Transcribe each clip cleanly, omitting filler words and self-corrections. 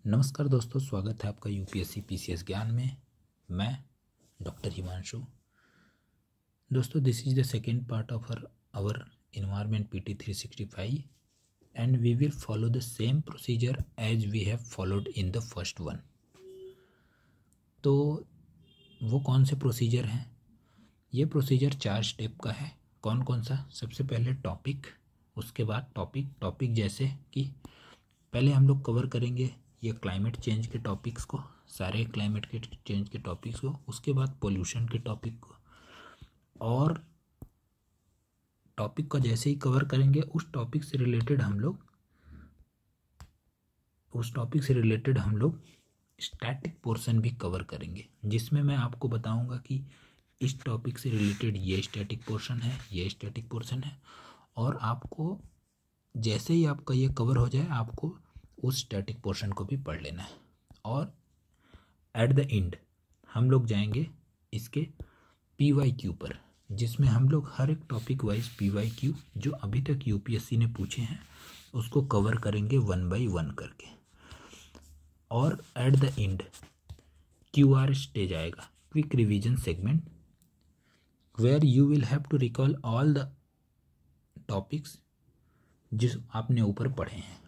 नमस्कार दोस्तों, स्वागत है आपका यूपीएससी पीसीएस ज्ञान में। मैं डॉक्टर हिमांशु। दोस्तों, this is the second part of our environment PT 365 and we will follow the same procedure as we have followed in the first one. तो वो कौन से प्रोसीजर हैं? ये प्रोसीजर 4 स्टेप का है। कौन कौन सा? सबसे पहले टॉपिक, उसके बाद टॉपिक जैसे कि पहले हम लोग कवर करेंगे ये क्लाइमेट चेंज के टॉपिक्स को, सारे क्लाइमेट के चेंज के टॉपिक्स को, उसके बाद पोल्यूशन के टॉपिक को, और टॉपिक को जैसे ही कवर करेंगे उस टॉपिक से रिलेटेड हम लोग स्टैटिक पोर्शन भी कवर करेंगे, जिसमें मैं आपको बताऊंगा कि इस टॉपिक से रिलेटेड ये स्टैटिक पोर्शन है, ये स्टैटिक पोर्शन है, और आपको जैसे ही आपका ये कवर हो जाए आपको उस स्टैटिक पोर्शन को भी पढ़ लेना है। और एट द एंड हम लोग जाएंगे इसके PYQ पर, जिसमें हम लोग हर एक टॉपिक वाइज PYQ जो अभी तक यूपीएससी ने पूछे हैं उसको कवर करेंगे 1 by 1 करके। और at the end QR stage आएगा, quick revision segment, where you will have to recall all the topics जिस आपने ऊपर पढ़े हैं।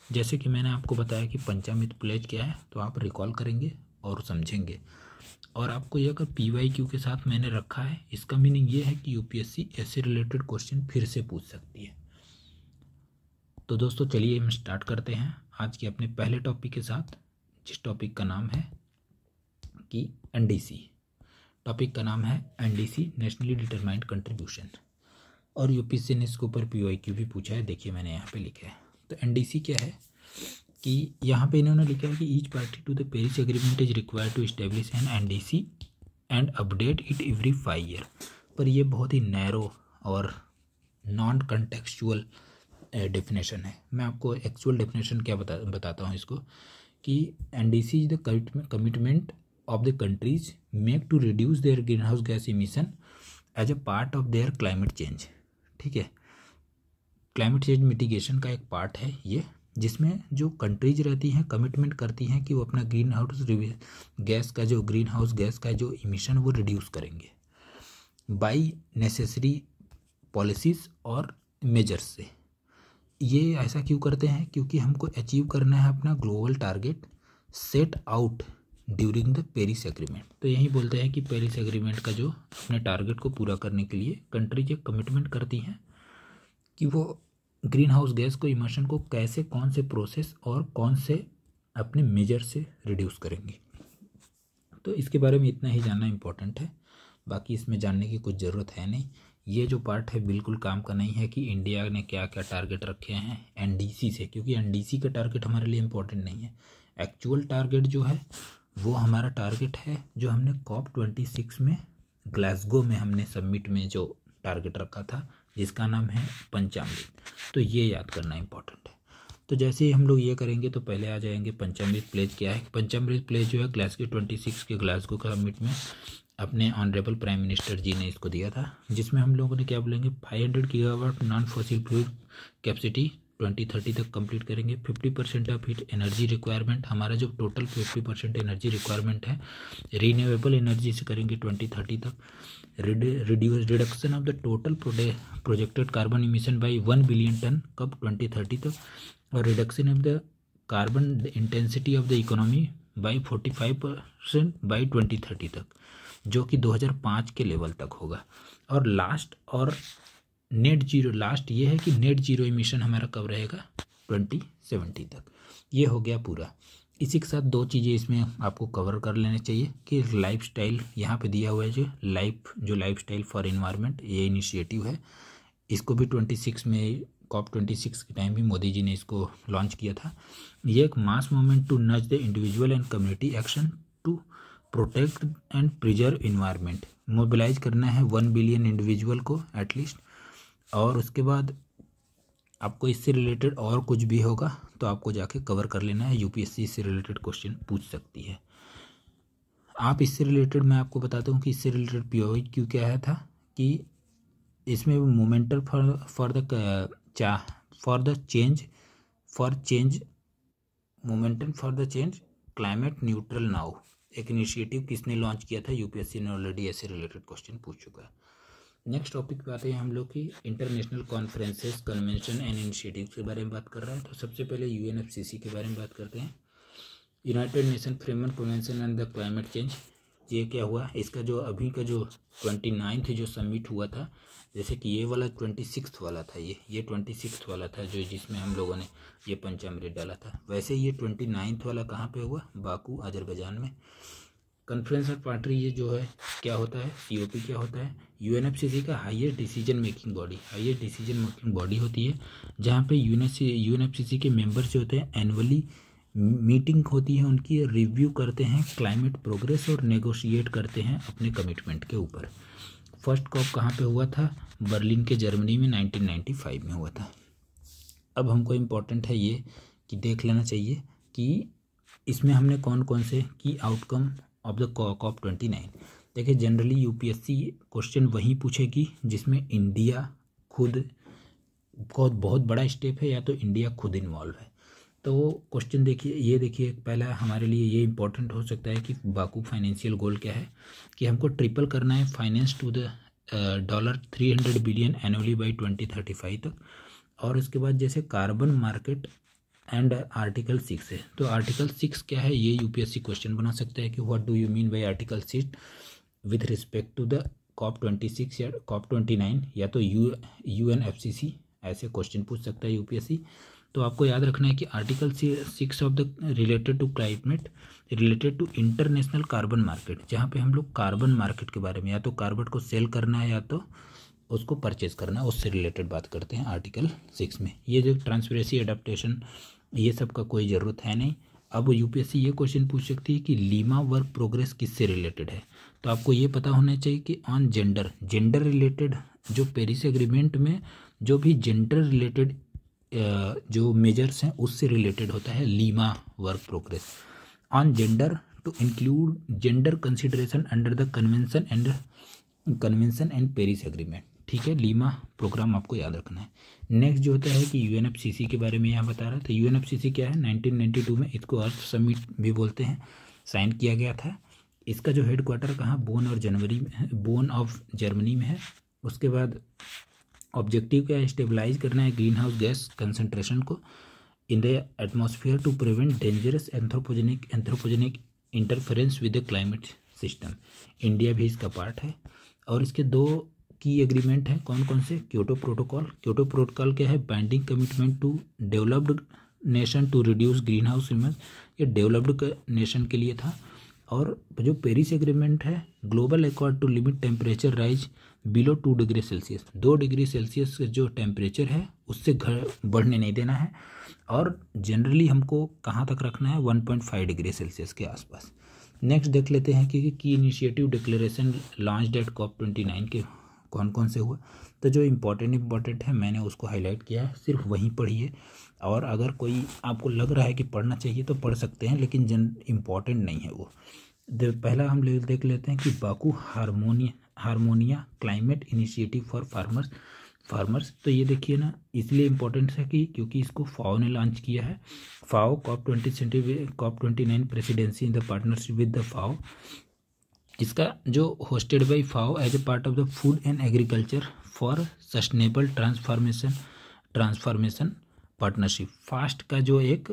जैसे कि मैंने आपको बताया कि पंचामृत प्लेज क्या है, तो आप रिकॉल करेंगे और समझेंगे। और आपको ये अगर PYQ के साथ मैंने रखा है, इसका मीनिंग ये है कि यूपीएससी ऐसे रिलेटेड क्वेश्चन फिर से पूछ सकती है। तो दोस्तों चलिए हम स्टार्ट करते हैं आज के अपने पहले टॉपिक के साथ, जिस टॉपिक का नाम है कि NDC। टॉपिक का नाम है NDC, नेशनली डिटरमाइंड कंट्रीब्यूशन, और यूपीएससी ने इसके ऊपर PYQ भी पूछा है। देखिए मैंने यहाँ पे लिखा है। तो NDC क्या है कि यहाँ पे इन्होंने लिखा है कि each party to the Paris agreement is required to establish an NDC and update it every 5 year. पर ये बहुत ही नैरो और नॉन कंटेक्चुअल डेफिनेशन है। मैं आपको एक्चुअल डेफिनेशन क्या बताता हूँ इसको, कि NDC is the commitment of the countries make to reduce their green house gas emission as a part of their climate change. ठीक है, क्लाइमेट चेंज मिटिगेशन का एक पार्ट है ये, जिसमें जो कंट्रीज रहती हैं कमिटमेंट करती हैं कि वो अपना ग्रीन हाउस गैस का जो इमिशन वो रिड्यूस करेंगे बाय नेसेसरी पॉलिसीज़ और मेजर्स से। ये ऐसा क्यों करते हैं? क्योंकि हमको अचीव करना है अपना global target set out during the Paris agreement. तो यही बोलते हैं कि पेरिस एग्रीमेंट का जो अपने टारगेट को पूरा करने के लिए कंट्रीज कमिटमेंट करती हैं कि वो ग्रीन हाउस गैस को इमिशन को कैसे, कौन से प्रोसेस और कौन से अपने मेजर से रिड्यूस करेंगे। तो इसके बारे में इतना ही जानना इम्पोर्टेंट है, बाकी इसमें जानने की कुछ ज़रूरत है नहीं। ये जो पार्ट है बिल्कुल काम का नहीं है कि इंडिया ने क्या क्या टारगेट रखे हैं NDC से, क्योंकि NDC का टारगेट हमारे लिए इम्पोर्टेंट नहीं है। एक्चुअल टारगेट जो है वो हमारा टारगेट है जो हमने COP26 में ग्लासगो में हमने समिट में जो टारगेट रखा था, जिसका नाम है पंचामृत। तो ये याद करना इम्पोर्टेंट है। तो जैसे ही हम लोग ये करेंगे तो पहले आ जाएंगे पंचामृत प्लेज क्या है। पंचामृत प्लेज जो है ग्लासगो 26 के ग्लासगो समिट में अपने ऑनरेबल प्राइम मिनिस्टर जी ने इसको दिया था, जिसमें हम लोगों ने क्या बोलेंगे 500 gigawatt non fossil fuel capacity 2030 तक कंप्लीट करेंगे। 50% ऑफ हीट एनर्जी रिक्वायरमेंट, हमारा जो टोटल 50% एनर्जी रिक्वायरमेंट है रीन्यूएबल एनर्जी से करेंगे 2030 तक। Reduction of the total projected carbon emission by 1 billion tonne कब 2030 तक, और reduction of the carbon intensity of the economy by 45% by 2030 तक, जो कि 2005 के लेवल तक होगा। और लास्ट ये है कि नेट जीरो इमिशन हमारा कब रहेगा 2070 तक। ये हो गया पूरा। इसी के साथ 2 चीज़ें इसमें आपको कवर कर लेने चाहिए कि लाइफस्टाइल यहाँ पे दिया हुआ है, जो लाइफस्टाइल फॉर एनवायरनमेंट ये इनिशिएटिव है, इसको भी 26 में COP26 के टाइम भी मोदी जी ने इसको लॉन्च किया था। ये एक mass movement to nudge the individual and community action to protect and preserve environment. Mobilise करना है 1 बिलियन इंडिविजुअल को एटलीस्ट, और उसके बाद आपको इससे रिलेटेड और कुछ भी होगा तो आपको जाके कवर कर लेना है। यूपीएससी इससे रिलेटेड क्वेश्चन पूछ सकती है। आप इससे रिलेटेड, मैं आपको बताता हूँ कि इससे रिलेटेड PYQ क्या है था कि इसमें momentum for change momentum for the change climate neutral now, एक इनिशिएटिव किसने लॉन्च किया था? यूपीएससी ने ऑलरेडी ऐसे रिलेटेड क्वेश्चन पूछ चुका है। नेक्स्ट टॉपिक पे आते हैं हम लोग की international conferences, convention and initiative के बारे में बात कर रहा है। तो सबसे पहले यूएनएफसीसी के बारे में बात करते हैं, United Nation framework convention and the climate change. ये क्या हुआ, इसका जो अभी का जो 29 जो सबमिट हुआ था, जैसे कि ये वाला 26 वाला था, ये 26 वाला था जो जिसमें हम लोगों ने ये पंचामृत डाला था, वैसे ये 29 वाला कहाँ पे हुआ? बाकू अजरबैजान में। कॉन्फ्रेंस ऑफ पार्टी ये जो है क्या होता है, सीओपी क्या होता है? यूएनएफसीसी का हाईएस्ट डिसीजन मेकिंग बॉडी होती है, जहाँ पे यूएनएफसीसी के मेंबर्स जो होते हैं एनुअली मीटिंग होती है, उनकी रिव्यू करते हैं क्लाइमेट प्रोग्रेस और नेगोशिएट करते हैं अपने कमिटमेंट के ऊपर। फर्स्ट कॉप कहाँ पे हुआ था? बर्लिन के जर्मनी में 1995 में हुआ था। अब हमको इम्पोर्टेंट है ये कि देख लेना चाहिए कि इसमें हमने कौन कौन से की आउटकम ऑफ द कॉप 29। देखिए जनरली यूपीएससी क्वेश्चन वहीं पूछेगी जिसमें इंडिया खुद बहुत बड़ा स्टेप है या तो इंडिया खुद इन्वॉल्व है। तो क्वेश्चन देखिए, ये देखिए पहला हमारे लिए ये इंपॉर्टेंट हो सकता है कि बाकू फाइनेंशियल गोल क्या है कि हमको ट्रिपल करना है finance to the $300 billion annually by 2035 तक। और उसके बाद जैसे कार्बन मार्केट एंड आर्टिकल 6 है, तो आर्टिकल 6 क्या है, ये यूपीएससी क्वेश्चन बना सकता है कि what do you mean by article 6 with respect to the COP 26 या कॉप 29 या तो यूएनएफसीसी, ऐसे क्वेश्चन पूछ सकता है यूपीएससी। तो आपको याद रखना है कि article 6 of the related to climate related to international carbon market, जहाँ पे हम लोग कार्बन मार्केट के बारे में या तो कार्बन को सेल करना है या तो उसको परचेज करना है, उससे रिलेटेड बात करते हैं आर्टिकल 6 में। ये जो ट्रांसपेरेंसी एडाप्टेशन ये सब का कोई ज़रूरत है नहीं। अब यूपीएससी ये क्वेश्चन पूछ सकती है कि लीमा वर्क प्रोग्रेस किससे रिलेटेड है, तो आपको ये पता होना चाहिए कि ऑन जेंडर रिलेटेड जो पेरिस एग्रीमेंट में जो भी जेंडर रिलेटेड जो मेजर्स हैं उससे रिलेटेड होता है Lima work progress on gender to include gender consideration under the convention and Paris agreement. ठीक है, लीमा प्रोग्राम आपको याद रखना है। नेक्स्ट जो होता है कि यूएनएफसीसी के बारे में यहाँ बता रहा था। यूएनएफसीसी क्या है, 1992 में इसको अर्थ समिट भी बोलते हैं, साइन किया गया था। इसका जो हेडक्वार्टर कहाँ, बोन ऑफ जर्मनी में है। उसके बाद ऑब्जेक्टिव क्या है, स्टेबलाइज करना है ग्रीन हाउस गैस कंसनट्रेशन को in the atmosphere to prevent dangerous anthropogenic interference with the climate system. India भी इसका पार्ट है। और इसके 2 की एग्रीमेंट है, कौन कौन से? क्योटो प्रोटोकॉल क्या है, binding commitment to developed nation to reduce green house emission, ये डेवलप्ड नेशन के लिए था। और जो पेरिस एग्रीमेंट है, global accord to limit temperature rise below 2 degree Celsius, 2 degree Celsius जो टेम्परेचर है उससे बढ़ने नहीं देना है। और जनरली हमको कहाँ तक रखना है, 1.5 डिग्री सेल्सियस के आसपास। नेक्स्ट देख लेते हैं कि की initiative declaration launch date COP 29 के कौन कौन से हुआ। तो जो इम्पोर्टेंट है मैंने उसको हाईलाइट किया है, सिर्फ वहीं पढ़िए। और अगर कोई आपको लग रहा है कि पढ़ना चाहिए तो पढ़ सकते हैं, लेकिन इम्पॉर्टेंट नहीं है वो। पहला हम देख लेते हैं कि Baku harmonium climate initiative for farmers. तो ये देखिए ना, इसलिए इम्पोर्टेंट है कि क्योंकि इसको फाओ ने लॉन्च किया है। FAO COP 29 presidency in the partnership with the FAO. इसका जो hosted by FAO as a part of the food and agriculture for sustainable transformation partnership. FAST का जो एक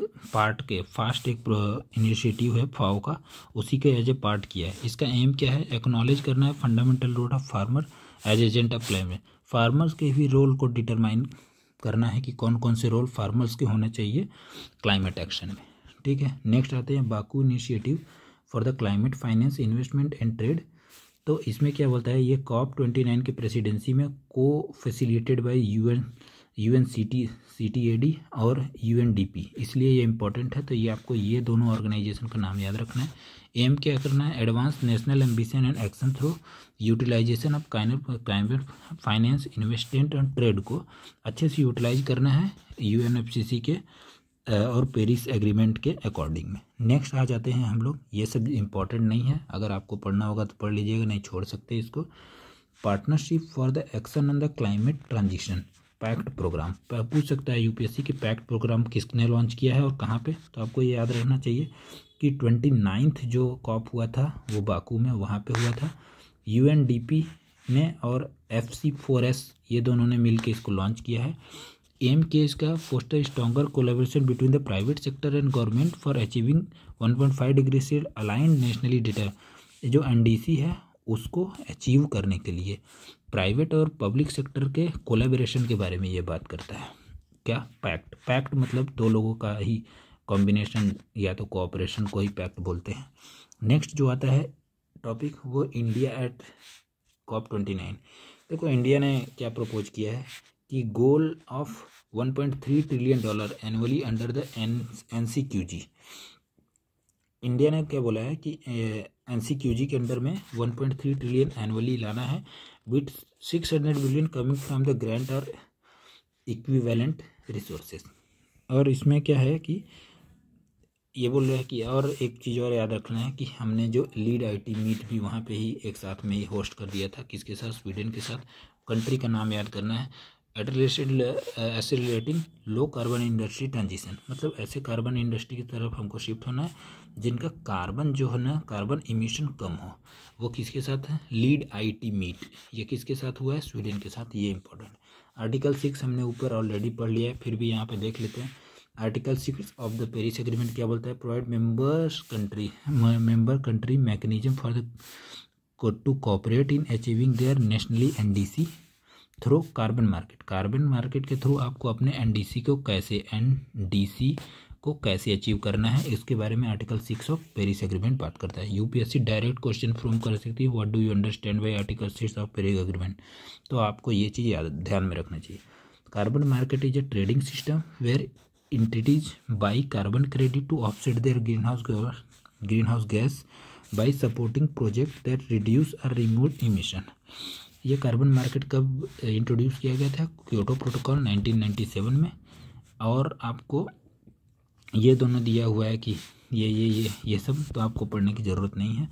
इनिशिएटिव है फाओ का, उसी के एज ए पार्ट किया है। इसका एम क्या है, एक्नॉलेज करना है fundamental role of farmer as agent of climate. Farmers के भी रोल को डिटरमाइन करना है कि कौन कौन से रोल फार्मर्स के होने चाहिए क्लाइमेट एक्शन में। ठीक है, नेक्स्ट आते हैं Baku initiative for the climate finance investment and trade. तो इसमें क्या बोलता है, ये कॉप 29 की प्रेसिडेंसी में को फैसिलिटेड बाय UNCTAD और UNDP, इसलिए ये इंपॉर्टेंट है। तो ये आपको ये दोनों ऑर्गेनाइजेशन का नाम याद रखना है। एम क्या करना है, advance national ambition and action through utilization of climate finance investment and trade को अच्छे से यूटिलाइज करना है UNFCCC के और पेरिस एग्रीमेंट के अकॉर्डिंग में। नेक्स्ट आ जाते हैं हम लोग, ये सब इंपॉर्टेंट नहीं है, अगर आपको पढ़ना होगा तो पढ़ लीजिएगा, नहीं छोड़ सकते इसको। Partnership for the action on the climate transition, pact program पूछ सकता है यूपीएससी कि पैक्ट प्रोग्राम किसने लॉन्च किया है और कहाँ पे। तो आपको ये याद रखना चाहिए कि 29 जो कॉप हुआ था वो बाकू में, वहाँ पे हुआ था। यूएनडीपी ने और FC4S ये दोनों ने मिलकर इसको लॉन्च किया है। एम के इसका foster stronger collaboration between the private sector and government for achieving 1.5 degree से अलाइंड नेशनली डेटा। जो NDC है उसको अचीव करने के लिए प्राइवेट और पब्लिक सेक्टर के कोलैबोरेशन के बारे में ये बात करता है। क्या? पैक्ट मतलब दो लोगों का ही कॉम्बिनेशन या तो कोऑपरेशन को ही पैक्ट बोलते हैं। नेक्स्ट जो आता है टॉपिक वो इंडिया एट COP29। देखो इंडिया ने क्या प्रपोज किया है कि goal of $1.3 trillion annually under the NCQG। India ने क्या बोला है कि NCQG के अंडर में 1.3 ट्रिलियन एनुअली लाना है with 600 billion coming from the grant और इक्विवेलेंट रिसोर्सेज। और इसमें क्या है कि ये बोल रहे हैं कि और एक चीज़ और याद रखना है कि हमने जो लीड IT मीट भी वहाँ पे ही एक साथ में ही होस्ट कर दिया था। किसके साथ? स्वीडन के साथ। कंट्री का नाम याद करना है oscillating low carbon industry transition, मतलब ऐसे कार्बन इंडस्ट्री की तरफ हमको शिफ्ट होना है जिनका कार्बन जो है ना, कार्बन इमिशन कम हो। वो किसके साथ है? Lead IT meet. ये किसके साथ हुआ है? स्वीडन के साथ। ये इंपॉर्टेंट। आर्टिकल 6 हमने ऊपर ऑलरेडी पढ़ लिया है, फिर भी यहाँ पे देख लेते हैं। Article 6 of the Paris agreement क्या बोलता है? Provide member country mechanism for the two cooperate in achieving their nationally NDC through carbon market. Carbon market के थ्रू आपको अपने NDC को कैसे अचीव करना है, इसके बारे में आर्टिकल 6 ऑफ पेरिस एग्रीमेंट बात करता है। यूपीएससी डायरेक्ट क्वेश्चन फ्रॉम कर सकती है, what do you understand by article 6 of Paris agreement. तो आपको ये चीज़ ध्यान में रखना चाहिए। Carbon market is a trading system where entities buy carbon credit to offset their greenhouse gas by supporting projects that reduce or remove emission। ये carbon market कब इंट्रोड्यूस किया गया था? क्योटो प्रोटोकॉल 1997 में। और आपको ये दोनों दिया हुआ है कि ये सब तो आपको पढ़ने की ज़रूरत नहीं है।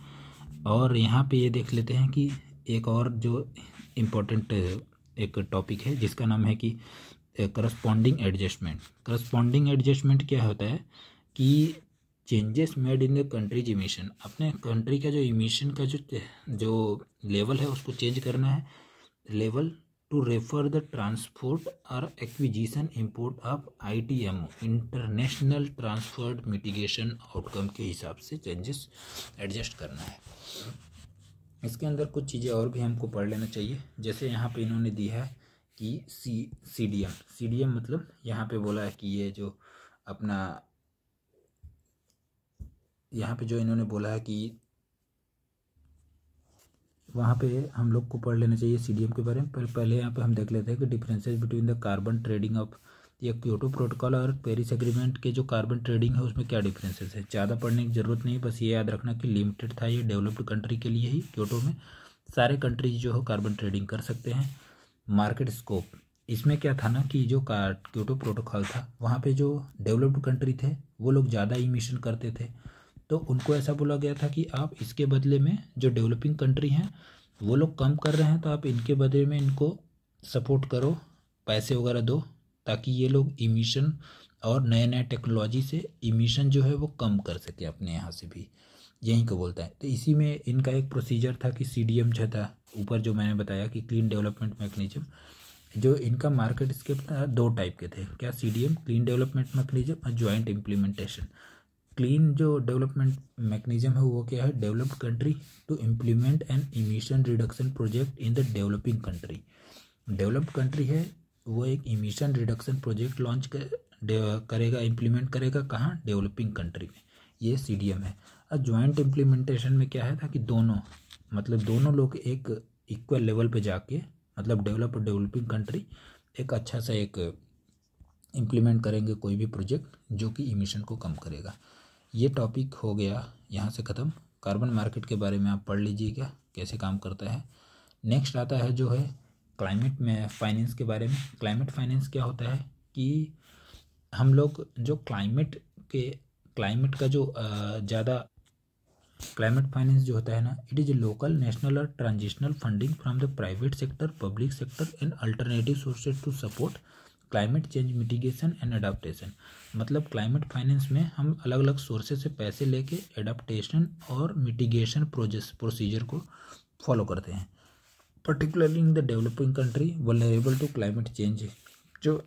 और यहाँ पे ये देख लेते हैं कि एक और जो इम्पोर्टेंट एक टॉपिक है जिसका नाम है कि करस्पॉन्डिंग एडजस्टमेंट। करस्पॉन्डिंग एडजस्टमेंट क्या होता है कि changes made in the countries emission. अपने कंट्री का जो इमिशन का जो लेवल है उसको चेंज करना है। Level to refer the transport और acquisition import of ITMO international transferred mitigation outcome के हिसाब से चेंजेस एडजस्ट करना है। इसके अंदर कुछ चीज़ें और भी हमको पढ़ लेना चाहिए। जैसे यहाँ पे इन्होंने दी है कि CDM मतलब यहाँ पे बोला है कि ये जो अपना यहाँ पे जो इन्होंने बोला है कि वहाँ पे हम लोग को पढ़ लेना चाहिए CDM के बारे में। पहले यहाँ पे हम देख लेते हैं कि differences between the carbon trading of ये क्योटो प्रोटोकॉल और पेरिस एग्रीमेंट के जो कार्बन ट्रेडिंग है उसमें क्या डिफरेंसेस है। ज़्यादा पढ़ने की ज़रूरत नहीं, बस ये याद रखना कि लिमिटेड था ये डेवलप्ड कंट्री के लिए ही। क्योटो में सारे कंट्रीज जो है कार्बन ट्रेडिंग कर सकते हैं। मार्केट स्कोप, इसमें क्या था ना कि जो क्योटो प्रोटोकॉल था वहाँ पे जो डेवलप्ड कंट्री थे वो लोग ज़्यादा इमिशन करते थे, तो उनको ऐसा बोला गया था कि आप इसके बदले में जो डेवलपिंग कंट्री हैं वो लोग कम कर रहे हैं तो आप इनके बदले में इनको सपोर्ट करो, पैसे वगैरह दो, ताकि ये लोग इमिशन और नए नए टेक्नोलॉजी से इमिशन जो है वो कम कर सके अपने यहाँ से भी। यहीं को बोलता है। तो इसी में इनका एक प्रोसीजर था कि CDM जो था ऊपर जो मैंने बताया कि क्लीन डेवलपमेंट मैकेनिज्म, जो इनका मार्केट स्केप था 2 टाइप के थे। क्या? CDM क्लीन डेवलपमेंट मैकेनिज्म और ज्वाइंट इम्प्लीमेंटेशन। क्लीन जो डेवलपमेंट मैकेनिज्म है वो क्या है? Developed country to implement an emission reduction project in the developing country. Developed country है वो एक इमिशन रिडक्शन प्रोजेक्ट लॉन्च करेगा, इम्प्लीमेंट करेगा कहाँ? डेवलपिंग कंट्री में। ये CDM है। और ज्वाइंट इम्प्लीमेंटेशन में क्या है था कि दोनों लोग एक इक्वल लेवल पे जाके, मतलब डेवलप और डेवलपिंग कंट्री एक अच्छा सा एक इम्प्लीमेंट करेंगे कोई भी प्रोजेक्ट जो कि इमिशन को कम करेगा। ये टॉपिक हो गया यहाँ से ख़त्म। कार्बन मार्केट के बारे में आप पढ़ लीजिएगा कैसे काम करता है। नेक्स्ट आता है जो है क्लाइमेट में फाइनेंस के बारे में। क्लाइमेट फाइनेंस क्या होता है कि हम लोग जो क्लाइमेट का जो ज़्यादा क्लाइमेट फाइनेंस जो होता है ना, इट इज लोकल, नेशनल और transitional funding from the private sector, public sector and alternative sources to support climate change mitigation and adaptation. मतलब क्लाइमेट फाइनेंस में हम अलग अलग सोर्सेज से पैसे लेके एडाप्टेशन और मिटिगेशन प्रोसीजर को फॉलो करते हैं, particularly in the developing country vulnerable to climate change. जो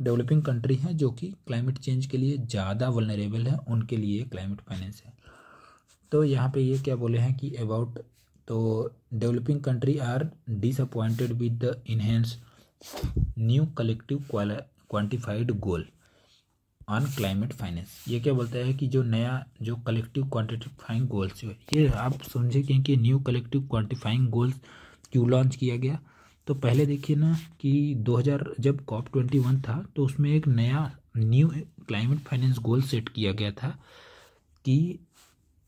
डेवलपिंग कंट्री हैं जो कि क्लाइमेट चेंज के लिए ज़्यादा वल्नरेबल है, उनके लिए क्लाइमेट फाइनेंस है। तो यहाँ पे ये क्या बोले हैं कि अबाउट, तो developing country are disappointed with the enhance new collective quantified goal on climate finance. ये क्या बोलता है कि जो नया जो कलेक्टिव क्वांटिफाइंग गोल्स है, ये आप समझे कि न्यू कलेक्टिव क्वांटिफाइंग गोल्स क्यों लॉन्च किया गया। तो पहले देखिए ना कि 2000 जब COP21 था तो उसमें एक नया new climate finance goal set किया गया था कि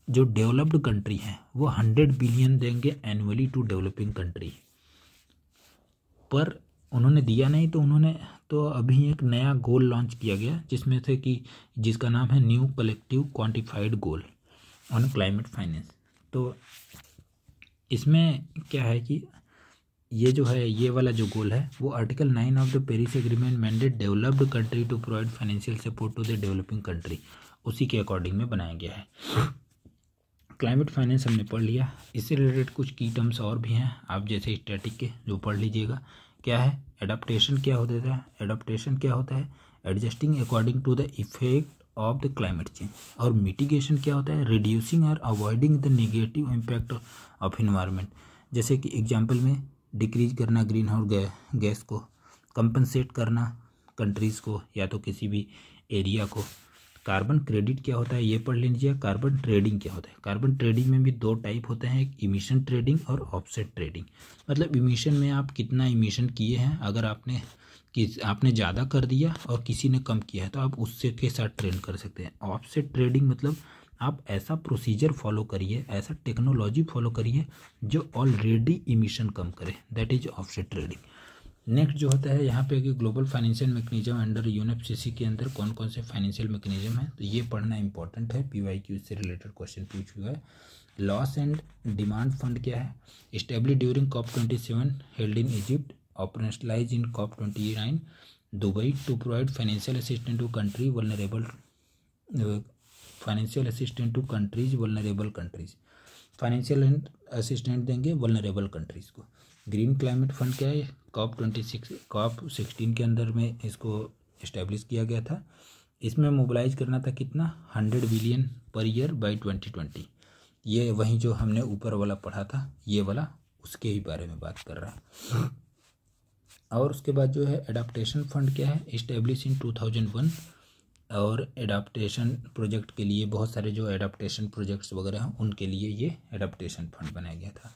जो डेवलप्ड कंट्री हैं वो 100 बिलियन देंगे एनुअली टू डेवलपिंग कंट्री, पर उन्होंने दिया नहीं। तो अभी एक नया गोल लॉन्च किया गया जिसमें से कि जिसका नाम है new collective quantified goal on climate finance. तो इसमें क्या है कि ये जो है, ये वाला जो गोल है वो article 9 of the Paris agreement mandate developed country to provide financial support to the developing country, उसी के अकॉर्डिंग में बनाया गया है। क्लाइमेट फाइनेंस हमने पढ़ लिया। इससे रिलेटेड कुछ की टर्म्स और भी हैं, आप जैसे स्टैटिक के जो पढ़ लीजिएगा। क्या है एडाप्टेशन, क्या होता है एडाप्टेशन, क्या होता है adjusting according to the effect of the climate change. और मिटिगेशन क्या होता है रिड्यूसिंग और avoiding the negative impact of environment. जैसे कि एग्जाम्पल में डिक्रीज करना ग्रीन हाउस गैस को, कंपनसेट करना कंट्रीज़ को या तो किसी भी एरिया को। कार्बन क्रेडिट क्या होता है ये पढ़ लीजिए। कार्बन ट्रेडिंग क्या होता है, कार्बन ट्रेडिंग में भी दो टाइप होते हैं, एक इमिशन ट्रेडिंग और ऑफसेट ट्रेडिंग। मतलब इमिशन में आप कितना इमिशन किए हैं, अगर आपने ज़्यादा कर दिया और किसी ने कम किया है तो आप उससे के साथ ट्रेड कर सकते हैं। ऑफसेट ट्रेडिंग मतलब आप ऐसा प्रोसीजर फॉलो करिए, ऐसा टेक्नोलॉजी फॉलो करिए जो ऑलरेडी इमिशन कम करे, that is offset trading. Next जो होता है यहाँ पे कि global financial mechanism under UNFCCC के अंदर कौन कौन से फाइनेंशियल मैकेनिज्म है, तो ये पढ़ना इंपॉर्टेंट है, PYQ से रिलेटेड क्वेश्चन पूछ हुआ है। लॉस एंड डिमांड फंड क्या है, establish during COP27 held in Egypt, operationalize in COP29 Dubai to provide financial assistant to country vulnerable, financial assistant to countries vulnerable countries, financial assistant देंगे vulnerable countries को। Green climate fund क्या है, COP16 के अंदर में इसको establish किया गया था। इसमें मोबिलाइज करना था कितना 100 बिलियन पर ईयर बाय 2020। ये वही जो हमने ऊपर वाला पढ़ा था ये वाला, उसके ही बारे में बात कर रहा है। और उसके बाद जो है एडाप्टेशन फंड क्या है, इस्टेब्लिश इन 2001। और एडाप्टेशन प्रोजेक्ट के लिए बहुत सारे जो एडाप्टेशन प्रोजेक्ट्स वगैरह हैं उनके लिए ये एडाप्टेशन फंड बनाया गया था।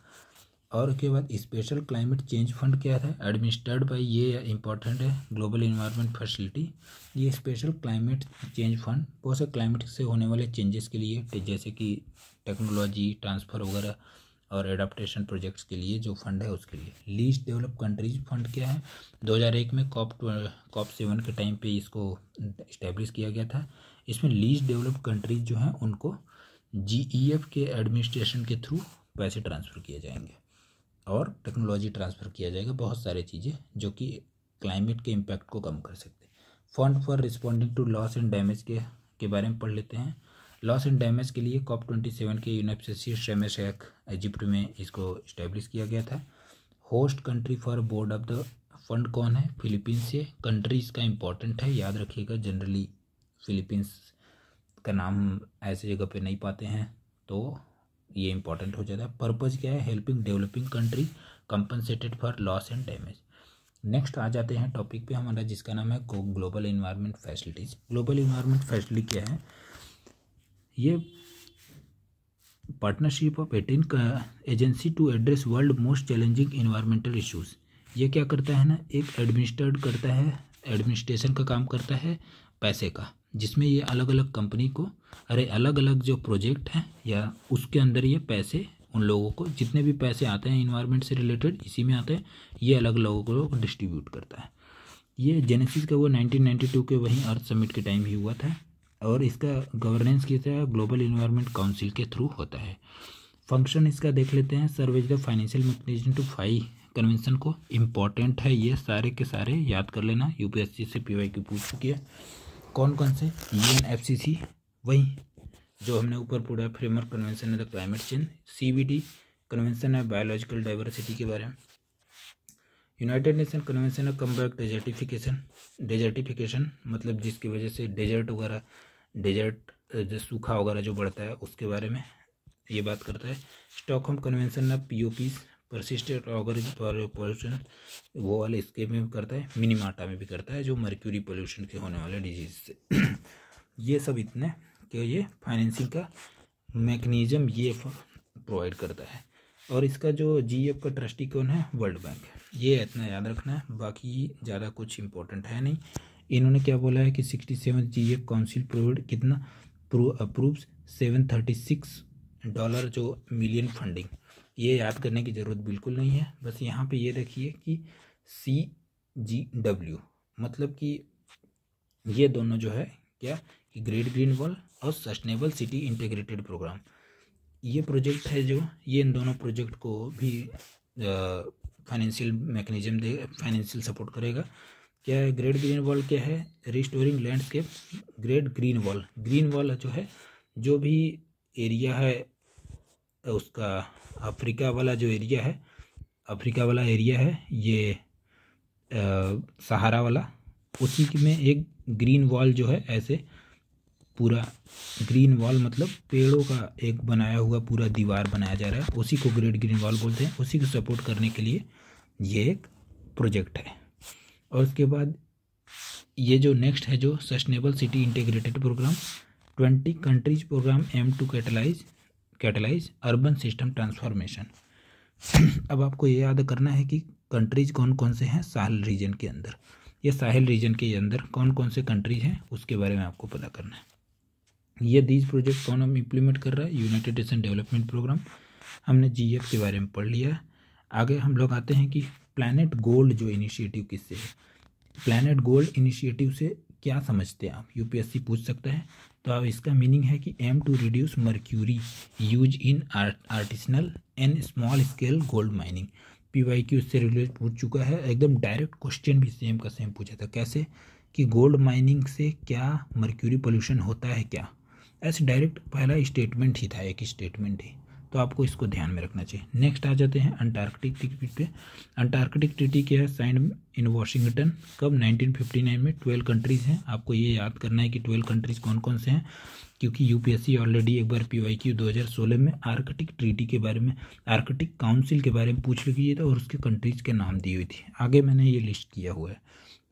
और उसके बाद स्पेशल क्लाइमेट चेंज फंड क्या था, एडमिनिस्टर्ड बाय, ये इंपॉर्टेंट है, ग्लोबल इन्वायरमेंट फैसिलिटी। ये स्पेशल क्लाइमेट चेंज फंड बहुत से क्लाइमेट से होने वाले चेंजेस के लिए, जैसे कि टेक्नोलॉजी ट्रांसफ़र वगैरह और एडाप्टेशन प्रोजेक्ट्स के लिए जो फंड है उसके लिए। लीस्ट डेवलप कंट्रीज फंड क्या है, 2001 में COP7 के टाइम पे इसको इस्टेब्लिश किया गया था। इसमें लीस्ट डेवलप कंट्रीज जो हैं उनको GEF के एडमिनिस्ट्रेशन के थ्रू पैसे ट्रांसफ़र किए जाएंगे और टेक्नोलॉजी ट्रांसफ़र किया जाएगा, बहुत सारी चीज़ें जो कि क्लाइमेट के इम्पैक्ट को कम कर सकते हैं। Fund for responding to loss and damage के बारे में पढ़ लेते हैं। लॉस एंड डैमेज के लिए COP27 के यूएनएफसीसी शर्म शेख इजिप्ट में इसको इस्टेब्लिश किया गया था। Host country for board of the fund कौन है, फिलीपींस से। कंट्री इसका इंपॉर्टेंट है, याद रखिएगा, जनरली फिलीपींस का नाम ऐसे जगह पे नहीं पाते हैं तो ये इंपॉर्टेंट हो जाता है। पर्पज़ क्या है, helping developing country compensated for loss and damage. Next आ जाते हैं टॉपिक पे हमारा जिसका नाम है global environment facilities. Global environment facility क्या है, ये partnership of 18 agency to address world most challenging environmental issues. ये क्या करता है ना, एक एडमिनिस्ट्रेट करता है, एडमिनिस्ट्रेशन का काम करता है पैसे का, जिसमें ये अलग अलग कंपनी को अलग अलग जो प्रोजेक्ट हैं या उसके अंदर ये पैसे उन लोगों को, जितने भी पैसे आते हैं इन्वायरमेंट से रिलेटेड इसी में आते हैं, ये अलग लोगों को डिस्ट्रीब्यूट करता है। ये जेनेसिस का वो 1992 के वहीं अर्थ समिट के टाइम ही हुआ था। और इसका गवर्नेंस किस तरह ग्लोबल इन्वायरमेंट काउंसिल के थ्रू होता है। फंक्शन इसका देख लेते हैं, serve is the financial mechanism to फाई कन्वेंशन को। इम्पॉर्टेंट है ये, सारे के सारे याद कर लेना, यूपीएससी से पीवाईक्यू पूछ चुकी है। कौन कौन से, यूएनएफसीसी वही जो हमने ऊपर पूरा फ्रेमवर्क कन्वेंशन है the climate change, CBD convention है बायोलॉजिकल डाइवर्सिटी के बारे में, यूनाइटेड नेशन कन्वेंशन है कम्बैक्ट डेजर्टिफिकेशन मतलब जिसकी वजह से डेजर्ट जो सूखा वगैरह जो बढ़ता है उसके बारे में ये बात करता है। स्टॉकहोम कन्वेंशन है पीओपी परसिस्टेंट ऑर्गेनिक पोल्यूशन वो वाले इसके में करता है, मिनीमाटा में भी करता है जो मर्क्यूरी पोल्यूशन के होने वाले डिजीज से। ये सब इतने कि ये फाइनेंसिंग का मैकेनिज्म ये प्रोवाइड करता है। और इसका जो जीएफ का ट्रस्टी कौन है, वर्ल्ड बैंक। ये इतना याद रखना है, बाकी ज़्यादा कुछ इंपॉर्टेंट है नहीं। इन्होंने क्या बोला है कि 67 जीएफ काउंसिल प्रोवाइड कितना अप्रूव्स $736 जो मिलियन फंडिंग। ये याद करने की ज़रूरत बिल्कुल नहीं है, बस यहाँ पे ये देखिए कि CGW मतलब कि ये दोनों जो है क्या कि ग्रेट ग्रीन वॉल और सस्टेनेबल सिटी इंटीग्रेटेड प्रोग्राम, ये प्रोजेक्ट है जो ये इन दोनों प्रोजेक्ट को भी फाइनेंशियल मैकेनिज्म दे, फाइनेंशियल सपोर्ट करेगा। क्या है ग्रेट ग्रीन वॉल, क्या है restoring landscape. Great green wall जो है जो भी एरिया है उसका अफ्रीका वाला एरिया है ये सहारा वाला, उसी में एक ग्रीन वॉल जो है ऐसे पूरा ग्रीन वॉल मतलब पेड़ों का एक बनाया हुआ पूरा दीवार बनाया जा रहा है, उसी को ग्रेट ग्रीन वॉल बोलते हैं। उसी को सपोर्ट करने के लिए ये एक प्रोजेक्ट है। और उसके बाद ये जो नेक्स्ट है जो sustainable city integrated program, 20 countries program aim to catalyze urban system transformation. अब आपको ये याद करना है कि कंट्रीज कौन कौन से हैं साहिल रीजन के अंदर। ये साहिल रीजन के अंदर कौन कौन से कंट्रीज हैं उसके बारे में आपको पता करना है। ये दीज प्रोजेक्ट कौन हम इम्प्लीमेंट कर रहा है, यूनाइटेड नेशन डेवलपमेंट प्रोग्राम। हमने जीएफ के बारे में पढ़ लिया। आगे हम लोग आते हैं कि प्लैनेट गोल्ड जो इनिशिएटिव किससे है। प्लैनेट गोल्ड इनिशिएटिव से क्या समझते हैं आप, यूपीएससी पूछ सकता है। तो अब इसका मीनिंग है कि aim to reduce mercury use in artisanal and small scale gold mining. PYQ इससे रिलेटेड पूछ चुका है, एकदम डायरेक्ट क्वेश्चन भी सेम का सेम पूछा था। कैसे कि गोल्ड माइनिंग से क्या मर्क्यूरी पोल्यूशन होता है क्या, ऐसे डायरेक्ट पहला स्टेटमेंट ही था, एक स्टेटमेंट ही, तो आपको इसको ध्यान में रखना चाहिए। नेक्स्ट आ जाते हैं अंटार्कटिक ट्रीटी पे। अंटार्कटिक ट्रीटी क्या है, साइन इन वाशिंगटन कब, 1959 में। 12 कंट्रीज़ हैं, आपको ये याद करना है कि 12 कंट्रीज़ कौन कौन से हैं, क्योंकि यूपीएससी ऑलरेडी एक बार पीवाईक्यू 2016 में आर्कटिक ट्रीटी के बारे में, आर्कटिक काउंसिल के बारे में पूछ लिया था और उसके कंट्रीज़ के नाम दी हुई थी। आगे मैंने ये लिस्ट किया हुआ है,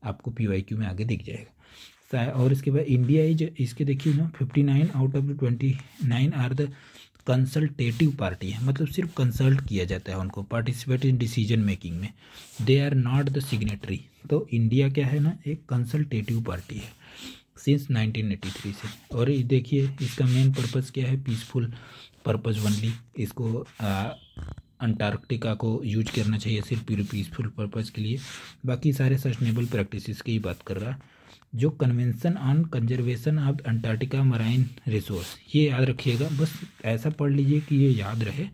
आपको पीवाईक्यू में आगे दिख जाएगा। और इसके बाद इंडिया इज, इसके देखिए ना 59 out of 29 are the consultative party है, मतलब सिर्फ कंसल्ट किया जाता है उनको, पार्टिसिपेट इन डिसीजन मेकिंग में, they are not the signatory. तो इंडिया क्या है ना, एक कंसल्टेटिव पार्टी है सिंस 1983 से। और ये देखिए इसका मेन पर्पज़ क्या है, पीसफुल पर्पज़ ओनली। इसको अंटार्कटिका को यूज करना चाहिए सिर्फ पीसफुल पर्पज़ के लिए, बाकी सारे सस्टेनेबल प्रैक्टिसेस की ही बात कर रहा है। जो convention on conservation of Antarctica marine resource, ये याद रखिएगा, बस ऐसा पढ़ लीजिए कि ये याद रहे।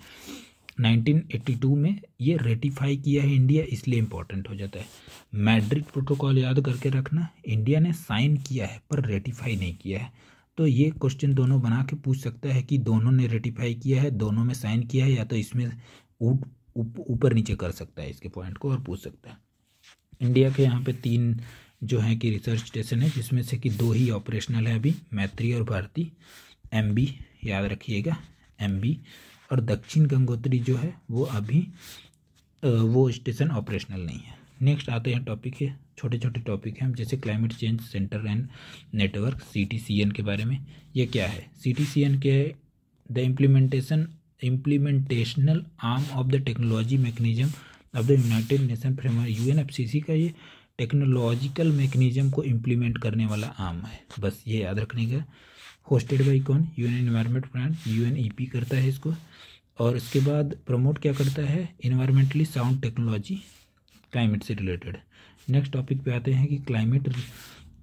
1982 में ये रेटिफाई किया है इंडिया, इसलिए इम्पोर्टेंट हो जाता है। मैड्रिड प्रोटोकॉल याद करके रखना, इंडिया ने साइन किया है पर रेटिफाई नहीं किया है। तो ये क्वेश्चन दोनों बना के पूछ सकता है कि दोनों ने रेटिफाई किया है, दोनों में साइन किया है, या तो इसमें ऊपर नीचे कर सकता है इसके पॉइंट को और पूछ सकता है। इंडिया के यहाँ पे 3 जो है कि रिसर्च स्टेशन है, जिसमें से कि 2 ही ऑपरेशनल है अभी, मैत्री और भारती। MB याद रखिएगा, MB। और दक्षिण गंगोत्री जो है वो अभी वो स्टेशन ऑपरेशनल नहीं है। नेक्स्ट आते हैं टॉपिक है, छोटे छोटे टॉपिक हैं, जैसे climate change center and network CTCN के बारे में। ये क्या है, CTCN के the implementational arm of the technology mechanism of the United Nation framework. UNFCCC का ये टेक्नोलॉजिकल मैकेनिज्म को इम्प्लीमेंट करने वाला आर्म है, बस ये याद रखने का। होस्टेड बाई कौन, UN एनवायरनमेंट प्लान, UNEP करता है इसको। और इसके बाद प्रमोट क्या करता है, इन्वायरमेंटली साउंड टेक्नोलॉजी क्लाइमेट से रिलेटेड। नेक्स्ट टॉपिक पे आते हैं कि क्लाइमेट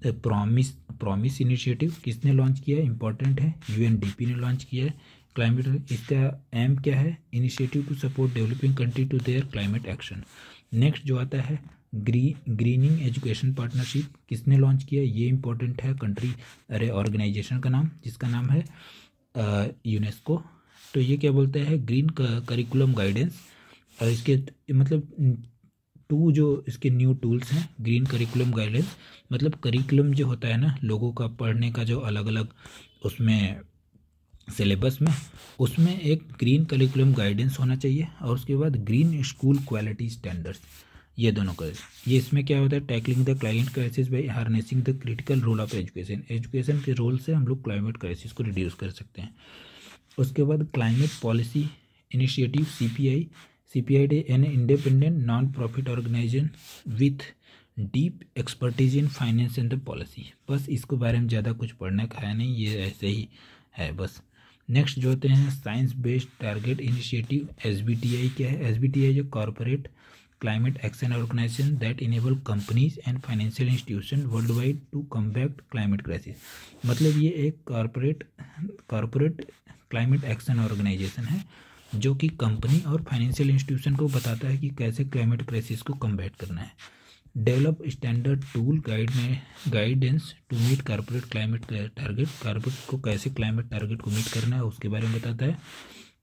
प्रॉमिस इनिशिएटिव किसने लॉन्च किया है, इंपॉर्टेंट है, यूएनडीपी ने लॉन्च किया है। क्लाइमेट, इसका एम क्या है, initiative to support developing country to their climate action. Next जो आता है ग्रीनिंग एजुकेशन पार्टनरशिप किसने लॉन्च किया, ये इंपॉर्टेंट है, ऑर्गेनाइजेशन का नाम, जिसका नाम है यूनेस्को। तो ये क्या बोलते हैं, ग्रीन करिकुलम गाइडेंस, और इसके मतलब जो इसके न्यू टूल्स हैं, ग्रीन करिकुलम गाइडेंस मतलब करिकुलम जो होता है ना लोगों का पढ़ने का, जो अलग अलग उसमें सिलेबस में, उसमें एक ग्रीन करिकुलम गाइडेंस होना चाहिए। और उसके बाद ग्रीन स्कूल क्वालिटी स्टैंडर्ड्स, ये दोनों का, ये इसमें क्या होता है, tackling the climate crisis by harnessing the critical role of education. Education के रोल से हम लोग क्लाइमेट क्राइसिस को रिड्यूस कर सकते हैं। उसके बाद climate policy initiative CPID an independent non profit organization with deep expertise in finance and the policy. बस इसके बारे में ज़्यादा कुछ पढ़ने का है नहीं, ये ऐसे ही है बस। नेक्स्ट जो होते हैं science based target initiative, SBTI क्या है, SBTI जो corporate climate action organization that enable companies and financial institution world wide to combat climate crisis. मतलब ये एक कॉरपोरेट क्लाइमेट एक्शन ऑर्गेनाइजेशन है जो कि कंपनी और फाइनेंशियल इंस्टीट्यूशन को बताता है कि कैसे क्लाइमेट क्राइसिस को कम्बैट करना है। Develop standard tool guidance to meet corporate climate target, corporate को कैसे क्लाइमेट टारगेट को मीट करना है उसके बारे में बताता है।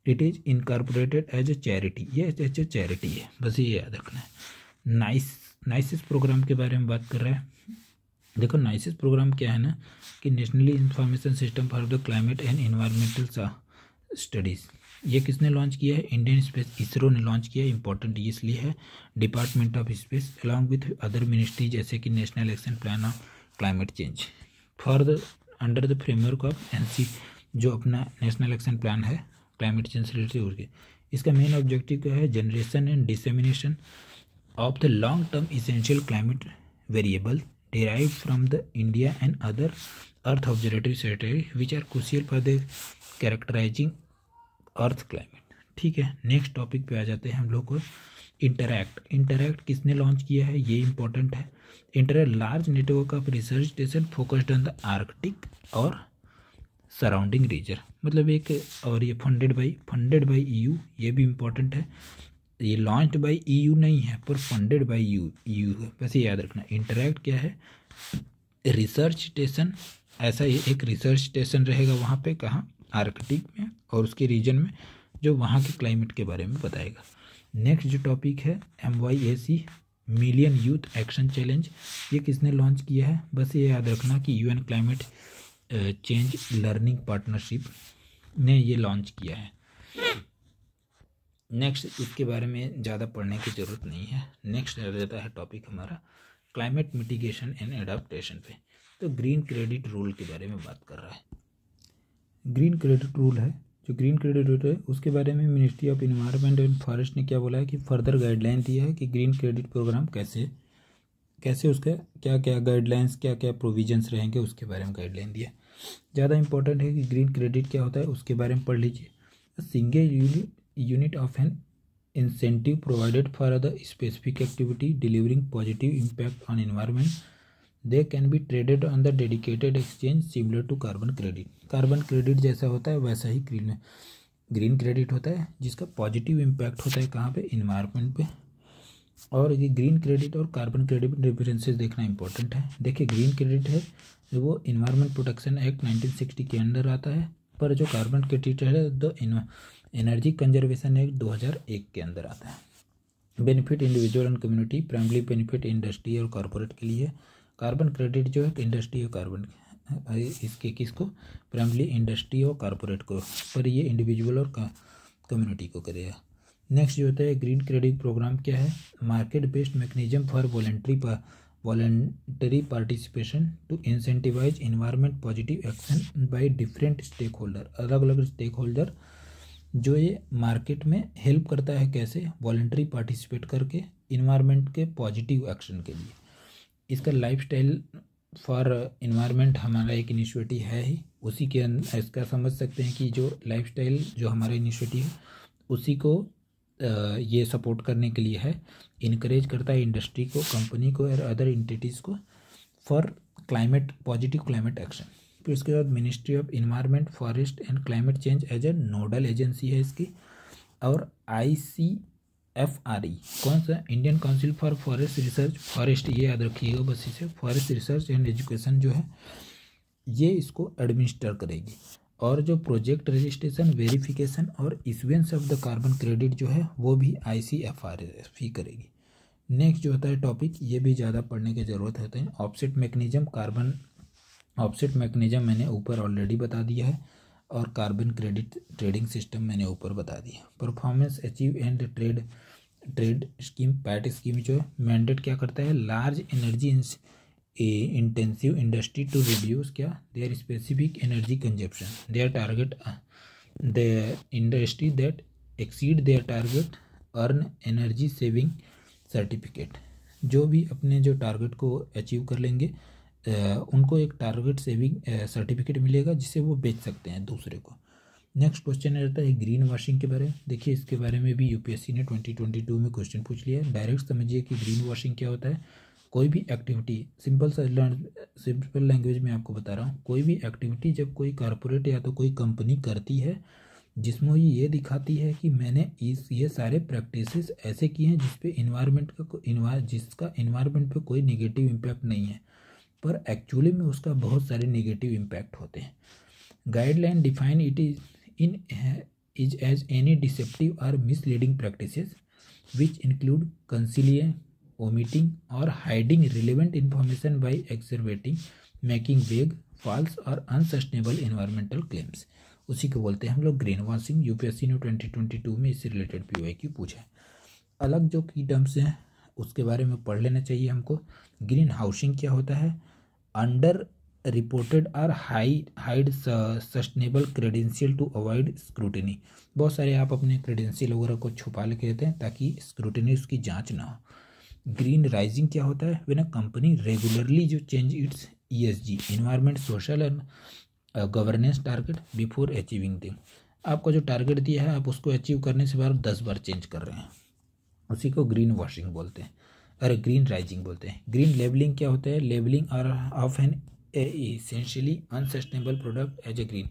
It is incorporated as a charity, ये एज ए चैरिटी है, बस ये याद रखना है। नाइसिस प्रोग्राम के बारे में बात कर रहा है। देखो नाइसिस प्रोग्राम क्या है ना कि nationally information system for the climate and environmental studies, ये किसने लॉन्च किया है, इंडियन स्पेस इसरो ने लॉन्च किया है। इंपॉर्टेंट इसलिए है, department of space along with other ministry जैसे कि national action plan of climate change for the under the framework of NC, जो अपना नेशनल एक्शन प्लान है क्लाइमेट चेंज से रिलेटेड उसके, इसका मेन ऑब्जेक्टिव क्या है, generation and dissemination of the long term essential climate variable derived from the India and other Earth observatory satellites which are crucial for the characterizing Earth climate। ठीक है, next topic पे आ जाते हैं हम लोग को। इंटरैक्ट किसने लॉन्च किया है, ये इंपॉर्टेंट है। Interact large network of research station focused on the Arctic और सराउंडिंग रीजन, मतलब एक, और ये फंडेड बाई EU, ये भी इम्पोर्टेंट है। ये लॉन्च्ड बाय EU नहीं है पर फंडेड बाय EU है, बस ये याद रखना। इंटरैक्ट क्या है, रिसर्च स्टेशन, ऐसा ही एक रिसर्च स्टेशन रहेगा वहाँ पे, कहाँ, आर्कटिक में और उसके रीजन में, जो वहाँ के क्लाइमेट के बारे में बताएगा। नेक्स्ट जो टॉपिक है MYAC million youth action challenge, ये किसने लॉन्च किया है, बस ये याद रखना कि UN climate change learning partnership ने ये लॉन्च किया है। नेक्स्ट इसके बारे में ज़्यादा पढ़ने की ज़रूरत नहीं है। नेक्स्ट आ जाता है टॉपिक हमारा क्लाइमेट मिटिगेशन एंड एडाप्टेशन पे। तो ग्रीन क्रेडिट रूल के बारे में बात कर रहा है। ग्रीन क्रेडिट रूल है, जो ग्रीन क्रेडिट रूल है उसके बारे में ministry of environment and forest ने क्या बोला है कि फर्दर गाइडलाइन दिया है कि ग्रीन क्रेडिट प्रोग्राम कैसे उसका क्या क्या गाइडलाइंस, क्या क्या प्रोविजंस रहेंगे, उसके बारे में गाइडलाइन दिया। ज़्यादा इंपॉर्टेंट है कि ग्रीन क्रेडिट क्या होता है उसके बारे में पढ़ लीजिए। Single unit of an incentive provided for the specific activity delivering positive impact on environment, they can be traded on the dedicated exchange similar to carbon credit। Carbon credit जैसा होता है वैसा ही ग्रीन क्रेडिट होता है जिसका positive impact होता है कहाँ पे, इन्वायरमेंट पे। और ये ग्रीन क्रेडिट और कार्बन क्रेडिट डिफरेंसेस देखना इंपॉर्टेंट है। देखिए ग्रीन क्रेडिट है जो वो इन्वायरमेंट प्रोटेक्शन एक्ट 1960 के अंडर आता है, पर जो कार्बन क्रेडिट है द एनर्जी कंजर्वेशन एक्ट 2001 के अंदर आता है। Benefit individual and community, primary benefit industry और कॉर्पोरेट के लिए। कार्बन क्रेडिट जो है इंडस्ट्री और कार्बन, इसके किसको, प्राइमरी इंडस्ट्री और कॉर्पोरेट को, पर ये इंडिविजुअल और कम्युनिटी को करेगा। नेक्स्ट जो होता है ग्रीन क्रेडिट प्रोग्राम क्या है, market based mechanism for voluntary participation to incentivize environment positive action by different stake holder. अलग अलग स्टेक होल्डर जो ये मार्केट में हेल्प करता है, कैसे, वॉलंटरी पार्टिसिपेट करके इन्वायरमेंट के पॉजिटिव एक्शन के लिए। इसका लाइफस्टाइल फॉर इन्वायरमेंट हमारा एक इनिशिएटिव है ही, उसी के इसका समझ सकते हैं कि जो लाइफस्टाइल जो हमारा इनिशिएटिव है उसी को ये सपोर्ट करने के लिए है। इनकरेज करता है इंडस्ट्री को, कंपनी को और अदर एंटिटीज़ को for climate positive climate action. फिर उसके बाद ministry of environment forest and climate change as a nodal agency है इसकी। और ICFRE कौन सा, Indian council for forest research, forest ये याद रखिएगा बस इसे, फॉरेस्ट रिसर्च एंड एजुकेशन जो है ये इसको एडमिनिस्टर करेगी। और जो प्रोजेक्ट रजिस्ट्रेशन, वेरिफिकेशन और issuance of the carbon credit जो है वो भी ICFRE करेगी। नेक्स्ट जो होता है टॉपिक, ये भी ज़्यादा पढ़ने की ज़रूरत होती है, offset mechanism. Carbon offset mechanism मैंने ऊपर ऑलरेडी बता दिया है, और कार्बन क्रेडिट ट्रेडिंग सिस्टम मैंने ऊपर बता दिया। Performance achieve and trade scheme, PAT scheme जो है मैंडेट क्या करता है, large energy intensive industry to reduce क्या their specific energy consumption, their target the industry that exceed their target earn energy saving certificate. जो भी अपने जो टारगेट को अचीव कर लेंगे उनको एक टारगेट सेविंग सर्टिफिकेट मिलेगा जिसे वो बेच सकते हैं दूसरे को। नेक्स्ट क्वेश्चन रहता है ग्रीन वॉशिंग के बारे में। देखिए इसके बारे में भी UPSC ने 2022 में क्वेश्चन पूछ लिया है। डायरेक्ट समझिए कि ग्रीन वॉशिंग क्या होता है। कोई भी एक्टिविटी, सिंपल लैंग्वेज में आपको बता रहा हूँ, कोई भी एक्टिविटी जब कोई कॉरपोरेट या तो कोई कंपनी करती है जिसमें ये दिखाती है कि मैंने ये सारे प्रैक्टिसेस ऐसे किए हैं जिसपे जिसका इन्वायरमेंट पे कोई नेगेटिव इम्पैक्ट नहीं है, पर एक्चुअली में उसका बहुत सारे नेगेटिव इम्पैक्ट होते हैं। Guideline define it is as any deceptive और misleading practices which include concealing, omitting और hiding relevant information by exaggerating, making vague, false और अनसस्टेनेबल एनवायरमेंटल क्लेम्स। उसी को बोलते हैं हम लोग ग्रीन वॉशिंग। UPSC ने 2022 में इससे रिलेटेड PYQ पूछा है। अलग जो की टर्म्स हैं उसके बारे में पढ़ लेना चाहिए हमको। ग्रीन हाउसिंग क्या होता है, अंडर रिपोर्टेड और hide sustainable credential to avoid scrutiny. बहुत सारे आप अपने क्रेडेंशियल वगैरह को छुपा लेके देते हैं ताकि स्क्रूटिनी उसकी जांच ना हो। ग्रीन राइजिंग क्या होता है, व्हेन अ कंपनी रेगुलरली जो change its ESG, environment, social and governance target before achieving them. आपको जो टारगेट दिया है आप उसको अचीव करने से बार 10 बार चेंज कर रहे हैं, उसी को ग्रीन वॉशिंग बोलते हैं, अरे ग्रीन राइजिंग बोलते हैं। ग्रीन लेबलिंग क्या होता है, labelling of an essentially unsustainable product as a green.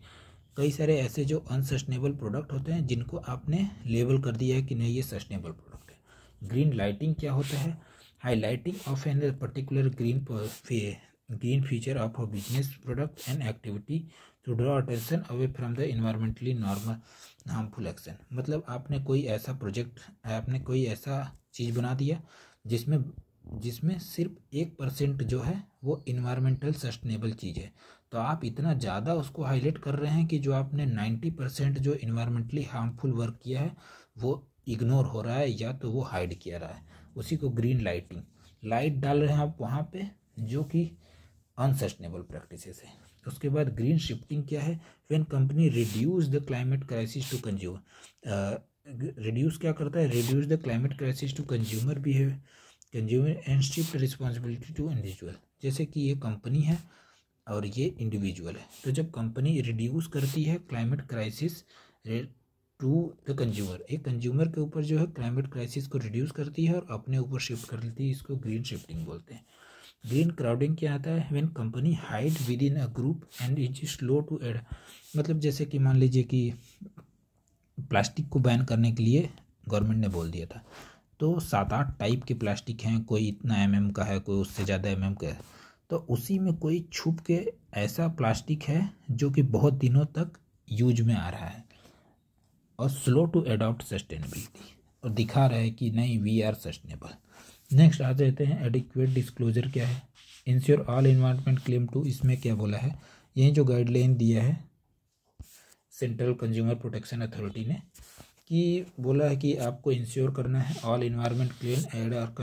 कई सारे ऐसे जो अनसस्टेनेबल प्रोडक्ट होते हैं जिनको आपने लेबल कर दिया है कि नहीं ये सस्टेनेबल प्रोडक्ट है। ग्रीन लाइटिंग क्या होता है, highlighting of an particular green feature of a business, product and activity to draw attention away from the environmentally normal harmful action. मतलब आपने कोई ऐसा प्रोजेक्ट, आपने कोई ऐसा चीज़ बना दिया जिसमें सिर्फ 1% जो है वो इन्वायरमेंटल सस्टेनेबल चीज़ है, तो आप इतना ज़्यादा उसको हाईलाइट कर रहे हैं कि जो आपने 90% जो इन्वायरमेंटली हार्मफुल वर्क किया है वो इग्नोर हो रहा है या तो वो हाइड किया रहा है। उसी को ग्रीन लाइटिंग, लाइट डाल रहे हैं आप वहाँ पे जो कि अनसस्टेनेबल प्रैक्टिसेस है। उसके बाद ग्रीन शिफ्टिंग क्या है, when company reduce the climate crisis to consumer. Reduce क्या करता है, reduce the climate crisis to consumer and shift responsibility to individual. जैसे कि ये कंपनी है और ये इंडिविजुअल है, तो जब कंपनी रिड्यूस करती है climate crisis to the consumer, एक कंज्यूमर के ऊपर जो है क्लाइमेट क्राइसिस को रिड्यूस करती है और अपने ऊपर शिफ्ट कर लेती है, इसको ग्रीन शिफ्टिंग बोलते हैं। ग्रीन क्राउडिंग क्या आता है, when company hide within a group and is slow to add. मतलब जैसे कि मान लीजिए कि प्लास्टिक को बैन करने के लिए गवर्नमेंट ने बोल दिया था, तो 7-8 टाइप के प्लास्टिक हैं, कोई इतना MM का है, कोई उससे ज़्यादा MM का है, तो उसी में कोई छुप के ऐसा प्लास्टिक है जो कि बहुत दिनों तक यूज में आ रहा है और स्लो टू एडॉप्ट सस्टेनेबिलिटी, और दिखा रहा है कि नहीं वी आर सस्टेनेबल। नेक्स्ट आ जाते हैं एडिक्वेट डिस्क्लोजर क्या है, ensure all environment claim to. इसमें क्या बोला है, यही जो गाइडलाइन दिया है सेंट्रल कंज्यूमर प्रोटेक्शन अथॉरिटी ने, कि बोला है कि आपको इंश्योर करना है ऑल इन्वायरमेंट क्लेम एड और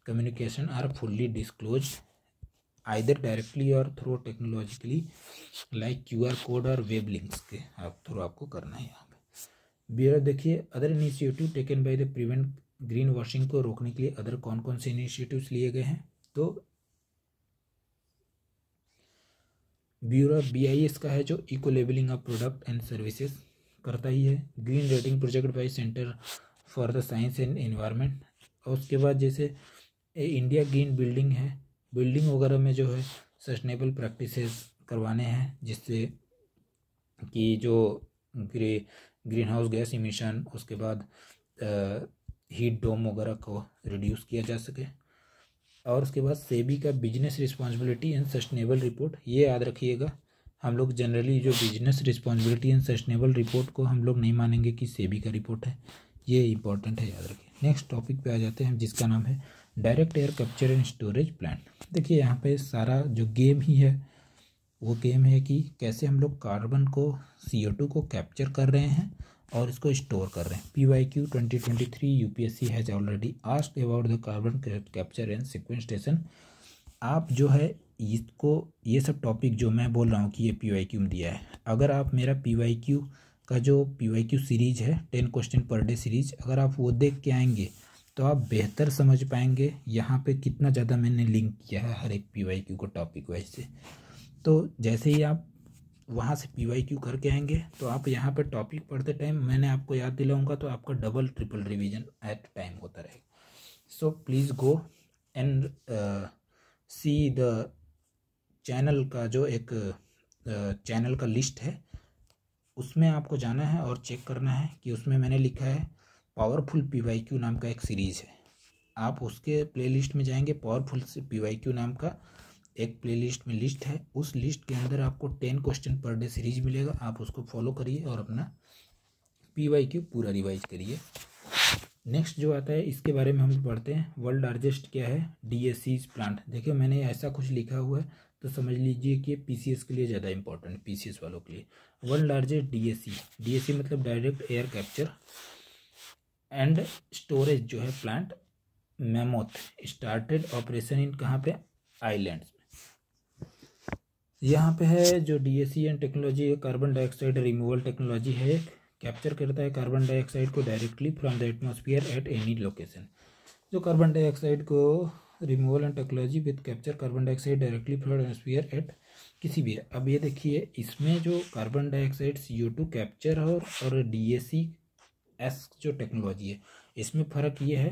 communication are fully disclose either directly और through technologically like QR code और वेब लिंक्स के आप थ्रू आपको करना है। यहाँ पे बियर देखिए other initiative taken by the prevent green washing को रोकने के लिए अदर कौन कौन से इनिशिएटिव्स लिए गए हैं, तो ब्यूरो BIS का है जो eco labelling of product and services करता ही है। Green rating project by centre for the science and environment. और उसके बाद जैसे इंडिया ग्रीन बिल्डिंग है, बिल्डिंग वगैरह में जो है सस्टेनेबल प्रैक्टिसेस करवाने हैं, जिससे कि जो ग्रीन हाउस गैस इमिशन, उसके बाद हीट डोम वगैरह को रिड्यूस किया जा सके। और उसके बाद सेबी का business responsibility and sustainable report, ये याद रखिएगा। हम लोग जनरली जो business responsibility and sustainable report को हम लोग नहीं मानेंगे कि सेबी का रिपोर्ट है, ये इंपॉर्टेंट है, याद रखिए। नेक्स्ट टॉपिक पे आ जाते हैं, जिसका नाम है direct air capture and storage plant. देखिए यहाँ पे सारा जो गेम ही है वो गेम है कि कैसे हम लोग कार्बन को CO2 को कैप्चर कर रहे हैं और इसको स्टोर कर रहे हैं। PYQ 2023 UPSC has already asked about the carbon capture and sequestration. आप जो है इसको, ये सब टॉपिक जो मैं बोल रहा हूँ कि ये PYQ में दिया है, अगर आप मेरा PYQ का जो PYQ सीरीज है 10 क्वेश्चन पर डे सीरीज, अगर आप वो देख के आएंगे तो आप बेहतर समझ पाएंगे यहाँ पे कितना ज़्यादा मैंने लिंक किया है हर एक PYQ को टॉपिक वाइज से। तो जैसे ही आप वहाँ से PYQ करके आएंगे तो आप यहाँ पे टॉपिक पढ़ते टाइम मैंने आपको याद दिलाऊंगा, तो आपका double triple revision at time होता रहेगा। So please go and see the channel का जो एक चैनल का लिस्ट है, उसमें आपको जाना है और चेक करना है कि उसमें मैंने लिखा है पावरफुल PYQ नाम का एक सीरीज़ है। आप उसके प्लेलिस्ट में जाएंगे, पावरफुल PYQ नाम का एक प्लेलिस्ट में लिस्ट है, उस लिस्ट के अंदर आपको 10 क्वेश्चन पर डे सीरीज मिलेगा। आप उसको फॉलो करिए और अपना PYQ पूरा रिवाइज करिए। नेक्स्ट जो आता है इसके बारे में हम पढ़ते हैं, वर्ल्ड लार्जेस्ट क्या है, DAC's प्लांट। देखिए मैंने ऐसा कुछ लिखा हुआ है तो समझ लीजिए कि PCS के लिए ज़्यादा इंपॉर्टेंट, PCS वालों के लिए। वर्ल्ड लार्जेस्ट DAC मतलब direct air capture and storage जो है plant, mammoth, started operation in कहाँ पे, आइलैंड्स। यहाँ पे है जो DAC and technology, carbon dioxide removal technology है, कैप्चर करता है कार्बन डाइऑक्साइड को directly from the atmosphere at any location. जो कार्बन डाइऑक्साइड को removal and technology with capture carbon dioxide directly from atmosphere at किसी भी। अब ये देखिए इसमें जो कार्बन डाइऑक्साइड CO2 कैप्चर और DACS जो टेक्नोलॉजी है, इसमें फ़र्क ये है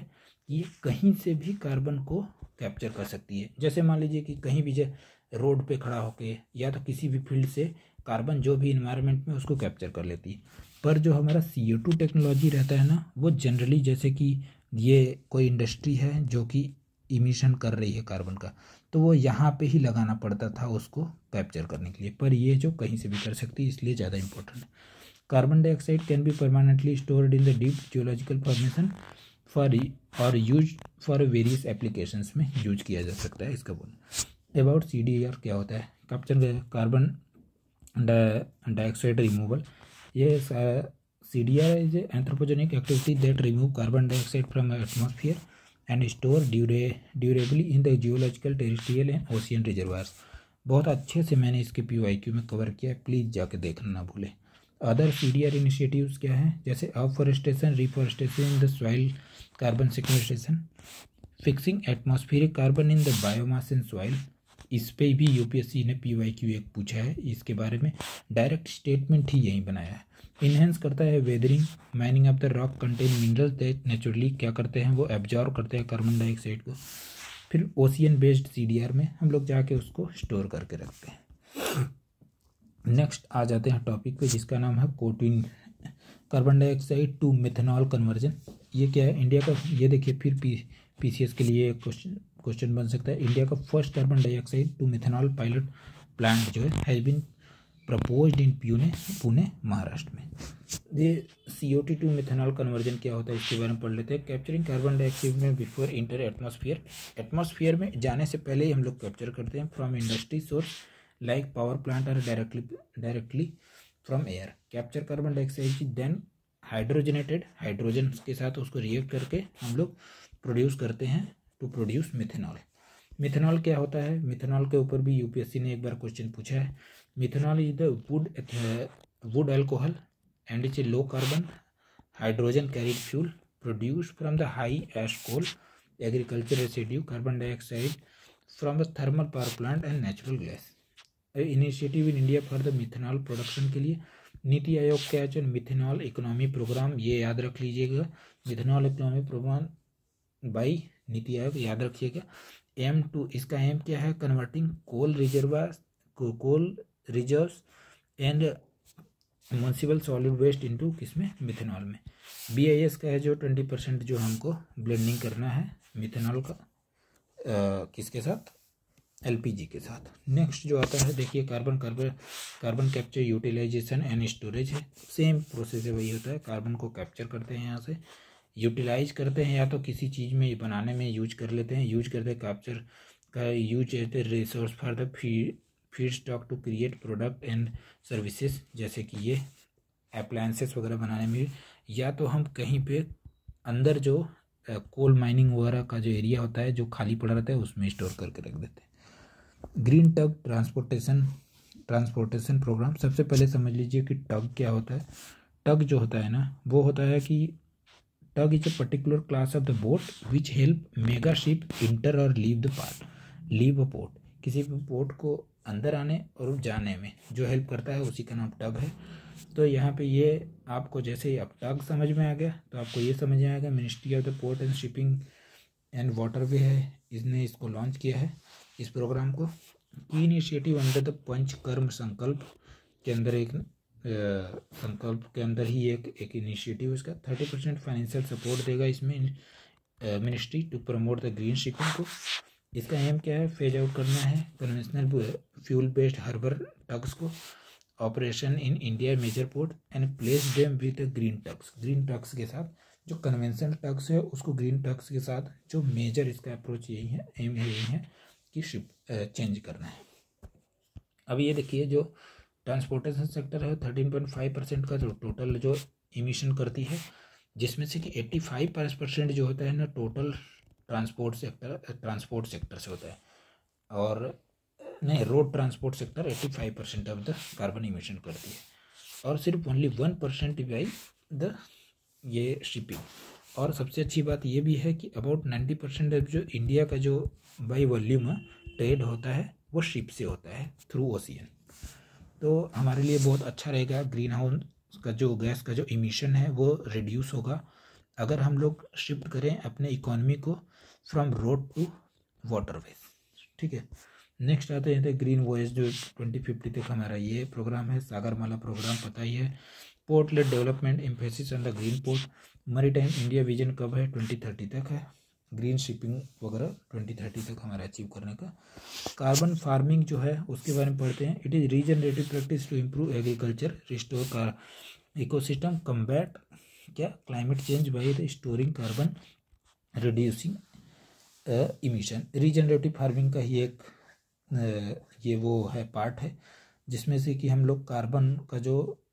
कि कहीं से भी कार्बन को कैप्चर कर सकती है। जैसे मान लीजिए कि कहीं भी रोड पे खड़ा होके या तो किसी भी फील्ड से कार्बन जो भी इन्वायरमेंट में उसको कैप्चर कर लेती है। पर जो हमारा CO2 टेक्नोलॉजी रहता है ना, वो जनरली जैसे कि ये कोई इंडस्ट्री है जो कि इमिशन कर रही है कार्बन का, तो वो यहाँ पे ही लगाना पड़ता था उसको कैप्चर करने के लिए, पर ये जो कहीं से भी कर सकती है, इसलिए ज़्यादा इंपॉर्टेंट है। Carbon dioxide can be permanently stored in the deep geological formation for और यूज फॉर वेरियस एप्लीकेशंस में यूज किया जा सकता है। इसका बोलना अबाउट CDR क्या होता है, कैप्चर कार्बन डाइऑक्साइड रिमूवल। ये CDR is anthropogenic activity that remove carbon dioxide from atmosphere and store durably in the geological, terrestrial and ocean reservoirs. बहुत अच्छे से मैंने इसके PYQ में कवर किया है, प्लीज़ जाके देखना ना भूलें। अदर CDR इनिशिएटिव्स क्या हैं, जैसे afforestation, reforestation in the soil, carbon sequestration, fixing atmospheric carbon in the biomass in soil. इस पे भी UPSC ने PYQ एक पूछा है, इसके बारे में डायरेक्ट स्टेटमेंट ही यहीं बनाया है। इन्हेंस करता है weathering, mining of the rock contain minerals that naturally क्या करते हैं, वो एब्जॉर्ब करते हैं कार्बन डाइऑक्साइड को। फिर ओशियन बेस्ड CDR में हम लोग जाके उसको स्टोर करके रखते हैं। नेक्स्ट आ जाते हैं टॉपिक पे, जिसका नाम है कोटिन carbon dioxide to methanol conversion. ये क्या है, इंडिया का, ये देखिए फिर PCS के लिए क्वेश्चन बन सकता है। इंडिया का first carbon dioxide to methanol pilot plant जो है has been proposed in Pune Maharashtra में। ये CO2 टू मिथेनॉल कन्वर्जन क्या होता है, इसके बारे में पढ़ लेते हैं। कैप्चरिंग कार्बन डाइऑक्साइड में बिफोर इंटर एटमॉस्फेयर, एटमॉस्फेयर में जाने से पहले ही हम लोग कैप्चर करते हैं from industry source like power plant और directly from air. Capture carbon dioxide then hydrogenated, hydrogen के साथ उसको रिएक्ट करके हम लोग प्रोड्यूस करते हैं टू प्रोड्यूस मिथेनॉल। मिथेनॉल क्या होता है, मिथेनॉल के ऊपर भी UPSC ने एक बार क्वेश्चन पूछा है। Methanol is the wood alcohol and it's a low carbon hydrogen carried fuel produced from the high ash coal agriculture residue carbon dioxide from the thermal power plant and natural gas. Initiative in India for the methanol production के लिए नीति आयोग का जो methanol economy programme, ये याद रख लीजिएगा, methanol economy programme by NITI Aayog, याद रखिएगा। M2 इसका एम क्या है, converting coal reserves and municipal solid waste into किसमें, मिथेनॉल में। BIS का है जो 20% जो हमको ब्लेंडिंग करना है मिथेनॉल का किसके साथ, LPG के साथ। नेक्स्ट जो आता है देखिए carbon capture utilization and storage है, सेम प्रोसेस है, वही होता है। कार्बन को कैप्चर करते हैं, यहाँ से यूटिलाइज करते हैं, या तो किसी चीज़ में बनाने में यूज कर लेते हैं, कैप्चर का use as the resource for the feed stock to create product and services, जैसे कि ये अप्लायंसेस वगैरह बनाने में, या तो हम कहीं पे अंदर जो कोल माइनिंग वगैरह का जो एरिया होता है जो खाली पड़ा रहता है उसमें स्टोर करके रख देते हैं। ग्रीन टग ट्रांसपोर्टेशन प्रोग्राम, सबसे पहले समझ लीजिए कि टग क्या होता है। टग जो होता है ना, वो होता है कि tug is a particular class of the boat which help mega ship enter और लीव अ पोर्ट, किसी भी पोर्ट को अंदर आने और जाने में जो हेल्प करता है उसी का नाम टग है। तो यहाँ पे ये आपको जैसे ही अब टग समझ में आ गया तो आपको ये समझ में आएगा ministry of the port and shipping and waterway है, इसने इसको लॉन्च किया है इस प्रोग्राम को। की इनिशिएटिव अंडर द पंचकर्म संकल्प के अंदर एक संकल्प के अंदर ही एक इनिशिएटिव इसका 30% फाइनेंशियल सपोर्ट देगा इसमें ministry to promote the green shipping को। इसका एम क्या है, फेज आउट करना है conventional fuel based harbour tugs को, operation in India major port and place them with green tugs के साथ, जो कन्वेंशनल टग्स है उसको ग्रीन टग्स के साथ, जो मेजर इसका अप्रोच यही है, एम यही है कि शिप चेंज करना है। अब ये देखिए जो ट्रांसपोर्टेशन सेक्टर है 13.5% का जो टोटल जो इमिशन करती है, जिसमें से कि 85% जो होता है ना टोटल ट्रांसपोर्ट सेक्टर से होता है, और नहीं road transport sector 85% of the carbon emission करती है, और सिर्फ ओनली 1% बाई द ये शिपिंग। और सबसे अच्छी बात ये भी है कि अबाउट 90% जो इंडिया का जो बाई वॉल्यूम ट्रेड होता है वो शिप से होता है थ्रू ओशियन। तो हमारे लिए बहुत अच्छा रहेगा, ग्रीन हाउस का जो गैस का जो इमिशन है वो रिड्यूस होगा अगर हम लोग शिफ्ट करें अपने इकोनॉमी को फ्रॉम रोड टू वाटरवेज। ठीक है, नेक्स्ट आते हैं ग्रीन वॉयस जो 2050 तक हमारा ये प्रोग्राम है, सागरमाला प्रोग्राम पता ही है। Port lead development emphasis on the green port, maritime India vision कब है 2030 तक है, ग्रीन शिपिंग वगैरह 2030 तक हमारा अचीव करने का। कार्बन फार्मिंग जो है उसके बारे में पढ़ते हैं। It is regenerative practice to improve agriculture, restore का इकोसिस्टम, कम्बैट क्या climate change by the storing carbon, reducing emission. Regenerative farming का ही एक ये वो है पार्ट है जिसमें से कि हम लोग कार्बन का जो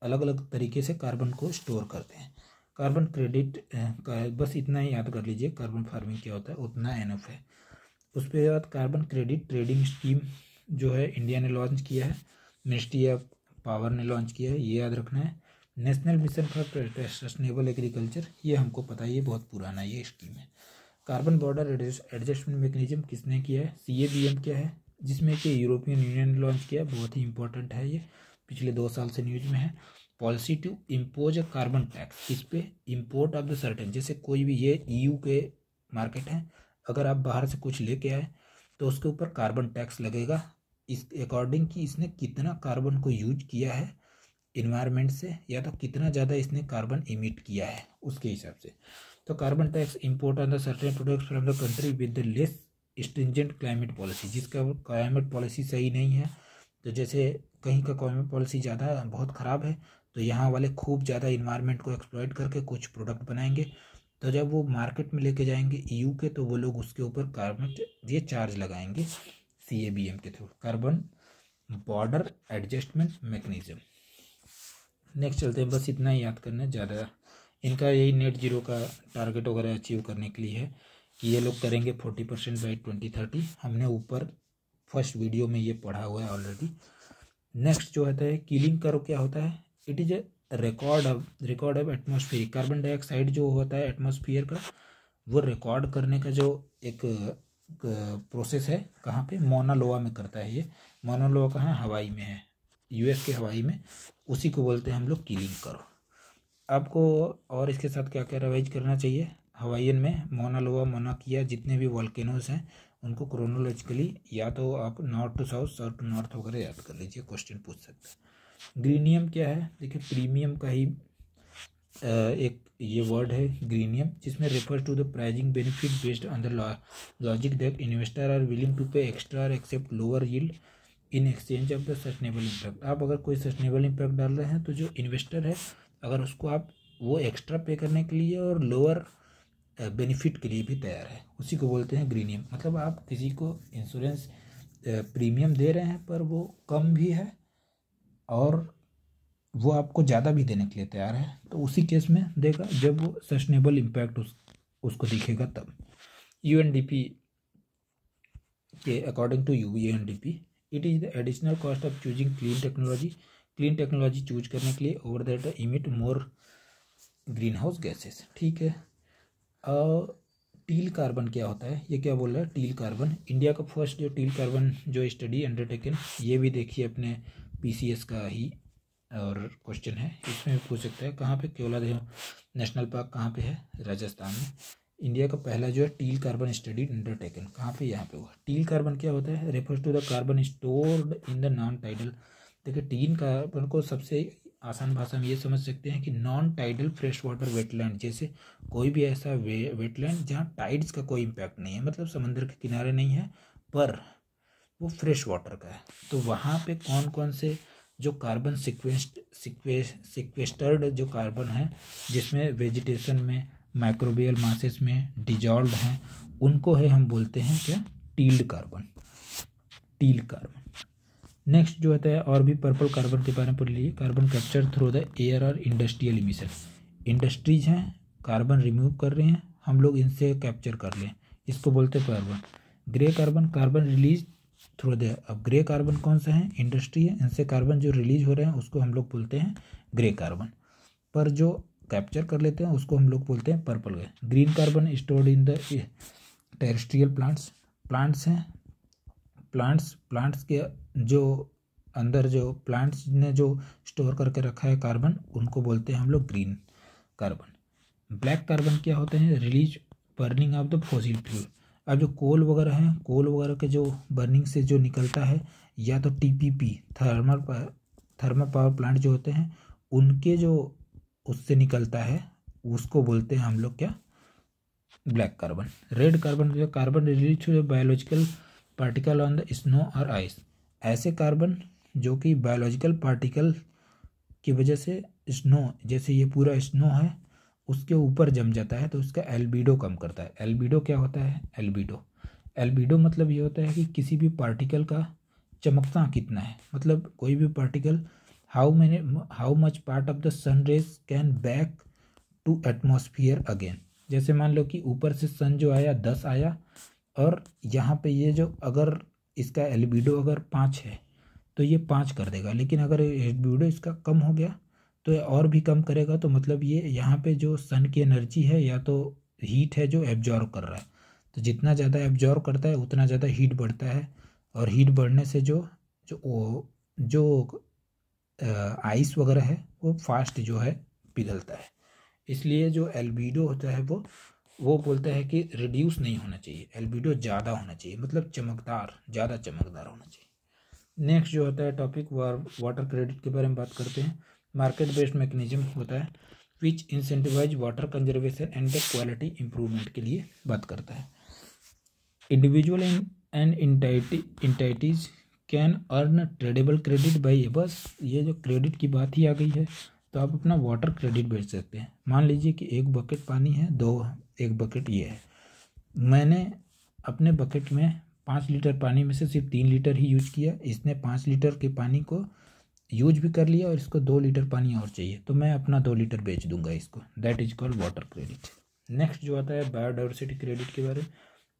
अलग अलग तरीके से कार्बन को स्टोर करते हैं। कार्बन क्रेडिट का बस इतना ही याद कर लीजिए, कार्बन फार्मिंग क्या होता है उतना एनफ है। उसके बाद कार्बन क्रेडिट ट्रेडिंग स्कीम जो है इंडिया ने लॉन्च किया है, मिनिस्ट्री ऑफ पावर ने लॉन्च किया है, ये याद रखना है। National mission for sustainable agriculture, ये हमको पता है, ये बहुत पुराना ये स्कीम है। कार्बन बॉर्डर एडजस्टमेंट मैकेनिज्म किसने किया है, CABM क्या है, जिसमें कि यूरोपियन यूनियन ने लॉन्च किया, बहुत ही इंपॉर्टेंट है ये, पिछले 2 साल से न्यूज में है। Policy to impose a carbon tax, इस पे इम्पोर्ट ऑफ द सर्टेन, जैसे कोई भी ये EU के मार्केट है, अगर आप बाहर से कुछ लेके आए तो उसके ऊपर कार्बन टैक्स लगेगा, इस अकॉर्डिंग कि इसने कितना कार्बन को यूज किया है इन्वायरमेंट से, या तो कितना ज़्यादा इसने कार्बन इमिट किया है उसके हिसाब से। तो carbon tax import on the certain products from the country with the less stringent climate policy, जिसका क्लाइमेट पॉलिसी सही नहीं है, तो जैसे कहीं का क्लाइमेट पॉलिसी ज़्यादा बहुत ख़राब है तो यहाँ वाले खूब ज़्यादा इन्वायरमेंट को एक्सप्लॉइट करके कुछ प्रोडक्ट बनाएंगे, तो जब वो मार्केट में लेके जाएंगे EU के, तो वो लोग उसके ऊपर कार्बन ये चार्ज लगाएंगे CABM के through, carbon border adjustment mechanism. Next चलते हैं, बस इतना ही याद करना है, ज़्यादा इनका यही नेट जीरो का टारगेट वगैरह अचीव करने के लिए है कि ये लोग करेंगे 40% बाई 2030। हमने ऊपर फर्स्ट वीडियो में ये पढ़ा हुआ है ऑलरेडी। नेक्स्ट जो होता है किलिंग कर्व क्या होता है, it is a record of atmosphere, carbon dioxide जो होता है एटमॉस्फेयर का वो रिकॉर्ड करने का जो एक प्रोसेस है, कहाँ पे, मौना लोआ में करता है ये। मौना लोआ कहाँ है, हवाई में है, US के हवाई में, उसी को बोलते हैं हम लोग किलिंग कर्व। आपको और इसके साथ क्या क्या रिवाइज करना चाहिए, हवाईयन में मौना लोआ, मौना किया, जितने भी वॉल्केनोज हैं उनको क्रोनोलॉजिकली या तो आप north to south, south to north वगैरह याद कर लीजिए, क्वेश्चन पूछ सकते हैं। ग्रीनियम क्या है? देखिए प्रीमियम का ही एक ये वर्ड है ग्रीनियम, जिसमें refer to the pricing benefit based on the logic that investor are willing to pay extra और accept lower yield in exchange of the sustainable impact. आप अगर कोई सस्टेनेबल इम्पैक्ट डाल रहे हैं तो जो इन्वेस्टर है अगर उसको आप वो एक्स्ट्रा पे करने के लिए और लोअर बेनिफिट के लिए भी तैयार है, उसी को बोलते हैं ग्रीनियम। मतलब आप किसी को इंश्योरेंस प्रीमियम दे रहे हैं पर वो कम भी है और वो आपको ज़्यादा भी देने के लिए तैयार है, तो उसी केस में देगा जब वो सस्टेनेबल इम्पैक्ट उसको दिखेगा तब। यूएनडीपी के according to UNDP it is the additional cost of choosing clean technology choose करने के लिए over that emit more greenhouse gases. ठीक है। टील कार्बन क्या होता है, ये क्या बोल रहा है? टील कार्बन इंडिया का फर्स्ट जो टील कार्बन जो स्टडी अंडरटेकन, ये भी देखिए अपने पीसीएस का ही और क्वेश्चन है, इसमें भी पूछ सकता है। कहाँ पे? केवलादेव नेशनल पार्क कहाँ पे है? राजस्थान में। इंडिया का पहला जो है टील कार्बन स्टडी अंडरटेकन कहाँ पे? यहाँ पे हुआ। टील कार्बन क्या होता है? Refers to the carbon stored in the non tidal. देखिए टील कार्बन को सबसे आसान भाषा में ये समझ सकते हैं कि non tidal fresh water wetland, जैसे कोई भी ऐसा वेटलैंड जहाँ टाइड्स का कोई इम्पैक्ट नहीं है, मतलब समंदर के किनारे नहीं है पर वो फ्रेश वाटर का है, तो वहाँ पे कौन कौन से जो कार्बन सिक्वेस्टर्ड जो कार्बन है जिसमें वेजिटेशन में माइक्रोबियल मासेस में डिजॉल्व हैं, उनको है हम बोलते हैं क्या? Teal carbon. Teal carbon. Next जो होता है और भी पर्पल कार्बन के बारे में पढ़ लीजिए। Carbon capture through the air और इंडस्ट्रियल इमिशन। इंडस्ट्रीज हैं कार्बन रिमूव कर रहे हैं, हम लोग इनसे कैप्चर कर लें, इसको बोलते हैं carbon. Grey carbon, carbon release through the, अब ग्रे कार्बन कौन सा है? इंडस्ट्री है, इनसे कार्बन जो रिलीज हो रहे हैं उसको हम लोग बोलते हैं ग्रे कार्बन, पर जो कैप्चर कर लेते हैं उसको हम लोग बोलते हैं purple gas. Green carbon stored in the terrestrial plants हैं, प्लांट्स के जो अंदर जो प्लांट्स ने जो स्टोर करके रखा है कार्बन, उनको बोलते हैं हम लोग ग्रीन कार्बन। ब्लैक कार्बन क्या होते हैं? Release burning of the fossil fuel. अब जो कोल वगैरह हैं, कोल वगैरह के जो बर्निंग से जो निकलता है, या तो टीपीपी थर्मल पावर प्लांट जो होते हैं उनके जो उससे निकलता है उसको बोलते हैं हम लोग क्या? Black carbon. रेड कार्बन जो carbon release to biological particle on the snow और आइस। ऐसे कार्बन जो कि बायोलॉजिकल पार्टिकल की वजह से स्नो, जैसे ये पूरा स्नो है उसके ऊपर जम जाता है तो उसका एल्बिडो कम करता है। एल्बिडो क्या होता है? एल्बिडो मतलब ये होता है कि किसी भी पार्टिकल का चमकना कितना है, मतलब कोई भी particle how much part of the sun rays can back to atmosphere again. जैसे मान लो कि ऊपर से सन जो आया 10 आया और यहाँ पे ये जो अगर इसका एल्बिडो अगर 5 है तो ये 5 कर देगा, लेकिन अगर एल्बिडो इसका कम हो गया तो ये और भी कम करेगा, तो मतलब ये यहाँ पे जो सन की एनर्जी है या तो हीट है जो एब्जॉर्व कर रहा है, तो जितना ज़्यादा एब्जॉर्व करता है उतना ज़्यादा हीट बढ़ता है, और हीट बढ़ने से जो आइस वगैरह है वो फास्ट जो है पिघलता है। इसलिए जो एल्बिडो होता है वो बोलता है कि रिड्यूस नहीं होना चाहिए, एल्बिडो ज़्यादा होना चाहिए, मतलब ज़्यादा चमकदार होना चाहिए। नेक्स्ट जो होता है टॉपिक वाटर क्रेडिट के बारे में बात करते हैं। मार्केट बेस्ड मैकेनिज्म होता है which incentivise water conservation and the quality improvement के लिए बात करता है। Individual and entities can earn tradeable credit by, बस ये जो क्रेडिट की बात ही आ गई है तो आप अपना वाटर क्रेडिट बेच सकते हैं। मान लीजिए कि एक बकेट पानी है, एक बकेट ये है, मैंने अपने बकेट में 5 लीटर पानी में से सिर्फ 3 लीटर ही यूज किया, इसने 5 लीटर के पानी को यूज भी कर लिया और इसको 2 लीटर पानी और चाहिए, तो मैं अपना 2 लीटर बेच दूंगा इसको, that is called water credit. Next जो आता है बायोडाइवर्सिटी क्रेडिट के बारे में।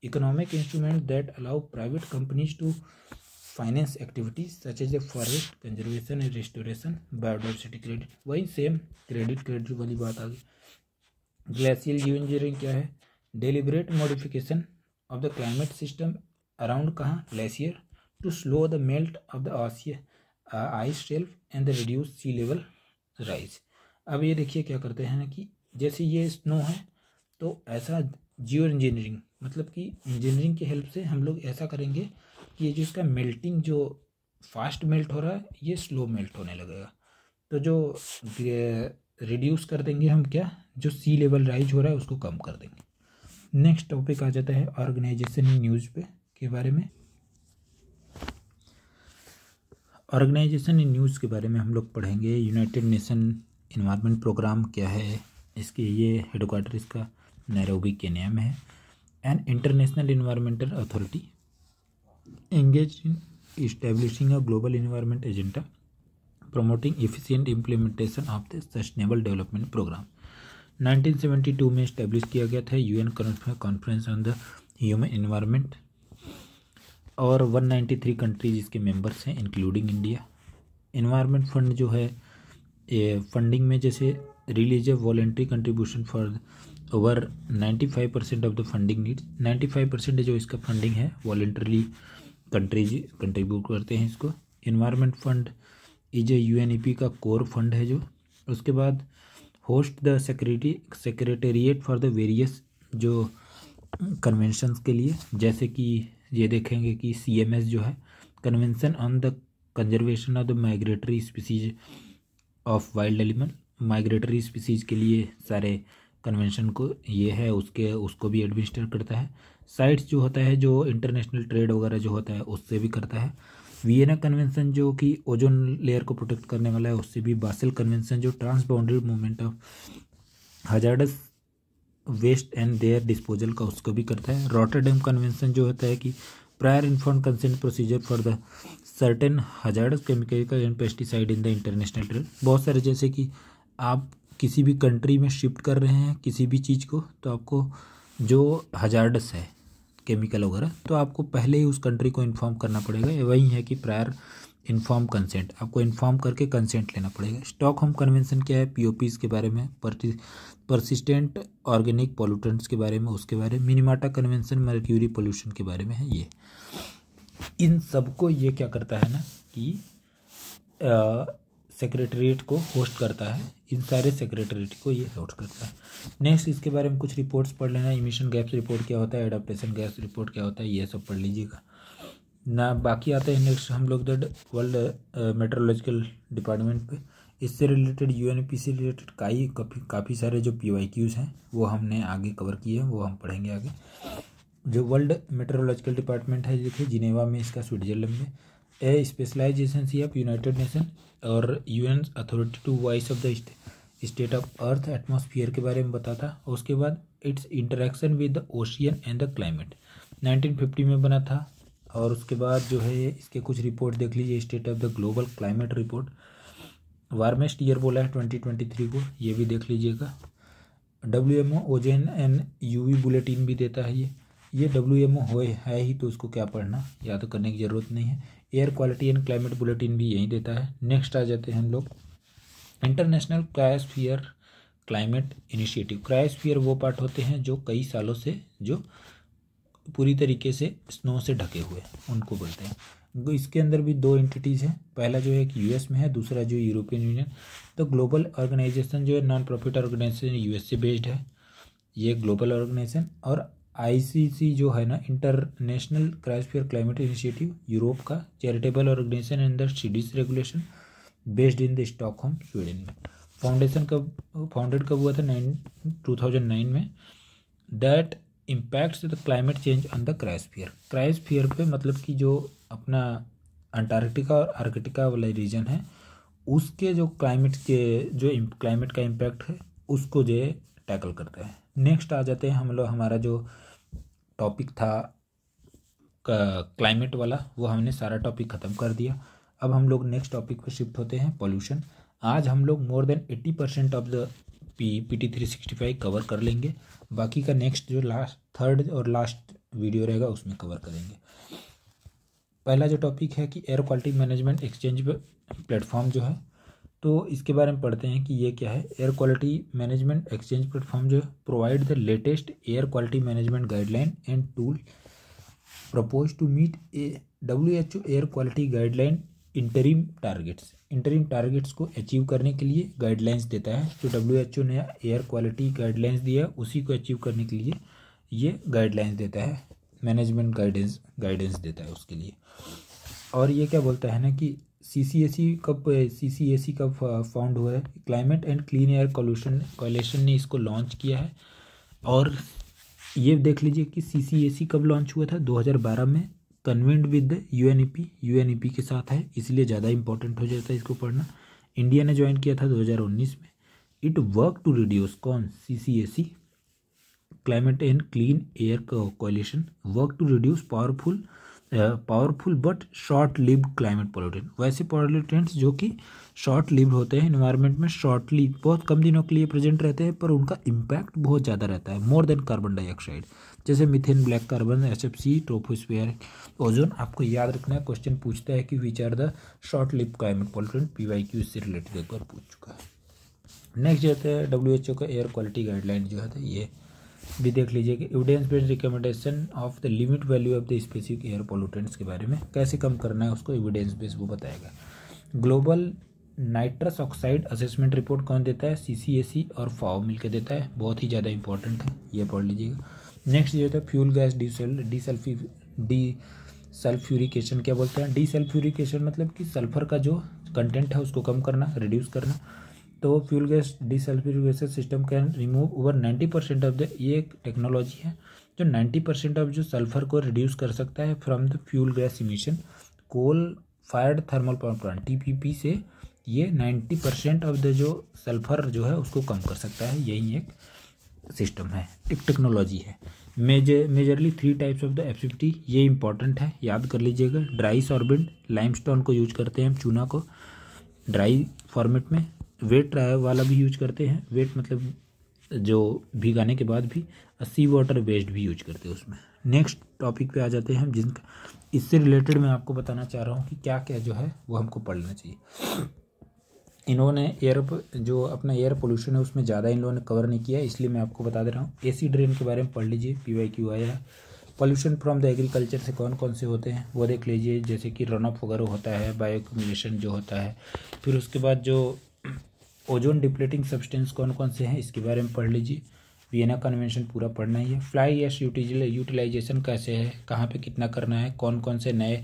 Economic instrument that allow private companies to finance activities such as a forest conservation and restoration. Biodiversity credit, वही सेम क्रेडिट वाली बात आ गई। ग्लेशियल जियो इंजीनियरिंग क्या है? Deliberate modification of the climate system around कहाँ? Glacier to slow the melt of the ice shelf and the reduce sea level rise. अब ये देखिए क्या करते हैं ना कि जैसे ये स्नो है तो ऐसा जियो इंजीनियरिंग मतलब कि इंजीनियरिंग की हेल्प से हम लोग ऐसा करेंगे कि ये जो इसका मेल्टिंग जो फास्ट मेल्ट हो रहा है ये स्लो मेल्ट होने लगेगा। तो जो रिड्यूस कर देंगे हम क्या, जो सी लेवल राइज हो रहा है उसको कम कर देंगे। नेक्स्ट टॉपिक आ जाता है ऑर्गेनाइजेशन इन न्यूज़ पे के बारे में। ऑर्गेनाइजेशन इन न्यूज़ के बारे में हम लोग पढ़ेंगे। यूनाइटेड नेशन इन्वायरमेंट प्रोग्राम क्या है, इसके ये हेडक्वार्टर इसका नैरोबी केन्या में है। An international environmental authority engage in establishing a global environment agenda promoting efficient implementation of the sustainable development programme. 1972 में इस्टेब्लिश किया गया था UN conference on the human environment, और 193 कंट्रीज इसके मेंबर्स हैं इंक्लूडिंग इंडिया। इन्वायरमेंट फंड जो है ये फंडिंग में जैसे release a voluntary contribution for over 95% of the funding needs. 95% जो इसका फंडिंग है वॉलेंट्रली कंट्रीज कंट्रीब्यूट करते हैं इसको। Environment fund is a UNEP का कोर फंड है जो। उसके बाद host the secretariat for the various जो कन्वेंशंस के लिए, जैसे कि ये देखेंगे कि CMS जो है convention on the conservation of the migratory species of wild animal, migratory species के लिए सारे कन्वेंशन को ये है उसको भी एडमिनिस्टर करता है। साइट्स जो होता है जो इंटरनेशनल ट्रेड वगैरह जो होता है उससे भी करता है। वियना कन्वेंशन जो कि ओजोन लेयर को प्रोटेक्ट करने वाला है उससे भी। बासेल कन्वेंशन जो transboundary movement of hazardous waste and their disposal का उसको भी करता है। रॉटरडैम कन्वेंशन जो होता है कि prior informed consent procedure for the certain hazardous chemical and pesticide in the international trade. बहुत सारे जैसे कि आप किसी भी कंट्री में शिफ्ट कर रहे हैं किसी भी चीज़ को, तो आपको जो हजार्डस है केमिकल वगैरह तो आपको पहले ही उस कंट्री को इन्फॉर्म करना पड़ेगा। वही है कि प्रायर इन्फॉर्म कंसेंट, आपको इन्फॉर्म करके कंसेंट लेना पड़ेगा। स्टॉकहोम कन्वेंशन क्या है, POPs के बारे में, परसिस्टेंट ऑर्गेनिक पॉल्यूटेंट्स के बारे में, उसके बारे में। मिनीमाटा कन्वेंशन मर्क्यूरी पोल्यूशन के बारे में है ये। इन सबको ये क्या करता है ना कि सेक्रेटरीट को होस्ट करता है, इन सारे सेक्रेटरीट को ये होस्ट करता है। नेक्स्ट इसके बारे में कुछ रिपोर्ट्स पढ़ लेना। इमिशन गैप्स रिपोर्ट क्या होता है, एडाप्टेशन गैस रिपोर्ट क्या होता है, ये सब पढ़ लीजिएगा ना। बाकी आते हैं नेक्स्ट हम लोग द वर्ल्ड मेट्रोलॉजिकल डिपार्टमेंट पे। इससे रिलेटेड UNEP से रिलेटेड काफ़ी सारे जो PYQs हैं वो हमने आगे कवर किए हैं, वो हम पढ़ेंगे आगे। जो वर्ल्ड मेट्रोलॉजिकल डिपार्टमेंट है देखिए जिनेवा में इसका, स्विट्जरलैंड में। A specialise agency of united nation और UN authority to voice of the state of earth atmosphere के बारे में बताता। उसके बाद its interaction with the ocean and the climate 1950 में बना था। और उसके बाद जो है इसके कुछ रिपोर्ट देख लीजिए। State of the global climate report, warmest year बोला है 2023 को, ये भी देख लीजिएगा। WMO ozone and UV bulletin भी देता है ये WMO है ही तो उसको क्या पढ़ना, याद तो करने की ज़रूरत नहीं है। Air quality and climate bulletin भी यही देता है। नेक्स्ट आ जाते हैं हम लोग international cryosphere climate initiative. Cryosphere वो पार्ट होते हैं जो कई सालों से जो पूरी तरीके से स्नो से ढके हुए उनको बोलते हैं। इसके अंदर भी 2 एंटिटीज़ हैं, पहला जो है कि US में है, दूसरा जो यूरोपियन यूनियन। तो ग्लोबल ऑर्गेनाइजेशन जो है नॉन प्रॉफिट ऑर्गेनाइजेशन US से बेस्ड है ये ग्लोबल ऑर्गेनाइजेशन। और ICC जो है ना international cryosphere climate initiative, Europe का charitable organisation and the Swedish regulation based in the Stockholm Sweden में। फाउंडेड कब हुआ था 2009 में। That impacts the climate change on the cryosphere. Cryosphere पे मतलब कि जो अपना अंटार्कटिका और आर्कटिका वाला रीजन है उसके जो क्लाइमेट का इम्पैक्ट है उसको जो टैकल करता है। नेक्स्ट आ जाते हैं हम लोग, हमारा जो टॉपिक था क्लाइमेट वाला वो हमने सारा टॉपिक ख़त्म कर दिया। अब हम लोग नेक्स्ट टॉपिक पे शिफ्ट होते हैं, पॉल्यूशन। आज हम लोग more than 80% of the PT 365 cover कर लेंगे। बाकी का नेक्स्ट जो थर्ड और लास्ट वीडियो रहेगा उसमें कवर करेंगे। पहला जो टॉपिक है कि air quality management exchange platform जो है, तो इसके बारे में पढ़ते हैं कि ये क्या है। Air quality management exchange platform जो है provide the latest air quality management guideline and tool propose to meet WHO air quality guideline interim targets को अचीव करने के लिए गाइडलाइंस देता है। जो WHO ने एयर क्वालिटी गाइडलाइंस दिया उसी को अचीव करने के लिए ये गाइडलाइंस देता है, मैनेजमेंट गाइडेंस देता है उसके लिए। और ये क्या बोलता है ना कि सीसीएसी कब फाउंड हुआ है, climate and clean air coalition ने इसको लॉन्च किया है। और ये देख लीजिए कि सीसीएसी कब लॉन्च हुआ था, 2012 में, कन्वेंट विद यूएनईपी के साथ है, इसलिए ज़्यादा इंपॉर्टेंट हो जाता है इसको पढ़ना। इंडिया ने ज्वाइन किया था 2019 में। इट वर्क टू रिड्यूस, कौन, CCAC, climate and clean air coalition, work to reduce powerful but short lived climate pollutant, वैसे पोल्यूटेंट्स जो कि शॉर्ट लिव्ड होते हैं, इन्वायरमेंट में शॉर्टली बहुत कम दिनों के लिए प्रेजेंट रहते हैं, पर उनका इम्पैक्ट बहुत ज़्यादा रहता है, मोर देन कार्बन डाइऑक्साइड, जैसे methane, black carbon, SFC, troposphere, ozone. आपको याद रखना है, क्वेश्चन पूछता है कि which are the short lived climate pollutant, PYQ इससे रिलेटेड एक बार पूछ चुका है। नेक्स्ट जो है WHO का एयर क्वालिटी गाइडलाइन जो है, ये भी देख लीजिए कि evidence based recommendation of the limit value of the specific air pollutants के बारे में, कैसे कम करना है उसको एविडेंस बेस्ड वो बताएगा। Global nitrous oxide assessment report कौन देता है, सीसीएसी और फाओ मिलकर देता है, बहुत ही ज़्यादा इंपॉर्टेंट है, ये पढ़ लीजिएगा। नेक्स्ट ये होता है फ्यूल गैस डीसल्फ्यूरिकेशन, क्या बोलते हैं, डीसल्फ्यूरिकेशन मतलब कि सल्फर का जो कंटेंट है उसको कम करना, रिड्यूस करना। तो fuel gas desulphurisation system can remove over 90% of the, ये एक टेक्नोलॉजी है जो 90% ऑफ जो सल्फर को रिड्यूस कर सकता है from the fuel gas emission, coal fired thermal power plant TPP से ये 90% ऑफ द जो सल्फर जो है उसको कम कर सकता है, यही एक सिस्टम है, एक टेक्नोलॉजी है। Majorly 3 types of the FCT, ये इंपॉर्टेंट है, याद कर लीजिएगा। ड्राई सॉर्बेंट, लाइमस्टोन को यूज करते हैं हम, चूना को ड्राई फॉर्मेट में, वेट वाला भी यूज करते हैं, वेट मतलब जो भिगाने के बाद भी, सी वाटर वेस्ट भी यूज करते हैं उसमें। नेक्स्ट टॉपिक पे आ जाते हैं हम, जिनका इससे रिलेटेड मैं आपको बताना चाह रहा हूँ कि क्या क्या जो है वो हमको पढ़ लेना चाहिए। इन्होंने जो अपना एयर पोल्यूशन है उसमें ज़्यादा इन लोगों ने कवर नहीं किया, इसलिए मैं आपको बता दे रहा हूँ। एसिड रेन के बारे में पढ़ लीजिए, PYQ आया है। पॉल्यूशन फ्रॉम द एग्रीकल्चर से कौन कौन से होते हैं वो देख लीजिए, जैसे कि रन ऑफ वगैरह होता है, बायोक्यूमुलेशन जो होता है, फिर उसके बाद जो ओजोन डिप्लेटिंग सब्सटेंस कौन कौन से हैं इसके बारे में पढ़ लीजिए। वियना कन्वेंशन पूरा पढ़ना ही है। फ्लाई ऐश यूटिलाइजेशन कैसे है, कहाँ पे कितना करना है, कौन कौन से नए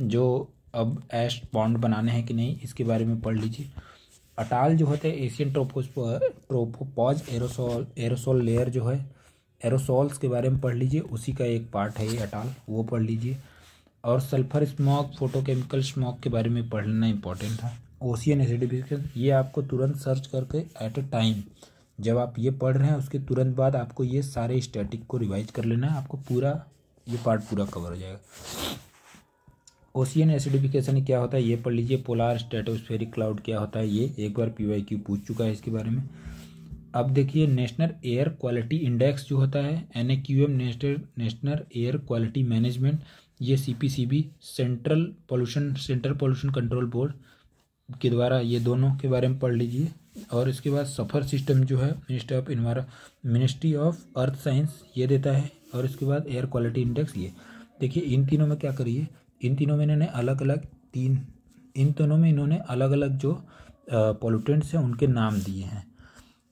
जो अब ऐश बॉन्ड बनाने हैं कि नहीं, इसके बारे में पढ़ लीजिए। अटाल जो होते हैं एशियन ट्रोपोपॉज एरोसोल लेयर जो है, एरोसोल्स के बारे में पढ़ लीजिए, उसी का एक पार्ट है ये अटाल, वो पढ़ लीजिए। और सल्फर स्मॉग, फोटोकेमिकल स्मॉग के बारे में पढ़ना इंपॉर्टेंट था। ओशियन एसिडिफिकेशन, ये आपको तुरंत सर्च करके एट अ टाइम जब आप ये पढ़ रहे हैं उसके तुरंत बाद आपको ये सारे स्टैटिक को रिवाइज कर लेना है, आपको पूरा ये पार्ट पूरा कवर हो जाएगा। ओशियन एसिडिफिकेशन क्या होता है ये पढ़ लीजिए। पोलार स्ट्रेटोस्फेरिक क्लाउड क्या होता है ये एक बार PYQ पूछ चुका है इसके बारे में। अब देखिए नेशनल एयर क्वालिटी इंडेक्स जो होता है NAQM, national air quality management, ये CPCB central pollution control board के द्वारा, ये दोनों के बारे में पढ़ लीजिए। और इसके बाद सफ़र सिस्टम जो है मिनिस्ट्री ऑफ अर्थ साइंस ये देता है। और इसके बाद एयर क्वालिटी इंडेक्स, ये देखिए इन तीनों में क्या करिए, इन तीनों में इन्होंने अलग अलग जो पोल्यूटेंट्स हैं उनके नाम दिए हैं।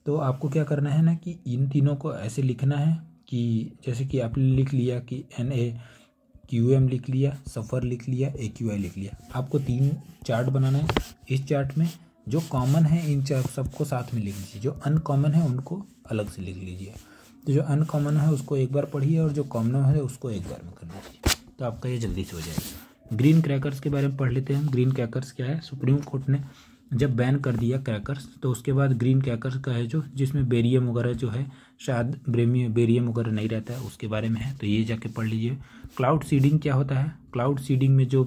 तो आपको क्या करना है ना कि इन तीनों को ऐसे लिखना है कि जैसे कि आपने लिख लिया कि NAQM लिख लिया, सफ़र लिख लिया, AQI लिख लिया। आपको 3 चार्ट बनाना है। इस चार्ट में जो कॉमन है इन चार्ट सबको साथ में लिख लीजिए, जो अनकॉमन है उनको अलग से लिख लीजिए। तो जो अनकॉमन है उसको एक बार पढ़िए और जो कॉमन है उसको एक बार में कर लीजिए, तो आपका ये जल्दी से हो जाएगा। ग्रीन क्रैकर्स के बारे में पढ़ लेते हैं। ग्रीन क्रैकर्स क्या है, सुप्रीम कोर्ट ने जब बैन कर दिया क्रैकर्स तो उसके बाद ग्रीन क्रैकर्स का है जो जिसमें बेरियम वगैरह जो है, शायद बेरियम वगैरह नहीं रहता है, उसके बारे में है, तो ये जाके पढ़ लीजिए। क्लाउड सीडिंग क्या होता है, क्लाउड सीडिंग में जो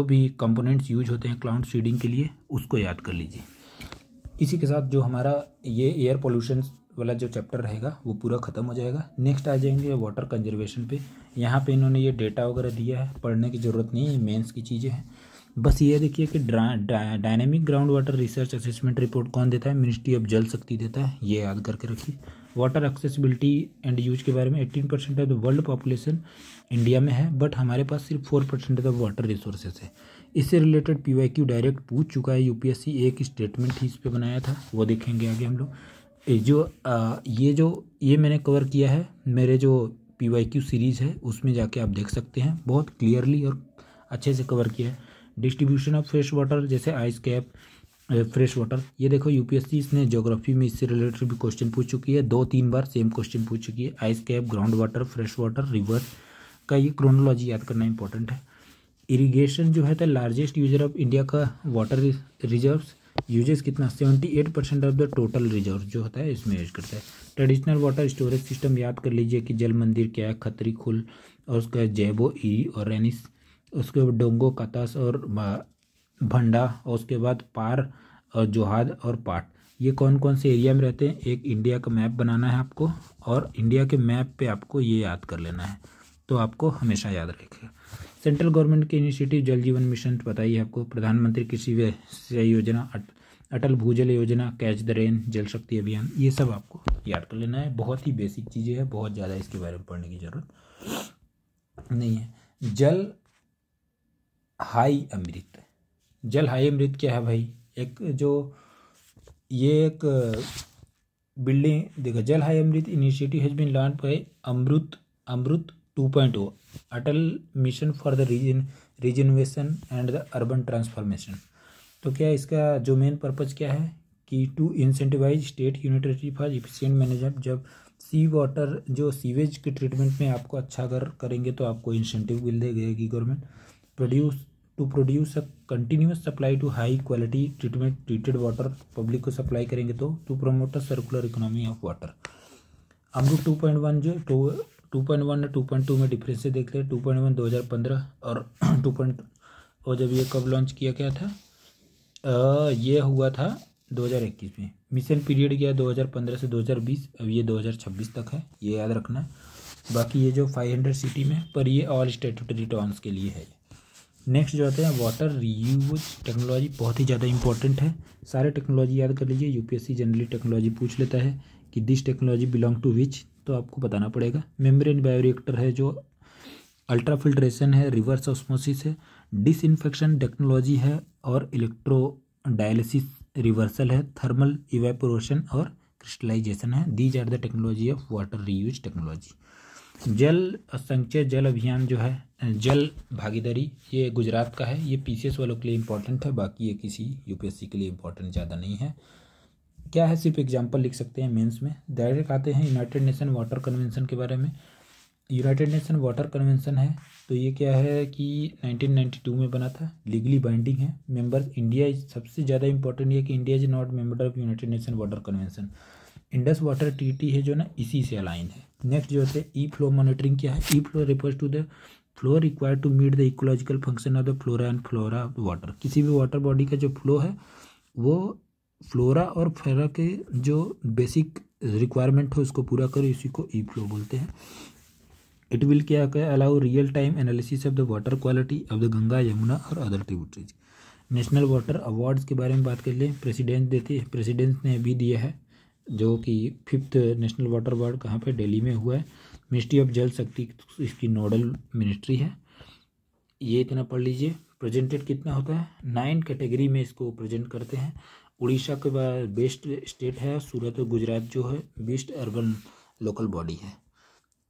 भी कंपोनेंट्स यूज होते हैं क्लाउड सीडिंग के लिए उसको याद कर लीजिए। इसी के साथ जो हमारा ये एयर पोल्यूशन वाला जो चैप्टर रहेगा वो पूरा ख़त्म हो जाएगा। नेक्स्ट आ जाएंगे वाटर कंजर्वेशन पे। यहाँ पे इन्होंने ये डेटा वगैरह दिया है, पढ़ने की ज़रूरत नहीं है, मेंस की चीज़ें हैं। बस ये देखिए कि dynamic ground water research assessment report कौन देता है, मिनिस्ट्री ऑफ जल शक्ति देता है, ये याद करके रखिए। वाटर एक्सेसिबिलिटी एंड यूज के बारे में 18% of the world population India में है, बट हमारे पास सिर्फ 4% ऑफ द वाटर रिसोर्सेज है। इससे रिलेटेड PYQ डायरेक्ट पूछ चुका है UPSC, एक स्टेटमेंट ही इस पर बनाया था, वो देखेंगे आगे हम लोग। ये मैंने कवर किया है मेरे जो PYQ सीरीज़ है उसमें, जाके आप देख सकते हैं, बहुत क्लियरली और अच्छे से कवर किया है। डिस्ट्रीब्यूशन ऑफ फ्रेश वाटर, जैसे आइस कैप, फ्रेश वाटर, ये देखो यूपीएससी इसने ज्योग्राफी में इससे रिलेटेड भी क्वेश्चन पूछ चुकी है, 2-3 बार सेम क्वेश्चन पूछ चुकी है। Ice cap, ground water, fresh water, river का ये क्रोनोलॉजी याद करना इंपॉर्टेंट है। इरिगेशन जो है the largest user of India का वाटर रिजर्व्स, यूजेस कितना, 78% ऑफ द टोटल रिजर्व जो होता है इसमें यूज करता है। ट्रेडिशनल वाटर स्टोरेज सिस्टम याद कर लीजिए कि जल मंदिर क्या है, खतरी खुल, और उसका जैबो, इरी और रेनिस, उसके बाद डोंगो, कतास और भंडा, और उसके बाद पार और जोहाद और पाट। ये कौन कौन से एरिया में रहते हैं, एक इंडिया का मैप बनाना है आपको, और इंडिया के मैप पे आपको ये याद कर लेना है, तो आपको हमेशा याद रखेगा। सेंट्रल गवर्नमेंट के इनिशिएटिव, जल जीवन मिशन पता ही है आपको, प्रधानमंत्री कृषि सिंचाई योजना, अटल भूजल योजना, कैच द रेन, जल शक्ति अभियान, ये सब आपको याद कर लेना है। बहुत ही बेसिक चीज़ें हैं, बहुत ज़्यादा इसके बारे में पढ़ने की ज़रूरत नहीं है। जल हाई अमृत, जल हाई अमृत क्या है भाई, एक बिल्डिंग देखो, Jal Hi Amrit initiative has been launch by AMRUT 2.0 Atal mission for the regeneration and the urban transformation. तो क्या इसका जो मेन पर्पज़ क्या है कि to incentivize state unity for efficient management. जब सी वाटर जो सीवेज के ट्रीटमेंट में आपको अच्छा अगर करेंगे तो आपको इंसेंटिव मिल देगी government. Produce a continuous supply to high quality treated water, public को सप्लाई करेंगे तो to promote a circular economy of water. Amrut 2.1 जो 2.1 और 2.2 में डिफरेंस देख ले। 2.1 2015 और 2. और जब ये कब लॉन्च किया गया था, ये हुआ था 2021 में। मिशन पीरियड गया 2015 से 2020, अब ये 2026 तक है, ये याद रखना है। बाकी ये जो 500 सिटी में, पर ये ऑल स्टेटूटरी टाउन्स के लिए है। नेक्स्ट जो आते हैं वाटर रीयूज टेक्नोलॉजी, बहुत ही ज़्यादा इंपॉर्टेंट है, सारे टेक्नोलॉजी याद कर लीजिए। यूपीएससी जनरली टेक्नोलॉजी पूछ लेता है कि this technology belong to which, तो आपको बताना पड़ेगा। मेम्ब्रेन बायोरिएक्टर है, जो अल्ट्रा फिल्ट्रेशन है, रिवर्स ऑस्मोसिस है, डिसइंफेक्शन टेक्नोलॉजी है, और इलेक्ट्रो डायलिसिस रिवर्सल है, थर्मल इवेपोरेशन और क्रिस्टलाइजेशन है। These are the technology of water reuse technology. Jal Sanchay जल अभियान जो है, जल भागीदारी, ये गुजरात का है, ये पीसीएस वालों के लिए इंपॉर्टेंट है, बाकी ये किसी यूपीएससी के लिए इंपॉर्टेंट ज़्यादा नहीं है। क्या है, सिर्फ एग्जाम्पल लिख सकते हैं मेंस में। डायरेक्ट आते हैं यूनाइटेड नेशन वाटर कन्वेंशन के बारे में। यूनाइटेड नेशन वाटर कन्वेंशन है तो ये क्या है कि 1992 में बना था, लीगली बाइंडिंग है। मेंबर इंडिया, सबसे ज़्यादा इंपॉर्टेंट ये कि India is not member of united nation water convention. Indus water treaty है जो ना इसी से अलाइन है। नेक्स्ट जो होते हैं ई फ्लो मॉनिटरिंग, क्या है, E flow refers to the flow required to meet the ecological function of the flora and flora of water. किसी भी वाटर बॉडी का जो फ्लो है वो फ्लोरा और फ्लोरा के जो बेसिक रिक्वायरमेंट है उसको पूरा करे, इसी को ई फ्लो बोलते हैं। इट विल क्या allow real time analysis of the water quality of the Ganga, Yamuna और other tributaries. National water awards के बारे में बात कर लें, प्रेसिडेंट ने अभी दिया है, जो कि 5th नेशनल वाटर अवार्ड कहाँ पे, दिल्ली में हुआ है। मिनिस्ट्री ऑफ जल शक्ति इसकी नोडल मिनिस्ट्री है। ये इतना पढ़ लीजिए। प्रेजेंटेड कितना होता है, 9 कैटेगरी में इसको प्रेजेंट करते हैं। उड़ीसा के बाद बेस्ट स्टेट है, सूरत और गुजरात जो है बेस्ट अर्बन लोकल बॉडी है।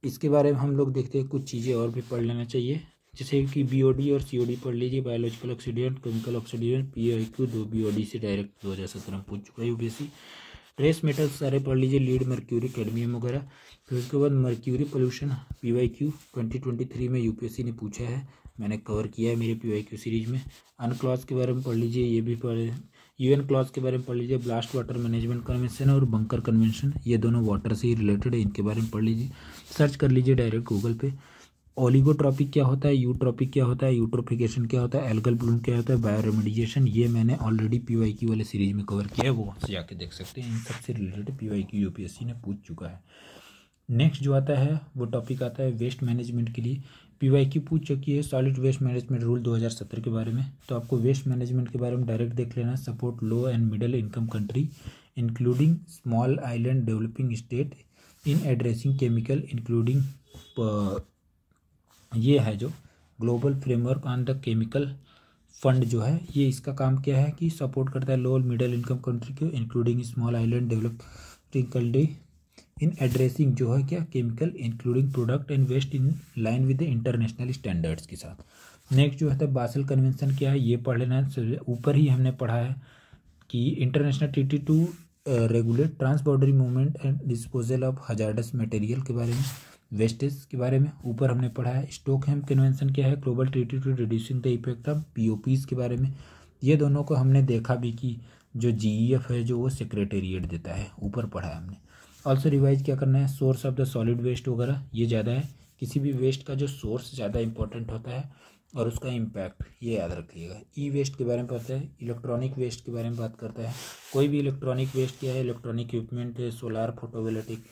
इसके बारे में हम लोग देखते हैं, कुछ चीज़ें और भी पढ़ लेना चाहिए, जैसे कि बीओडी और सीओडी पढ़ लीजिए, biological oxidant, chemical oxidant, PIQ 2 BOD से डायरेक्ट 2017 में पूछ चुका है यूपीएससी। ट्रेस मेटल्स सारे पढ़ लीजिए, लीड, मर्क्यूरी, कैडमियम वगैरह। फिर उसके बाद मर्क्यूरी पोल्यूशन, PYQ 2023 में यूपीएससी ने पूछा है, मैंने कवर किया है मेरे PYQ सीरीज में। अनक्लॉज के बारे में पढ़ लीजिए, ये भी पढ़े। UN क्लॉज के बारे में पढ़ लीजिए, ब्लास्ट वाटर मैनेजमेंट कन्वेंशन और बंकर कन्वेंशन, ये दोनों वाटर से ही रिलेटेड है, इनके बारे में पढ़ लीजिए, सर्च कर लीजिए डायरेक्ट गूगल पे। ओलिगोट्रॉपिक क्या होता है, यूट्रॉपिक क्या होता है, यूट्रोफिकेशन क्या होता है, एल्गल ब्लूम क्या होता है, बायोरेमेडिएशन, ये मैंने ऑलरेडी PYQ वाले सीरीज में कवर किया है, वो से जाके देख सकते हैं। इन सबसे रिलेटेड PYQ यूपीएससी ने पूछ चुका है। नेक्स्ट जो आता है वो टॉपिक आता है वेस्ट मैनेजमेंट के लिए। PYQ पूछ चुकी है सॉलिड वेस्ट मैनेजमेंट रूल 2017 के बारे में, तो आपको वेस्ट मैनेजमेंट के बारे में डायरेक्ट देख लेना। Support low and middle income country including small island developing state in addressing chemical including, ये है जो global framework on the chemical fund जो है, ये इसका काम क्या है कि सपोर्ट करता है लो मिडिल इनकम कंट्री को including small island intensively in addressing जो है क्या chemical including product and waste in line with the international standards के साथ। नेक्स्ट जो है बासेल कन्वेंशन क्या है ये पढ़ लेना है। ऊपर ही हमने पढ़ा है कि international treaty to regulate transboundary movement and disposal of hazardous material के बारे में, वेस्टेज के बारे में ऊपर हमने पढ़ा है। स्टॉकहोम कन्वेंशन क्या है, global treaty to reducing the effect of POPs के बारे में। ये दोनों को हमने देखा भी कि जो जीईएफ है जो वो सेक्रेटेरिएट देता है, ऊपर पढ़ा है हमने। ऑल्सो रिवाइज क्या करना है, source of the solid waste वगैरह ये ज़्यादा है, किसी भी वेस्ट का जो सोर्स ज़्यादा इंपॉर्टेंट होता है और उसका इम्पैक्ट ये याद रखिएगा। ई वेस्ट के बारे में पता है, इलेक्ट्रॉनिक वेस्ट के बारे में बात करता है। कोई भी इलेक्ट्रॉनिक वेस्ट क्या है, इलेक्ट्रॉनिक इक्विपमेंट है, सोलार फोटोवोल्टिक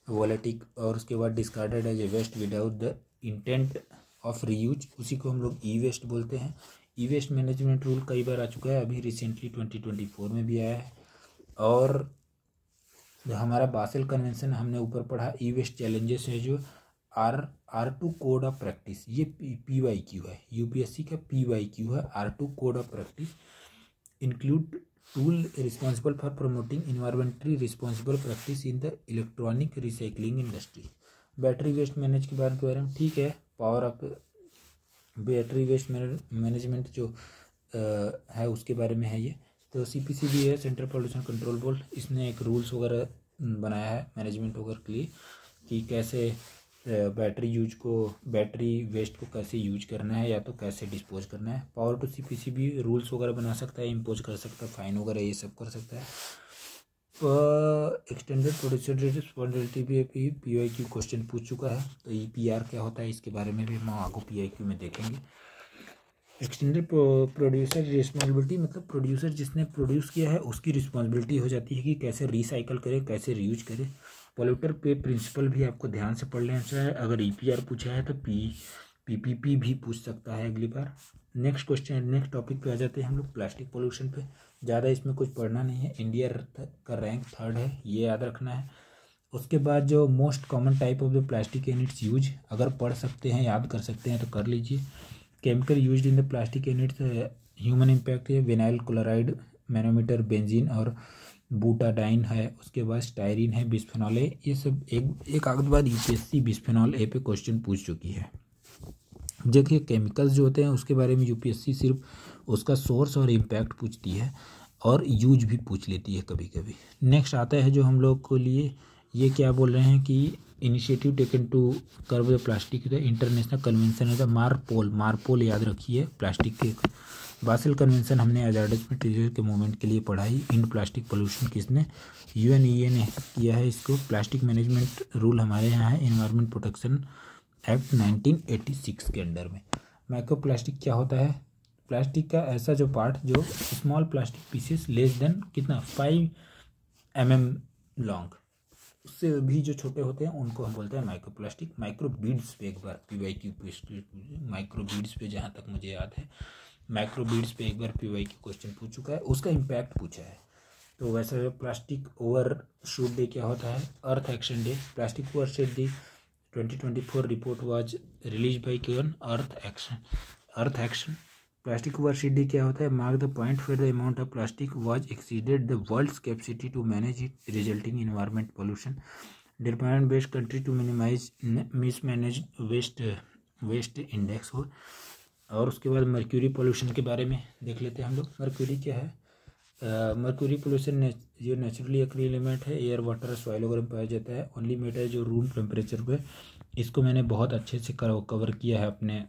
वोलेटिक, और उसके बाद discarded as a waste without the intent of reuse, उसी को हम लोग ई वेस्ट बोलते हैं। ई वेस्ट मैनेजमेंट रूल कई बार आ चुका है, अभी रिसेंटली 2024 में भी आया है। और जो हमारा बासेल कन्वेंशन हमने ऊपर पढ़ा, ई वेस्ट चैलेंजेस है जो R2 कोड ऑफ प्रैक्टिस, ये PYQ है, यूपीएससी का PYQ है। R2 code of practice include tool responsible for promoting environmentally responsible practice in the electronic recycling industry. Battery waste manage के बारे में ठीक है, power of battery waste management जो है उसके बारे में है ये। तो CPC भी है, सेंट्रल पॉल्यूशन कंट्रोल बोर्ड, इसने एक रूल्स वगैरह बनाया है मैनेजमेंट वगैरह के लिए कि कैसे बैटरी वेस्ट को कैसे यूज करना है या तो कैसे डिस्पोज करना है। पावर टू CPC भी रूल्स वगैरह बना सकता है, इम्पोज कर सकता है, फाइन वगैरह ये सब कर सकता है। एक्सटेंडेड प्रोड्यूसर रिस्पॉन्सिबिलिटी भी PYQ क्वेश्चन पूछ चुका है, तो EPR क्या होता है इसके बारे में भी हम आगे PYQ में देखेंगे। एक्सटेंडेड प्रोड्यूसर रिस्पॉन्सिबिलिटी मतलब प्रोड्यूसर जिसने प्रोड्यूस किया है उसकी रिस्पॉन्सिबिलिटी हो जाती है कि कैसे रिसाइकल करे, कैसे रीयूज करे। पोल्यूटर पे प्रिंसिपल भी आपको ध्यान से पढ़ लेना है, अगर EPR पूछा है तो PPP भी पूछ सकता है अगली बार। नेक्स्ट क्वेश्चन, नेक्स्ट टॉपिक पे आ जाते हैं हम लोग, प्लास्टिक पोल्यूशन पे। ज़्यादा इसमें कुछ पढ़ना नहीं है, इंडिया का रैंक 3rd है, ये याद रखना है। उसके बाद जो most common type of the plastic and it's use, अगर पढ़ सकते हैं याद कर सकते हैं तो कर लीजिए। Chemical used in the plastic and it's human impact है, विनाइल क्लोराइड, मैनोमीटर, बेंजीन और बूटाडाइन है। उसके बाद स्टायरीन है, बिस्फेनॉल ए, ये सब एक आध बार UPSC बिस्फेनॉल ए पे क्वेश्चन पूछ चुकी है। देखिए केमिकल्स जो होते हैं उसके बारे में UPSC सिर्फ उसका सोर्स और इम्पैक्ट पूछती है और यूज भी पूछ लेती है कभी कभी। नेक्स्ट आता है जो हम लोग को लिए, ये क्या बोल रहे हैं कि initiative taken to curb the plastic, the international convention है द मारपोल याद रखिए प्लास्टिक के। बासेल कन्वेंशन हमने हजार्डस मटेरियल के मूवमेंट के लिए पढ़ाई। इन प्लास्टिक पोल्यूशन किसने, UNEA ने किया है इसको। प्लास्टिक मैनेजमेंट रूल हमारे यहाँ है एनवायरमेंट प्रोटेक्शन एक्ट 1986 के अंडर में। माइक्रो प्लास्टिक क्या होता है, प्लास्टिक का ऐसा जो पार्ट जो small plastic pieces less than कितना 5 mm लॉन्ग, उससे भी जो छोटे होते हैं उनको हम बोलते हैं माइक्रो प्लास्टिक। माइक्रो बीड्स पे एक बार PYQ माइक्रो बीड्स पे जहाँ तक मुझे याद है माइक्रो बीड्स पे एक बार PYQ क्वेश्चन पूछ चुका है, उसका इम्पैक्ट पूछा है। तो वैसे प्लास्टिक ओवर शूट डे क्या होता है, earth action day. Plastic over shoot day 2024 report was release by केवन earth action. Plastic overshoot day क्या होता है, mark the point where the amount of plastic was exceeded the world's capacity to manage it resulting in environment pollution. Development based country to minimise mismanage waste index हो। और उसके बाद mercury pollution के बारे में देख लेते हैं हम लोग। मर्क्यूरी क्या है, मर्क्यूरी पोल्यूशन जो नेचुरली अक्री एलिमेंट है, एयर वाटर सॉइल वगैरह में पाया जाता है, ओनली मेटर है जो रूम टेम्परेचर पे। इसको मैंने बहुत अच्छे से कवर किया है अपने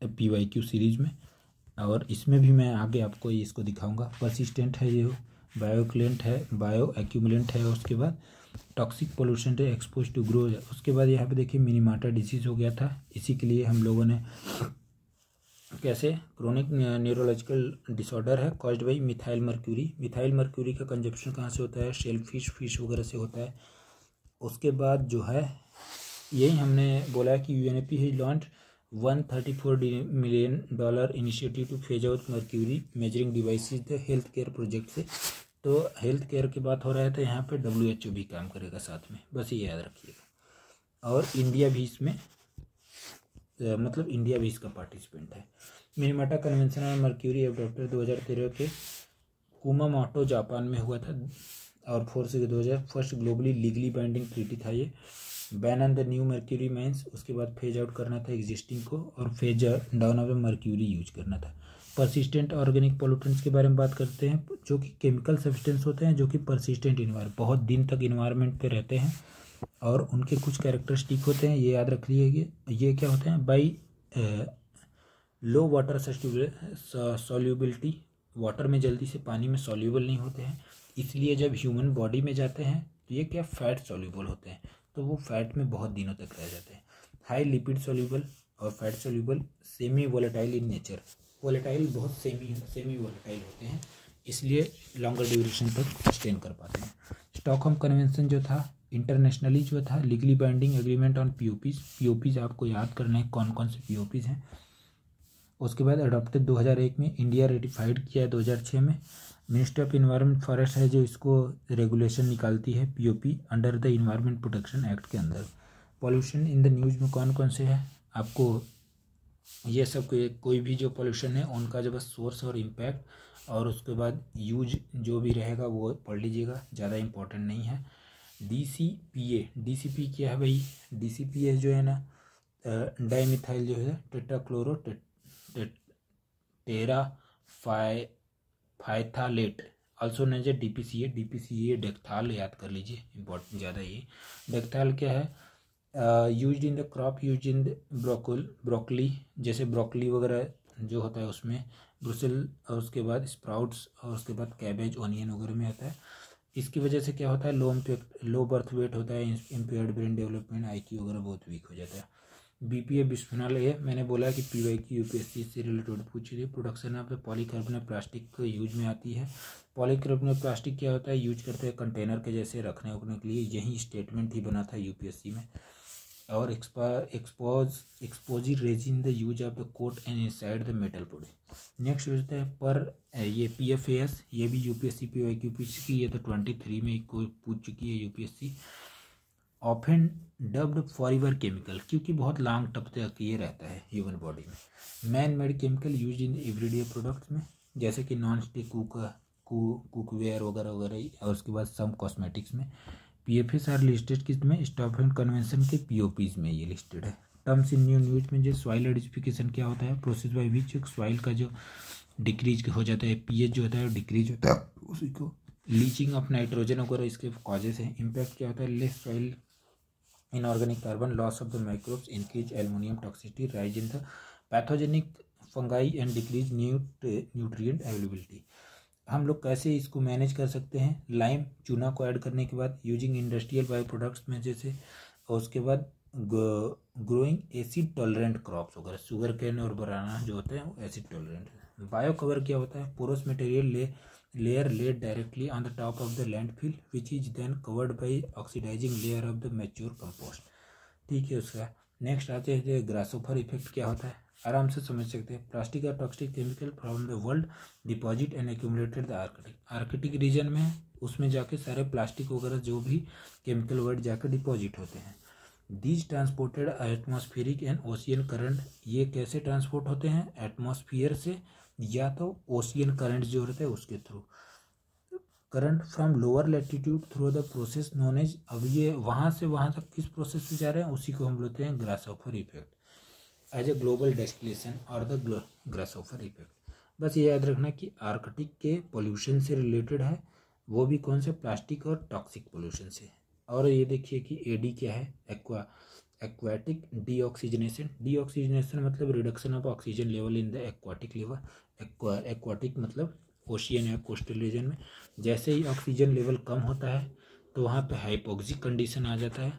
PYQ सीरीज में, और इसमें भी मैं आगे आपको इसको दिखाऊंगा। परसिस्टेंट है ये, बायोक्लेंट है, बायो एक्यूमुलेंट है। उसके बाद टॉक्सिक पोल्यूशन है, एक्सपोज टू ग्रो है। उसके बाद यहाँ पे देखिए मिनीमाटा डिसीज हो गया था, इसी के लिए हम लोगों ने कैसे क्रोनिक न्यूरोलॉजिकल डिसऑर्डर है caused by methyl mercury. Methyl mercury का कंजप्शन कहाँ से होता है, शेलफिश फिश वगैरह से होता है। उसके बाद जो है यही हमने बोला कि UNEP he launch $134 million initiative two phase out mercury measuring devices the health care project से। तो हेल्थ केयर की बात हो रहा है तो यहाँ पे WHO भी काम करेगा साथ में, बस ये याद रखिएगा। और इंडिया भी इसमें मतलब इंडिया भी इसका पार्टिसिपेंट है। मिनीमाटा कन्वेंशन ऑन मर्क्यूरी एडॉप्टर 2013 के कुमामोटो जापान में हुआ था। और 4 से 2000 first globally legally binding treaty था ये। Ban on the new mercury mines, उसके बाद फेज आउट करना था एग्जिस्टिंग को, और phase down of the mercury use करना था। परसिस्टेंट ऑर्गेनिक पोल्यूटेंट्स के बारे में बात करते हैं, जो कि केमिकल सब्सटेंस होते हैं जो कि परसिस्टेंट इन्वायरमेंट, बहुत दिन तक इन्वायरमेंट पे रहते हैं और उनके कुछ कैरेक्टरिस्टिक होते हैं, ये याद रख लीजिए। ये क्या होते हैं, by law water solubility, water में जल्दी से पानी में सॉल्यूबल नहीं होते हैं, इसलिए जब ह्यूमन बॉडी में जाते हैं तो ये क्या फैट सॉल्यूबल होते हैं, तो वो फैट में बहुत दिनों तक रह जाते हैं। हाई लिपिड सॉल्यूबल और fat soluble, semi volatile in nature, volatile बहुत सेमी वोलेटाइल होते हैं, इसलिए लॉन्गर ड्यूरेशन तक स्टेन कर पाते हैं। स्टॉकहोम कन्वेंशन जो था इंटरनेशनली जो था लीगली बाइंडिंग एग्रीमेंट ऑन पीओपीज आपको याद करना है कौन कौन से पीओपीज हैं। उसके बाद अडॉप्टेड 2001 में, इंडिया रेटिफाइड किया है 2006 में। मिनिस्ट्री ऑफ इन्वायरमेंट फॉरेस्ट है जो इसको रेगुलेशन निकालती है POP under the environment protection act के अंदर। पॉल्यूशन इन द न्यूज़ में कौन कौन से हैं, आपको ये सब कोई भी जो पॉल्यूशन है उनका जो बस सोर्स और इम्पैक्ट और उसके बाद यूज जो भी रहेगा वो पढ़ लीजिएगा, ज़्यादा इम्पोर्टेंट नहीं है। डीसीपी क्या है भाई, डीसीपीए जो है ना डाइमिथाइल जो है टेट्राक्लोरो टेरा फाइथालेट, ऑल्सो नोन एज डीपीसीए डेक्थाल, याद कर लीजिए, इम्पोर्टेंट ज़्यादा ये। डेक्थाल क्या है, used in the crop, used in broccoli, जैसे ब्रोकली वगैरह जो होता है उसमें, ब्रुसेल और उसके बाद स्प्राउट्स और उसके बाद कैबेज ऑनियन वगैरह में होता है। इसकी वजह से क्या होता है, लो बर्थ वेट होता है, इम्पेयर्ड ब्रेन डेवलपमेंट, आईक्यू वगैरह बहुत वीक हो जाता है। बीपीए बिस्फेनॉल ए, मैंने बोला कि पीवाईक्यू यूपीएससी से रिलेटेड पूछ रही है। Production of the polycarbonate plastic use में आती है। पॉलीकार्बोनेट प्लास्टिक क्या होता है, यूज करते हैं कंटेनर के जैसे रखने उखने के लिए, यही स्टेटमेंट ही बना था यूपीएससी में। और exposing resin the use of the coat and inside the metal body. Next होता है पर ये पीएफएएस, ये भी यूपीएससी पीवाईक्यू पूछ चुकी है, ये तो 23 में कोई पूछ चुकी है UPSC. Often dubbed forever chemical, क्योंकि बहुत लॉन्ग टप तक ये रहता है ह्यूमन बॉडी में। Man made chemical use in everyday products में, जैसे कि नॉन स्टिक कुकवेयर वगैरह वगैरह, और उसके बाद सम कॉस्मेटिक्स में। पीएफएस आर लिस्टेड किस में, स्टॉकहोम कन्वेंशन के पीओपीज में ये लिस्टेड है। टर्म्स इन न्यूज में जो सॉइल एडिफिकेशन क्या होता है, प्रोसेस बाय विच सॉइल का जो डिक्रीज हो जाता है, पीएच जो होता है डिक्रीज होता है उसी को। लीचिंग ऑफ नाइट्रोजन वगैरह इसके कॉजेज हैं। इम्पैक्ट क्या होता है, less soil inorganic carbon, loss of the microbes, increase aluminium toxicity, rise in the pathogenic fungi and decrease nutrient availability. हम लोग कैसे इसको मैनेज कर सकते हैं, लाइम चूना को ऐड करने के बाद यूजिंग इंडस्ट्रियल बायो प्रोडक्ट्स में जैसे, और उसके बाद ग्रोइंग एसिड टॉलरेंट क्रॉप्स वगैरह, शुगर कैन और बनाना जो होते हैं वो एसिड टॉलरेंट। बायो कवर क्या होता है, porous material layer laid directly on the top of the landfill which is then covered by oxidizing layer of the mature compost। ठीक है उसका। नेक्स्ट आते हैं ग्रासोफर इफेक्ट क्या होता है, आराम से समझ सकते हैं। प्लास्टिक और toxic chemical from the world deposit and accumulated the Arctic region में, उसमें जाके सारे प्लास्टिक वगैरह जो भी केमिकल वर्ड जाकर डिपॉजिट होते हैं। These transported atmospheric and ocean current, ये कैसे ट्रांसपोर्ट होते हैं, एटमॉस्फेयर से या तो ओशियन करंट जो रहता है उसके through. Current from lower latitude through the process known as, अब ये वहाँ से वहाँ तक किस प्रोसेस से जा रहे हैं उसी को हम बोलते हैं ग्रासहोफर effect as a global distillation और द ग्रासहोफर इफेक्ट। बस ये याद रखना कि आर्कटिक के पोल्यूशन से रिलेटेड है, वो भी कौन से, प्लास्टिक और टॉक्सिक पोल्यूशन से। और ये देखिए कि एडी क्या है, एक्वाटिक डीऑक्सीजनेशन मतलब reduction of oxygen level in the aquatic level. Aquatic मतलब ओशियन या कोस्टल रीजन में, जैसे ही ऑक्सीजन लेवल कम होता है तो वहाँ पे हाइपोक्सिक कंडीशन आ जाता है।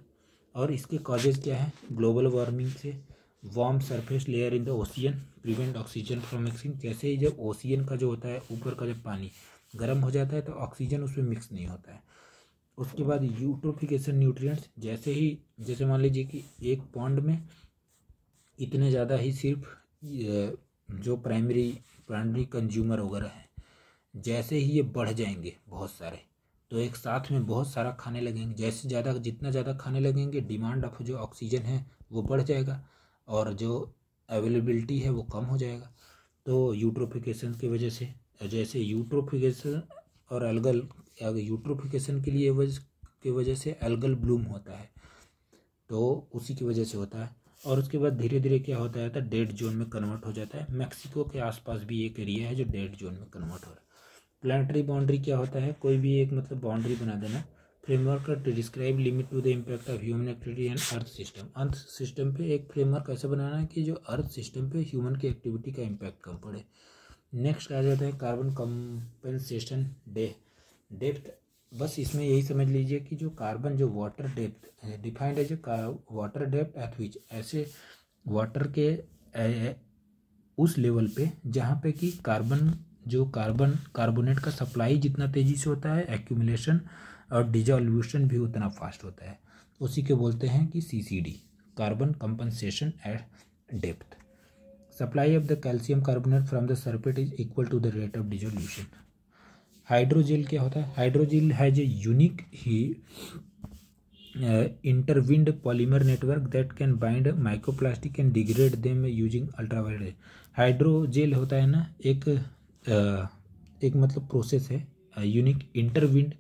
और इसके कॉजेज क्या है, ग्लोबल वार्मिंग से, warm surface layer in the ocean prevent oxygen from mixing, जैसे ही जब ओशियन का जो होता है ऊपर का जब पानी गर्म हो जाता है तो ऑक्सीजन उसमें मिक्स नहीं होता है। उसके बाद यूट्रोफिकेशन न्यूट्रिएंट्स, जैसे मान लीजिए कि एक पॉन्ड में इतने ज़्यादा ही सिर्फ जो प्राइमरी कंज्यूमर वगैरह हैं, जैसे ही ये बढ़ जाएंगे बहुत सारे तो एक साथ में बहुत सारा खाने लगेंगे, जितना ज़्यादा खाने लगेंगे डिमांड ऑफ जो ऑक्सीजन है वो बढ़ जाएगा और जो अवेलेबिलिटी है वो कम हो जाएगा। तो यूट्रोफिकेशन की वजह से, जैसे यूट्रोफिकेशन और एल्गल यूट्रोफिकेशन के लिए की वजह से एल्गल ब्लूम होता है, तो उसी की वजह से होता है। और उसके बाद धीरे धीरे क्या होता है, डेड जोन में कन्वर्ट हो जाता है। मैक्सिको के आसपास भी एक एरिया है जो डेड जोन में कन्वर्ट हो रहा है। प्लानिटरी बाउंड्री क्या होता है, कोई भी एक मतलब बाउंड्री बना देना, framework to describe limit to the impact of human activity and earth system. Earth system पे एक फ्रेमवर्क ऐसा बनाना है कि जो अर्थ सिस्टम पे ह्यूमन की एक्टिविटी का इम्पैक्ट कम पड़े। नेक्स्ट आ जाता है कार्बन कंपनसेशन डेप्थ। बस इसमें यही समझ लीजिए कि जो कार्बन जो water depth defined as water depth at which, ऐसे वाटर के उस लेवल पे जहाँ पे कि कार्बोनेट का सप्लाई जितना तेज़ी से होता है, एक्यूमुलेशन और डिजोल्यूशन भी उतना फास्ट होता है, उसी के बोलते हैं कि CCD, carbon compensation at depth. Supply of the calcium carbonate from the surface is equal to the rate of dissolution. Hydrogel क्या होता है, hydrogel has a unique he intertwined polymer network that can bind microplastic and degrade them using ultraviolet. Hydrogel होता है ना, एक मतलब process है, unique इंटरविंड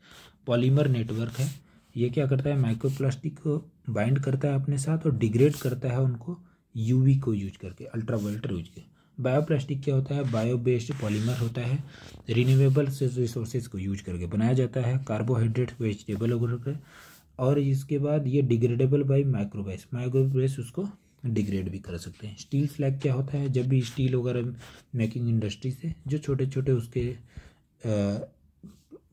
polymer network है। ये क्या करता है, माइक्रोप्लास्टिक को बाइंड करता है अपने साथ और डिग्रेड करता है उनको UV को यूज करके, अल्ट्रावायलेट यूज के। बायोप्लास्टिक क्या होता है, बायो बेस्ड पॉलीमर होता है, रिन्यूएबल रिसोर्सेज को यूज करके बनाया जाता है, कार्बोहाइड्रेट वेजिटेबल वगैरह। और इसके बाद ये डिग्रेडेबल बाई माइक्रोवेस उसको डिग्रेड भी कर सकते हैं। स्टील स्लैग क्या होता है, जब भी स्टील वगैरह मेकिंग इंडस्ट्री से जो छोटे छोटे उसके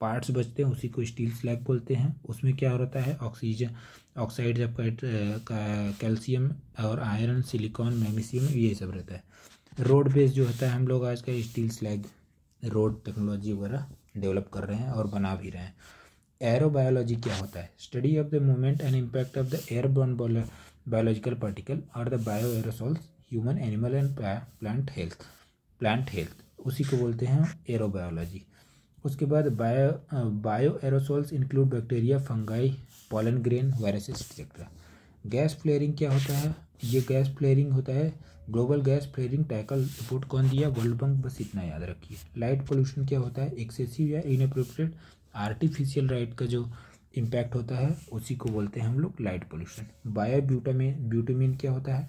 पार्ट्स बचते हैं उसी को स्टील स्लैग बोलते हैं। उसमें क्या होता है, ऑक्साइड जब कैल्शियम और आयरन, सिलिकॉन, मैग्नीशियम, ये सब रहता है। रोड बेस जो होता है, हम लोग आज का स्टील स्लैग रोड टेक्नोलॉजी वगैरह डेवलप कर रहे हैं और बना भी रहे हैं। एरोबायोलॉजी क्या होता है, study of the movement and impact of the airborne biological particle और the bio aerosols human, animal and plant health, उसी को बोलते हैं एरोबायोलॉजी। उसके बाद bio aerosols include bacteria, fungi, pollen grain, viruses etcetera. Gas flaring क्या होता है, ये गैस फ्लेयरिंग होता है, global gas flaring tackle report कौन दिया, वर्ल्ड बैंक, बस इतना याद रखिए। लाइट पोल्यूशन क्या होता है, एक्सेसिव या इनएप्रोप्रिएट आर्टिफिशियल लाइट का जो इम्पैक्ट होता है उसी को बोलते हैं हम लोग लाइट पोल्यूशन। ब्यूटामीन क्या होता है,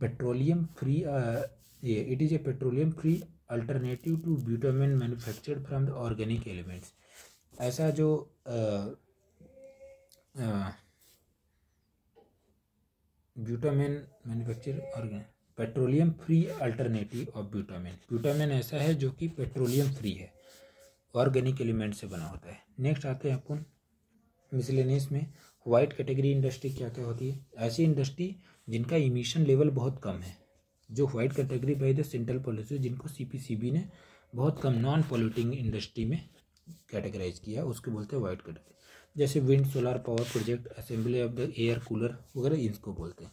petroleum free, it is a petroleum free alternative to bitumen manufactured from the organic elements. ऐसा जो bitumen manufacture organic, petroleum free alternative of bitumen ऐसा है जो कि पेट्रोलियम फ्री है, ऑर्गेनिक एलिमेंट से बना होता है। नेक्स्ट आते हैं अपन मिसलेनियस में, वाइट कैटेगरी इंडस्ट्री क्या क्या होती है, ऐसी इंडस्ट्री जिनका इमिशन लेवल बहुत कम है, जो white category by the central policy, जिनको CPCB ने बहुत कम नॉन पॉल्यूटिंग इंडस्ट्री में कैटेगराइज किया, उसको बोलते हैं वाइट कैटेगरी। जैसे wind, solar power project, assembly of the air cooler वगैरह, इसको बोलते हैं।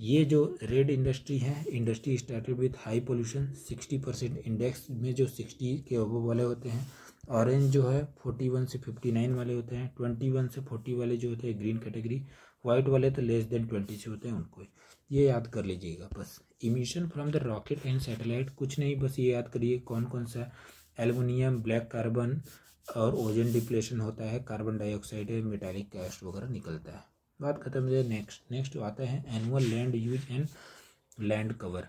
ये जो रेड इंडस्ट्री है, industry started with high pollution, 60% index में जो 60 के अबव वाले होते हैं। ऑरेंज जो है 41 से 59 वाले होते हैं, 21 से 40 वाले जो होते हैं ग्रीन कैटेगरी, वाइट वाले तो लेस देन 20 से होते हैं, उनको ये याद कर लीजिएगा बस। Emission from the rocket and satellite, कुछ नहीं, बस ये याद करिए कौन कौन सा, एल्युमिनियम, ब्लैक कार्बन और ओजोन डिप्लेशन होता है, कार्बन डाइऑक्साइड है, मेटालिक गैस वगैरह निकलता है। बात खत्म है। नेक्स्ट आता है annual land use and land cover.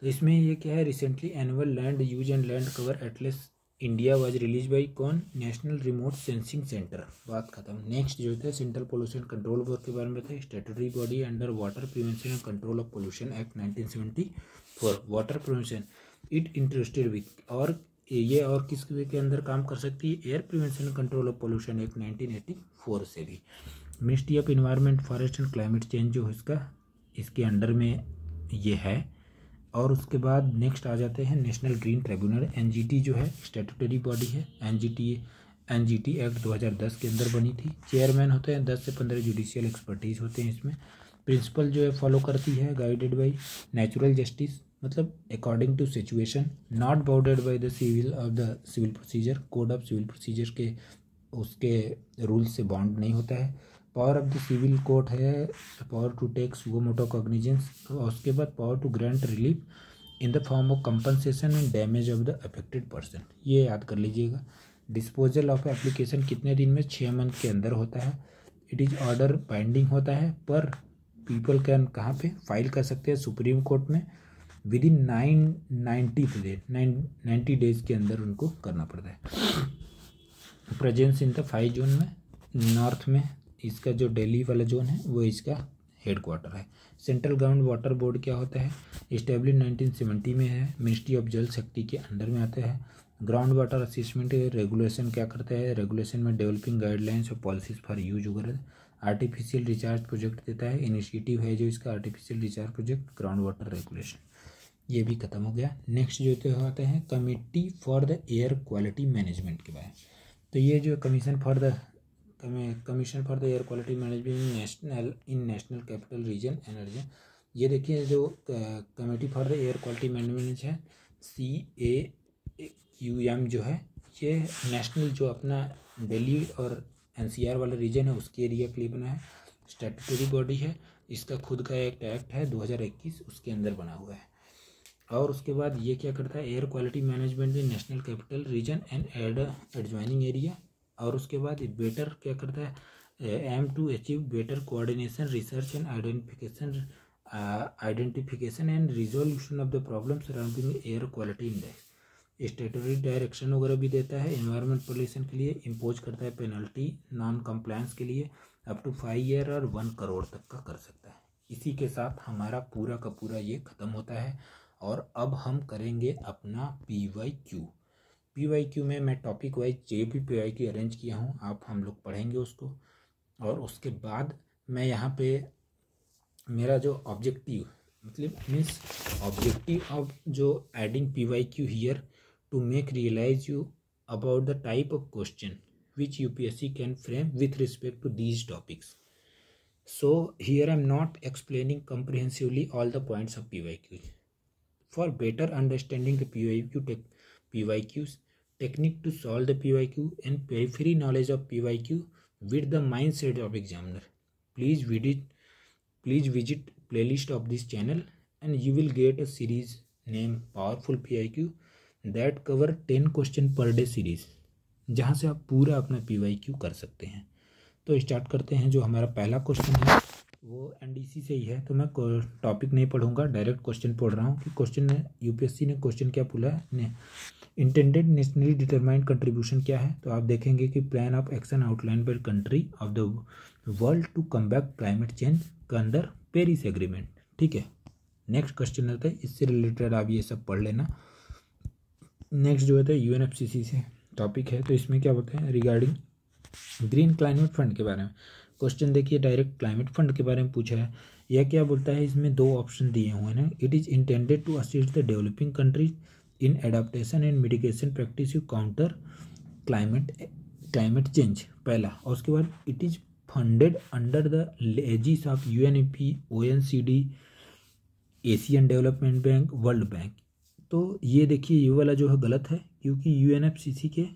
तो इसमें ये क्या है, recently annual land use and land cover Atlas India was release by कौन, नेशनल रिमोट सेंसिंग सेंटर। बात खत्म। नेक्स्ट जो है सेंट्रल पोल्यूशन कंट्रोल बोर्ड के बारे में था, statutory body under water prevention and control of pollution act 1974, water prevention it interested with, और ये और किस के अंदर काम कर सकती है, air prevention and control of pollution act 1984 से भी। Ministry of environment, forest and climate change जो इसके अंडर में ये है। और उसके बाद नेक्स्ट आ जाते हैं नेशनल ग्रीन ट्रिब्यूनल, NGT जो है स्टैट्यूटरी बॉडी है। NGT एक्ट 2010 के अंदर बनी थी। चेयरमैन होते हैं 10 से 15 जुडिशियल एक्सपर्टीज होते हैं इसमें। प्रिंसिपल जो है फॉलो करती है, गाइडेड बाई नेचुरल जस्टिस, मतलब according to situation, not bounded by the civil procedure, code of civil procedure के उसके रूल से बाउंड नहीं होता है। Power of the civil court है, power to take suo motu cognisance, और उसके बाद power to grant relief in the form of compensation and damage of the affected person, ये याद कर लीजिएगा। डिस्पोजल ऑफ एप्लीकेशन कितने दिन में, 6 मंथ के अंदर होता है। इट इज़ ऑर्डर बाइंडिंग होता है, पर पीपल कैन कहाँ पे फाइल कर सकते हैं, सुप्रीम कोर्ट में विद इन 90 डेज के अंदर उनको करना पड़ता है। प्रेजेंस इन द 5 जोन में, नॉर्थ में इसका जो दिल्ली वाला जोन है वो इसका हेडक्वार्टर है। सेंट्रल ग्राउंड वाटर बोर्ड क्या होता है, इस्टेब्लिश 1970 में है, मिनिस्ट्री ऑफ जल शक्ति के अंडर में आता है। ग्राउंड वाटर असेसमेंट रेगुलेशन क्या करता है, रेगुलेशन में डेवलपिंग गाइडलाइंस और पॉलिसीज फॉर यूज वगैरह। आर्टिफिशियल रिचार्ज प्रोजेक्ट देता है, इनिशिएटिव है जो इसका artificial recharge project, ground water regulation. ये भी खत्म हो गया। नेक्स्ट जो होते हैं committee for the air quality management के बारे में। तो ये जो commission for the air quality management in national capital reason energy, ये देखिए जो committee for the air quality management है CAQM जो है, ये नेशनल जो अपना दिल्ली और NCR वाला रीजन है उसके एरिया के लिए बना है। स्टैट्यूटरी बॉडी है, इसका खुद का एक एक्ट है 2021 उसके अंदर बना हुआ है। और उसके बाद ये क्या करता है, air quality management in national capital region and adjoining area. और उसके बाद बेटर क्या करता है, aim to achieve better coordination research and identification and resolution of the problem surrounding air quality index. Statutory direction वगैरह भी देता है। एनवायरमेंट पोल्यूशन के लिए इम्पोज करता है पेनल्टी, नॉन कंप्लायंस के लिए अप टू 5 ईयर और 1 करोड़ तक का कर सकता है। इसी के साथ हमारा पूरा का पूरा ये ख़त्म होता है। और अब हम करेंगे अपना PYQ में मैं टॉपिक वाइज जो भी PYQ अरेंज किया हूँ हम लोग पढ़ेंगे उसको। और उसके बाद मैं यहाँ पे मेरा जो ऑब्जेक्टिव ऑफ जो adding PYQ here to make realise you about the type of question which UPSC can frame with respect to these topics. So here I am not explaining comprehensively all the points of PYQ. For better understanding the PYQs, technique to solve the PYQ and periphery knowledge of PYQ with the mindset of examiner, please visit playlist of this channel and you will get a series named Powerful PYQ that cover 10 question per day series, जहाँ से आप पूरा अपना PYQ कर सकते हैं। तो start करते हैं। जो हमारा पहला क्वेश्चन है वो NDC से ही है, तो मैं टॉपिक नहीं पढ़ूंगा, डायरेक्ट क्वेश्चन पढ़ रहा हूँ कि क्वेश्चन ने UPSC ने क्वेश्चन क्या पूछा है। इंटेंडेड नेशनली डिटरमाइंड कंट्रीब्यूशन क्या है, तो आप देखेंगे कि plan of action outline by country of the world to combat climate change के अंडर पेरिस एग्रीमेंट। ठीक है, नेक्स्ट क्वेश्चन आता है, इससे रिलेटेड आप ये सब पढ़ लेना। नेक्स्ट जो होता है UNFCCC से टॉपिक है, तो इसमें क्या होता है रिगार्डिंग ग्रीन क्लाइमेट फंड के बारे में क्वेश्चन। देखिए डायरेक्ट क्लाइमेट फंड के बारे में पूछा है। यह क्या बोलता है, इसमें 2 ऑप्शन दिए हुए हैं। It is intended to assist the developing countries in adaptation and mitigation practice to counter climate change, पहला। और उसके बाद it is funded under the aegis of UNEP, OECD, Asian development bank, world bank. तो ये देखिए ये वाला जो है गलत है, क्योंकि UNFCCC के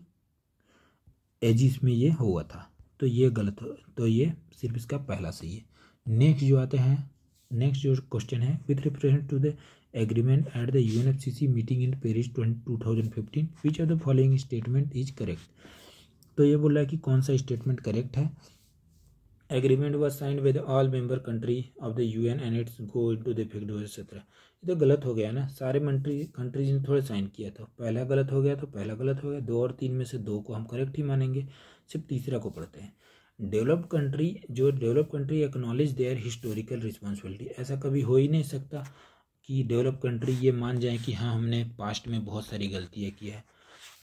एजिस में ये हुआ था, तो ये गलत हो, तो ये सिर्फ इसका पहला सही है। नेक्स्ट जो आते हैं, नेक्स्ट जो क्वेश्चन है, with reference to the agreement at the UNFCCC meeting in Paris 2015 which of the following statement is correct. तो ये बोल रहा है कि कौन सा स्टेटमेंट करेक्ट है। Agreement was signed by the all member country of the UN and its go into the effect 2017। ये तो गलत हो गया ना, सारे कंट्रीज ने थोड़ा साइन किया था, पहला गलत हो गया तो पहला गलत हो गया। 2 और 3 में से 2 को हम करेक्ट ही मानेंगे, सिर्फ तीसरा को पढ़ते हैं। Developed country acknowledge their historical responsibility. ऐसा कभी हो ही नहीं सकता कि डेवलप कंट्री ये मान जाए कि हाँ हमने पास्ट में बहुत सारी गलतियाँ की है।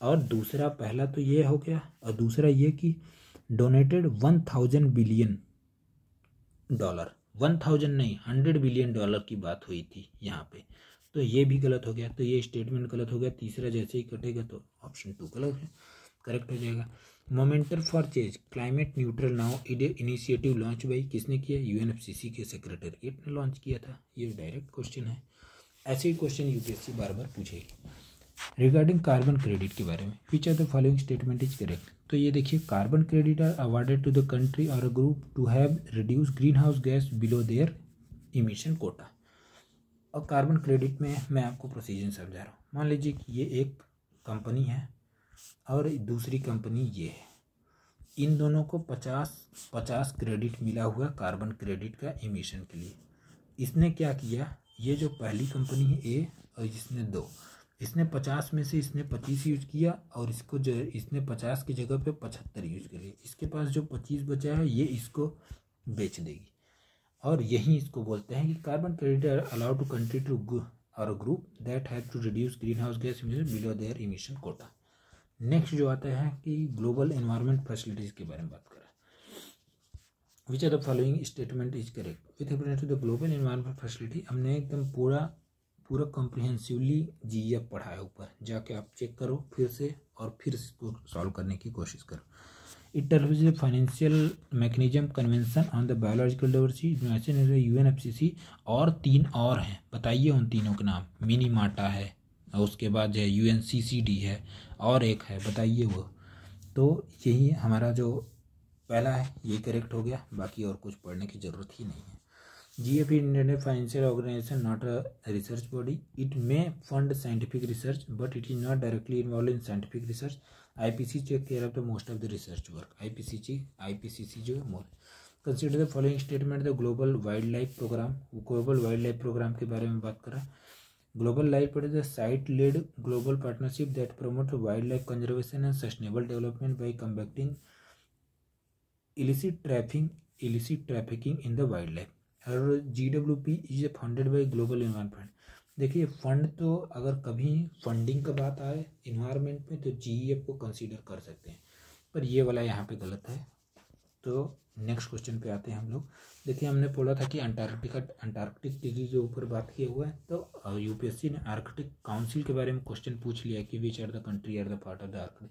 और दूसरा, पहला तो ये हो गया, और दूसरा ये कि डोनेटेड $1000 बिलियन, 1000 नहीं $100 बिलियन की बात हुई थी यहाँ पे, तो ये भी गलत हो गया, तो ये स्टेटमेंट गलत हो गया। तीसरा जैसे ही कटेगा तो ऑप्शन 2 गलत है, करेक्ट हो जाएगा। Momentum for change climate neutral now initiative launch by, किसने किया, UNFCCC के सेक्रेटरीट ने लॉन्च किया था। ये डायरेक्ट क्वेश्चन है, ऐसे ही क्वेश्चन UPSC बार बार पूछेगी। रिगार्डिंग कार्बन क्रेडिट के बारे में, which are the following statement is correct. तो ये देखिए, carbon credit are awarded to the country or a group to have reduce green house gas below their emission quota. और कार्बन क्रेडिट में मैं आपको प्रोसीजर समझा रहा हूँ। मान लीजिए कि ये एक कंपनी है और दूसरी कंपनी ये है। इन दोनों को 50 क्रेडिट मिला हुआ कार्बन क्रेडिट का एमिशन के लिए। इसने क्या किया, ये जो पहली कंपनी है ए और इसने 2, इसने 50 में से इसने 25 यूज किया और इसको जो इसने 50 की जगह पे 75 यूज कर लिया। इसके पास जो 25 बचा है ये इसको बेच देगी और यही इसको बोलते हैं कि carbon credit are allowed to country to or group that have to reduce green house gas emission below their emission quota. Next जो आता है कि ग्लोबल एनवायरनमेंट फैसिलिटीज के बारे में बात करें। Which are the following statement is correct with reference to the global environment facility. हमने एकदम पूरा कॉम्प्रिहेंसिवली जीएफ पढ़ा है, ऊपर जाके आप चेक करो फिर से और फिर इसको सॉल्व करने की कोशिश करो। It tells the financial mechanism convention on the biological diversity UNFCCC और 3 और हैं, बताइए उन तीनों के नाम। मिनीमाटा है और उसके बाद जो है यूएनसीसीडी है और एक है, बताइए वो। तो यही हमारा जो पहला है ये करेक्ट हो गया, बाकी और कुछ पढ़ने की ज़रूरत ही नहीं है। GF is Indian financial organization, not a research body. It may fund scientific research, but it is not directly involved in scientific research. IPCC take care of the most of the research work. IPCC जो है more. Consider the following statement: the Global Wildlife Program. Global Wildlife Program के बारे में बात कर रहा है। Global Life is a site-led global partnership that promotes wildlife conservation and sustainable development by combating illicit trafficking in the wildlife. और GWP is funded by global environment fund. देखिए fund तो अगर कभी फंडिंग का बात आए इन्वायरमेंट में तो GEF को कंसीडर कर सकते हैं, पर ये वाला यहाँ पे गलत है। तो नेक्स्ट क्वेश्चन पे आते हैं हम लोग। देखिए हमने बोला था कि अंटार्कटिक डिग्री के ऊपर बात किया हुआ है, तो यूपीएससी ने आर्कटिक काउंसिल के बारे में क्वेश्चन पूछ लिया कि which are the country are the part of the Arctic.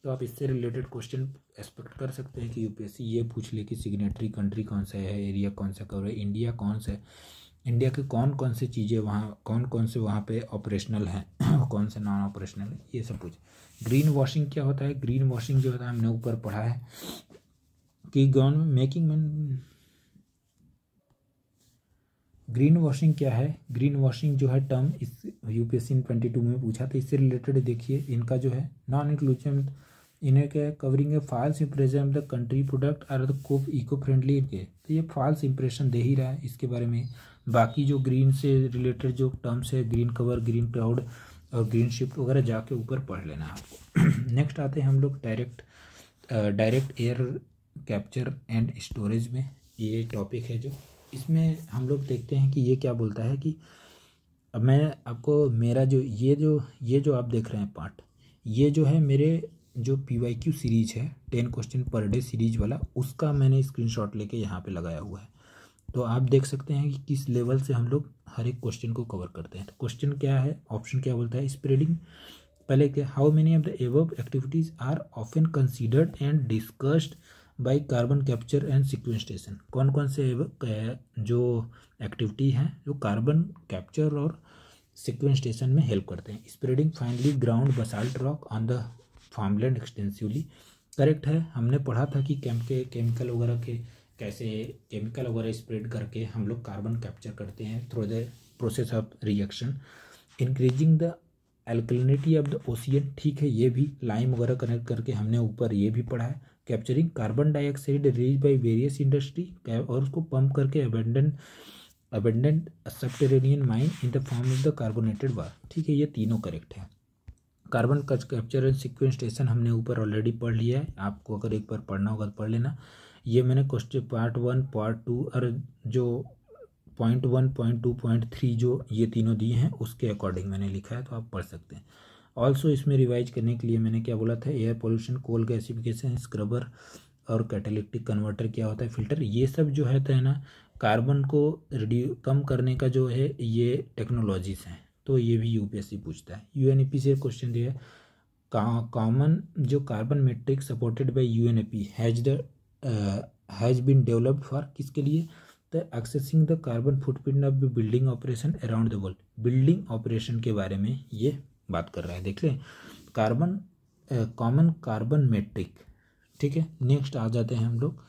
तो आप इससे रिलेटेड क्वेश्चन एक्सपेक्ट कर सकते हैं कि यूपीएससी ये पूछ ले कि सिग्नेटरी कंट्री कौन सा है, एरिया कौन सा कवर है, इंडिया कौन सा है, इंडिया के कौन से चीज़ें वहाँ कौन से वहाँ पे ऑपरेशनल हैं कौन से नॉन ऑपरेशनल है, ये सब पूछ। ग्रीन वॉशिंग क्या होता है? ग्रीन वॉशिंग जो होता है हमने ऊपर पढ़ा है कि ग्रीन वॉशिंग क्या है। ग्रीन वॉशिंग जो है टर्म इस यूपीएससी ने 22 में पूछा था, इससे रिलेटेड देखिए इनका जो है नॉन इंक्लूसिव इन्हें क्या कवरिंग है false impression of the country product are the cope eco friendly इनके, तो ये फॉल्स इंप्रेशन दे ही रहा है इसके बारे में। बाकी जो ग्रीन से रिलेटेड जो टर्म्स है ग्रीन कवर, ग्रीन क्लाउड और ग्रीन शिफ्ट वगैरह जाके ऊपर पढ़ लेना आपको। नेक्स्ट आते हैं हम लोग direct air capture and storage में। ये टॉपिक है जो इसमें हम लोग देखते हैं कि ये क्या बोलता है कि अब मैं आपको मेरा ये जो आप देख रहे हैं पार्ट, ये जो है मेरे जो PYQ सीरीज है 10 क्वेश्चन पर डे सीरीज वाला, उसका मैंने स्क्रीनशॉट लेके यहाँ पे लगाया हुआ है। तो आप देख सकते हैं कि किस लेवल से हम लोग हर एक क्वेश्चन को कवर करते हैं। तो क्वेश्चन क्या है, ऑप्शन क्या बोलता है, स्प्रेडिंग पहले क्या, how many of the above activities are often considered and discussed by carbon capture and sequestration. कौन कौन से जो एक्टिविटी हैं जो कार्बन कैप्चर और सिक्वेंस्टेशन में हेल्प करते हैं। Spreading finally ground basalt rock on the farmland extensively, correct है। हमने पढ़ा था कि केमिकल वगैरह के कैसे केमिकल वगैरह स्प्रेड करके हम लोग कार्बन कैप्चर करते हैं through the process of reaction. Increasing the alkalinity of the ocean, ठीक है, ये भी लाइम वगैरह कनेक्ट करके हमने ऊपर ये भी पढ़ा है। Capturing carbon dioxide release by various industry और उसको पंप करके abundant subterranean mine in the form of the carbonated water, ठीक है, ये तीनों करेक्ट है। कार्बन कैप्चर एंड सिक्वेंस्टेशन हमने ऊपर ऑलरेडी पढ़ लिया है, आपको अगर एक बार पढ़ना होगा तो पढ़ लेना। ये मैंने क्वेश्चन पार्ट 1 पार्ट 2 और जो पॉइंट 1 पॉइंट 2 पॉइंट 3 जो ये तीनों दिए हैं उसके अकॉर्डिंग मैंने लिखा है, तो आप पढ़ सकते हैं। ऑल्सो इसमें रिवाइज करने के लिए मैंने क्या बोला था, air pollution, coal gasification, scrubber और कैटालिटिक कन्वर्टर क्या होता है, फिल्टर, ये सब जो है ना कार्बन को कम करने का जो है ये टेक्नोलॉजीज हैं, तो ये भी यूपीएससी पूछता है। UNEP से क्वेश्चन दिया है, कॉमन जो carbon metric supported by UNEP has been developed for किसके लिए, the accessing the carbon footprint of building operation around the world. Building operation के बारे में ये बात कर रहा है, देख लें कॉमन कार्बन मेट्रिक, ठीक है। नेक्स्ट आ जाते हैं हम लोग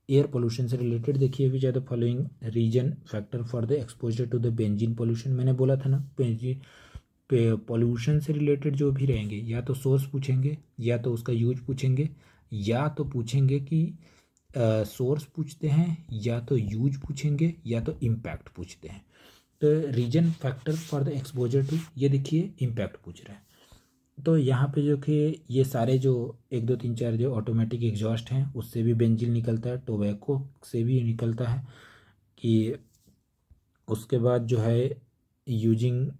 एयर पोल्यूशन से रिलेटेड। देखिए which are the following reason factor for the exposure to the benzene pollution. मैंने बोला था ना पॉल्यूशन से रिलेटेड जो भी रहेंगे, या तो सोर्स पूछेंगे, या तो उसका यूज पूछेंगे, या तो पूछेंगे कि सोर्स पूछते हैं, या तो यूज पूछेंगे, या तो इम्पैक्ट पूछते हैं। तो reason factor for the exposure to, ये देखिए इम्पैक्ट पूछ रहा है। तो यहाँ पे जो कि ये सारे जो 1 2 3 4 जो ऑटोमेटिक एग्जॉस्ट हैं उससे भी बेंजीन निकलता है, टोबैको से भी निकलता है कि उसके बाद जो है using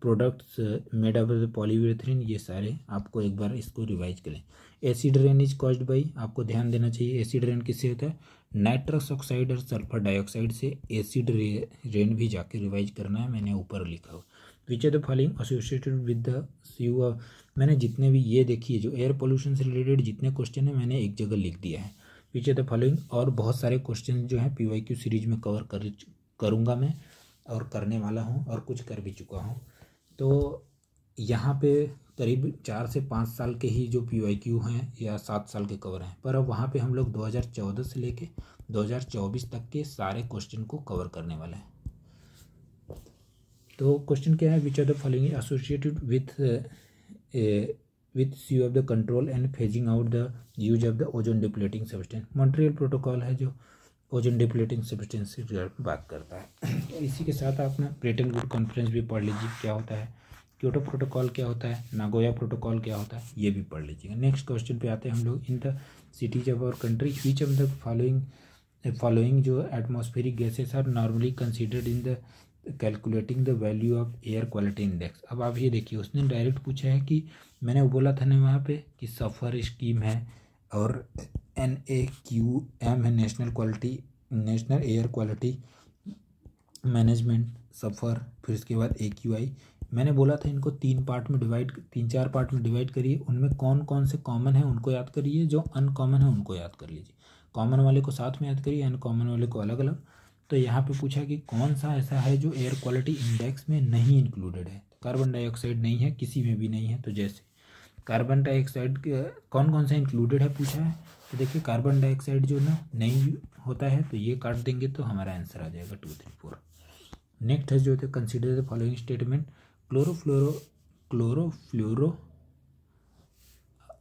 products made up of polyurethane, ये सारे आपको एक बार इसको रिवाइज करें। Acid rain is caused by, आपको ध्यान देना चाहिए एसिड रेन किससे होता है, नाइट्रस ऑक्साइड और सल्फर डाइऑक्साइड से एसिड रेन भी जाके रिवाइज करना है, मैंने ऊपर लिखा हो। Which are the following associated with the CU, मैंने जितने भी ये देखिए जो एयर पोल्यूशन से रिलेटेड जितने क्वेश्चन है मैंने एक जगह लिख दिया है। विच आर द फॉलोइंग, और बहुत सारे क्वेश्चन जो हैं PYQ सीरीज में कवर करूँगा मैं, और करने वाला हूँ, और कुछ कर भी चुका हूँ। तो यहाँ पे करीब 4 से 5 साल के ही जो PYQ हैं या 7 साल के कवर हैं, पर अब वहाँ पे हम लोग 2014 से लेके 2024 तक के सारे क्वेश्चन को कवर करने वाले हैं। तो क्वेश्चन क्या है, which are the following associated with C of the control and phasing out the use of the ozone depleting substance. Montreal protocol है जो ओजोन डिप्लेटिंग सब्सटेंस से बात करता है। तो इसी के साथ आप ना ब्रेटन वुड कॉन्फ्रेंस भी पढ़ लीजिए क्या होता है, क्योटो प्रोटोकॉल क्या होता है, नागोया प्रोटोकॉल क्या होता है, ये भी पढ़ लीजिएगा। नेक्स्ट क्वेश्चन पे आते हैं हम लोग। In the cities of our country which of the following जो atmospheric gases are normally considered in the calculating the value of air quality index. अब आप ये देखिए उसने डायरेक्ट पूछा है कि मैंने बोला था ना वहाँ पे कि सफ़र स्कीम है, और NAQM है नेशनल एयर क्वालिटी मैनेजमेंट, सफ़र, फिर उसके बाद AQI। मैंने बोला था इनको 3 4 पार्ट में डिवाइड करिए, उनमें कौन कौन से कॉमन है उनको याद करिए, जो अनकॉमन है उनको याद कर लीजिए। कॉमन वाले को साथ में याद करिए, अनकॉमन वाले को अलग अलग। तो यहाँ पे पूछा कि कौन सा ऐसा है जो एयर क्वालिटी इंडेक्स में नहीं इंक्लूडेड है। कार्बन डाइऑक्साइड नहीं है, किसी में भी नहीं है। तो जैसे कार्बन डाइऑक्साइड कौन कौन सा इंक्लूडेड है पूछा है, तो देखिए कार्बन डाइऑक्साइड जो ना नहीं होता है, तो ये काट देंगे तो हमारा आंसर आ जाएगा 2 3 4। नेक्स्ट है जो होता है consider the following statement, chlorofluoro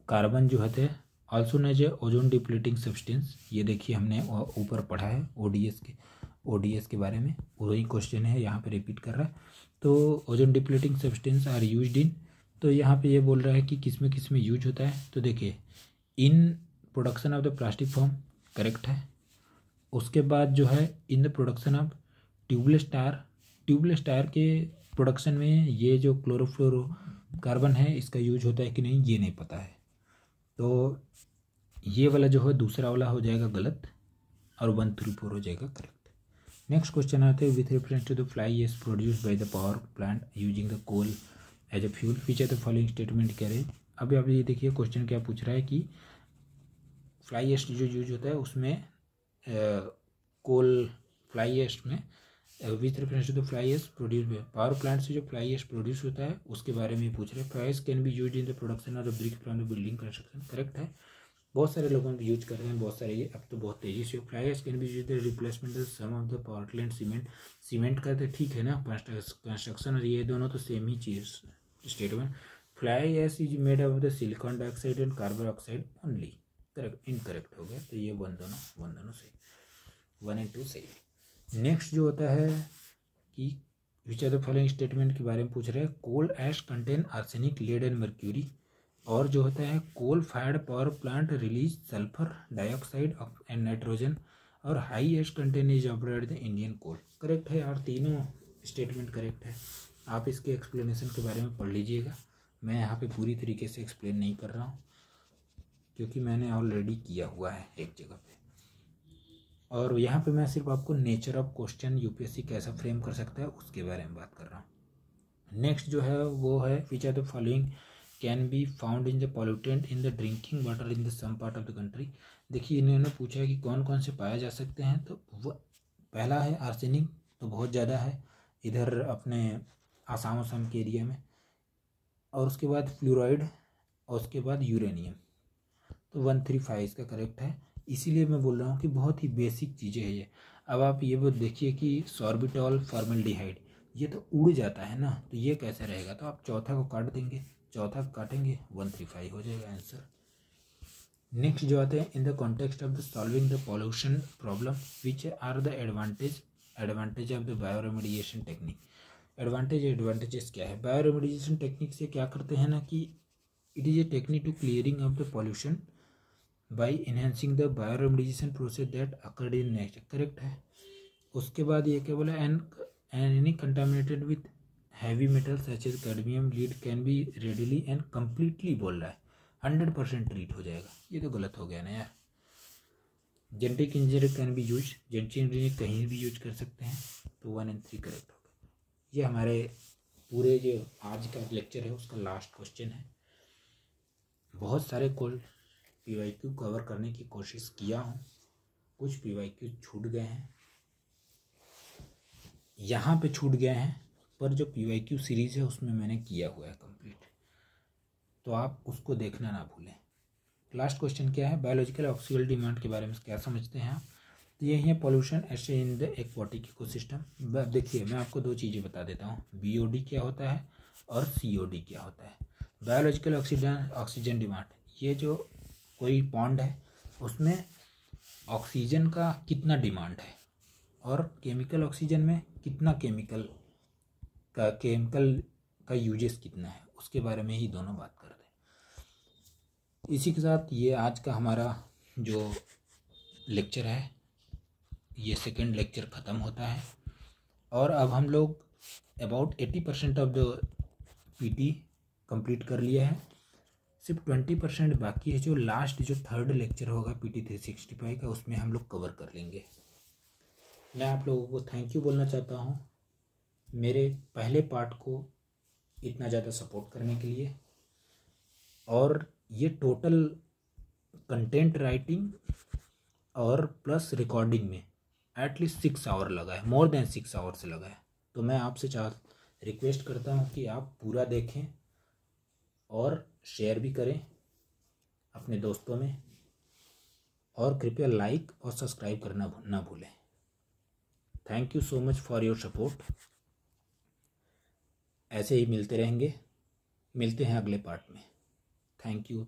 carbon जो होते हैं also known as ozone depleting substance. ये देखिए हमने ऊपर पढ़ा है ODS के बारे में, वही क्वेश्चन है यहाँ पे रिपीट कर रहा है। तो ozone depleting substance are used in, तो यहाँ पे ये बोल रहा है कि किस में यूज होता है। तो देखिए in production of the plastic form, correct है। उसके बाद जो है इन the production of tubeless tyre के प्रोडक्शन में ये जो क्लोरोफ्लोरो कार्बन है इसका यूज होता है कि नहीं ये नहीं पता है। तो ये वाला जो है दूसरा वाला हो जाएगा गलत, और 1 3 4 हो जाएगा करेक्ट। नेक्स्ट क्वेश्चन आते हैं, with reference to the fly ash produced by the power plant using the coal as a fuel, which are the following statement कह रहे। अभी आप ये देखिए क्वेश्चन क्या पूछ रहा है कि फ्लाई एश जो यूज होता है उसमें कोल फ्लाई एश में with reference to the fly ash produce by power plant से जो फ्लाई एश प्रोड्यूस होता है उसके बारे में पूछ रहे हैं। Fly ash can be use in the production of the brick from the building construction, correct है। बहुत सारे लोगों को यूज कर रहे हैं, बहुत सारे ये अब तो बहुत तेजी से। Fly ash can be use the replacement the some of the power plant cement का तो ठीक है ना, कंस्ट्रक्शन और ये दोनों तो सेम ही चीज statement. Fly ash is made of the silicon dioxide and carbon oxide only, correct incorrect हो गया। तो ये वन दोनों सही, 1 और 2 सही। नेक्स्ट जो होता है कि which are the following statement के बारे में पूछ रहे हैं, coal ash contain arsenic, lead and mercury. और जो होता है coal fired power plant release sulphur dioxide and nitrogen, और high ash content is operated the Indian coal, correct है यार, तीनों स्टेटमेंट करेक्ट है। आप इसके एक्सप्लेनेशन के बारे में पढ़ लीजिएगा, मैं यहाँ पे पूरी तरीके से एक्सप्लेन नहीं कर रहा हूँ क्योंकि मैंने ऑलरेडी किया हुआ है एक जगह पे। और यहाँ पे मैं सिर्फ आपको नेचर ऑफ क्वेश्चन UPSC कैसा फ्रेम कर सकता है उसके बारे में बात कर रहा हूँ। नेक्स्ट जो है वो है which are the following can be found in the pollutant in the drinking water in the some part of the country. देखिए इन्होंने पूछा है कि कौन कौन से पाए जा सकते हैं, तो वो पहला है आर्सेनिक, तो बहुत ज़्यादा है इधर अपने आसाम के एरिया में, और उसके बाद फ्लोराइड, और उसके बाद यूरेनियम। तो 1 3 5 इसका करेक्ट है। इसीलिए मैं बोल रहा हूँ कि बहुत ही बेसिक चीज़ें हैं ये। अब आप ये देखिए कि सॉर्बिटॉल फॉर्मल्डिहाइड, ये तो उड़ जाता है ना, तो ये कैसे रहेगा, तो आप चौथा को काट देंगे, चौथा को काटेंगे 135 हो जाएगा आंसर। नेक्स्ट जो आते हैं, in the context of the solving the pollution problem which are the advantage of the bioremediation technique. Advantages क्या है, बायोरेमेडिएशन टेक्निक से क्या करते हैं ना कि it is a technique to clearing of the pollution by enhancing the bioremediation process that occurred in nature, correct है। उसके बाद ये क्या बोला, any contaminated with heavy metal such as cadmium lead can be readily and completely, बोल रहा है 100% treat हो जाएगा। ये तो गलत हो गया ना यार। Genetic engineer can be use, genetic engineer कहीं भी यूज कर सकते हैं, तो 1 और 3 करेक्ट हो गया। ये हमारे पूरे जो आज का लेक्चर है उसका लास्ट क्वेश्चन है। बहुत सारे PYQ कवर करने की कोशिश किया हूँ, कुछ PYQ छूट गए हैं, यहाँ पे छूट गए हैं, पर जो PYQ सीरीज़ है उसमें मैंने किया हुआ है कंप्लीट, तो आप उसको देखना ना भूलें। लास्ट क्वेश्चन क्या है, बायोलॉजिकल ऑक्सीजन डिमांड के बारे में क्या समझते हैं आप, तो यही है पॉल्यूशन ऐसे इन द एक्वाटिक इकोसिस्टम। देखिए मैं आपको 2 चीज़ें बता देता हूँ, BOD क्या होता है और COD क्या होता है। बायोलॉजिकल ऑक्सीजन डिमांड, ये जो कोई पॉन्ड है उसमें ऑक्सीजन का कितना डिमांड है और केमिकल ऑक्सीजन में कितना केमिकल का यूजेस कितना है, उसके बारे में ही दोनों बात करते हैं। इसी के साथ ये आज का हमारा जो लेक्चर है, ये सेकंड लेक्चर ख़त्म होता है, और अब हम लोग about 80% of the PT complete कर लिया है, सिर्फ 20% बाकी है, जो लास्ट जो थर्ड लेक्चर होगा PT 365 का, उसमें हम लोग कवर कर लेंगे। मैं आप लोगों को थैंक यू बोलना चाहता हूँ मेरे पहले पार्ट को इतना ज़्यादा सपोर्ट करने के लिए, और ये टोटल कंटेंट राइटिंग और प्लस रिकॉर्डिंग में एटलीस्ट 6 आवर लगा है, मोर देन 6 आवर से लगा है। तो मैं आपसे रिक्वेस्ट करता हूँ कि आप पूरा देखें और शेयर भी करें अपने दोस्तों में, और कृपया लाइक और सब्सक्राइब करना ना भूलें। Thank you so much for your support. ऐसे ही मिलते रहेंगे, मिलते हैं अगले पार्ट में। थैंक यू,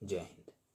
जय हिंद।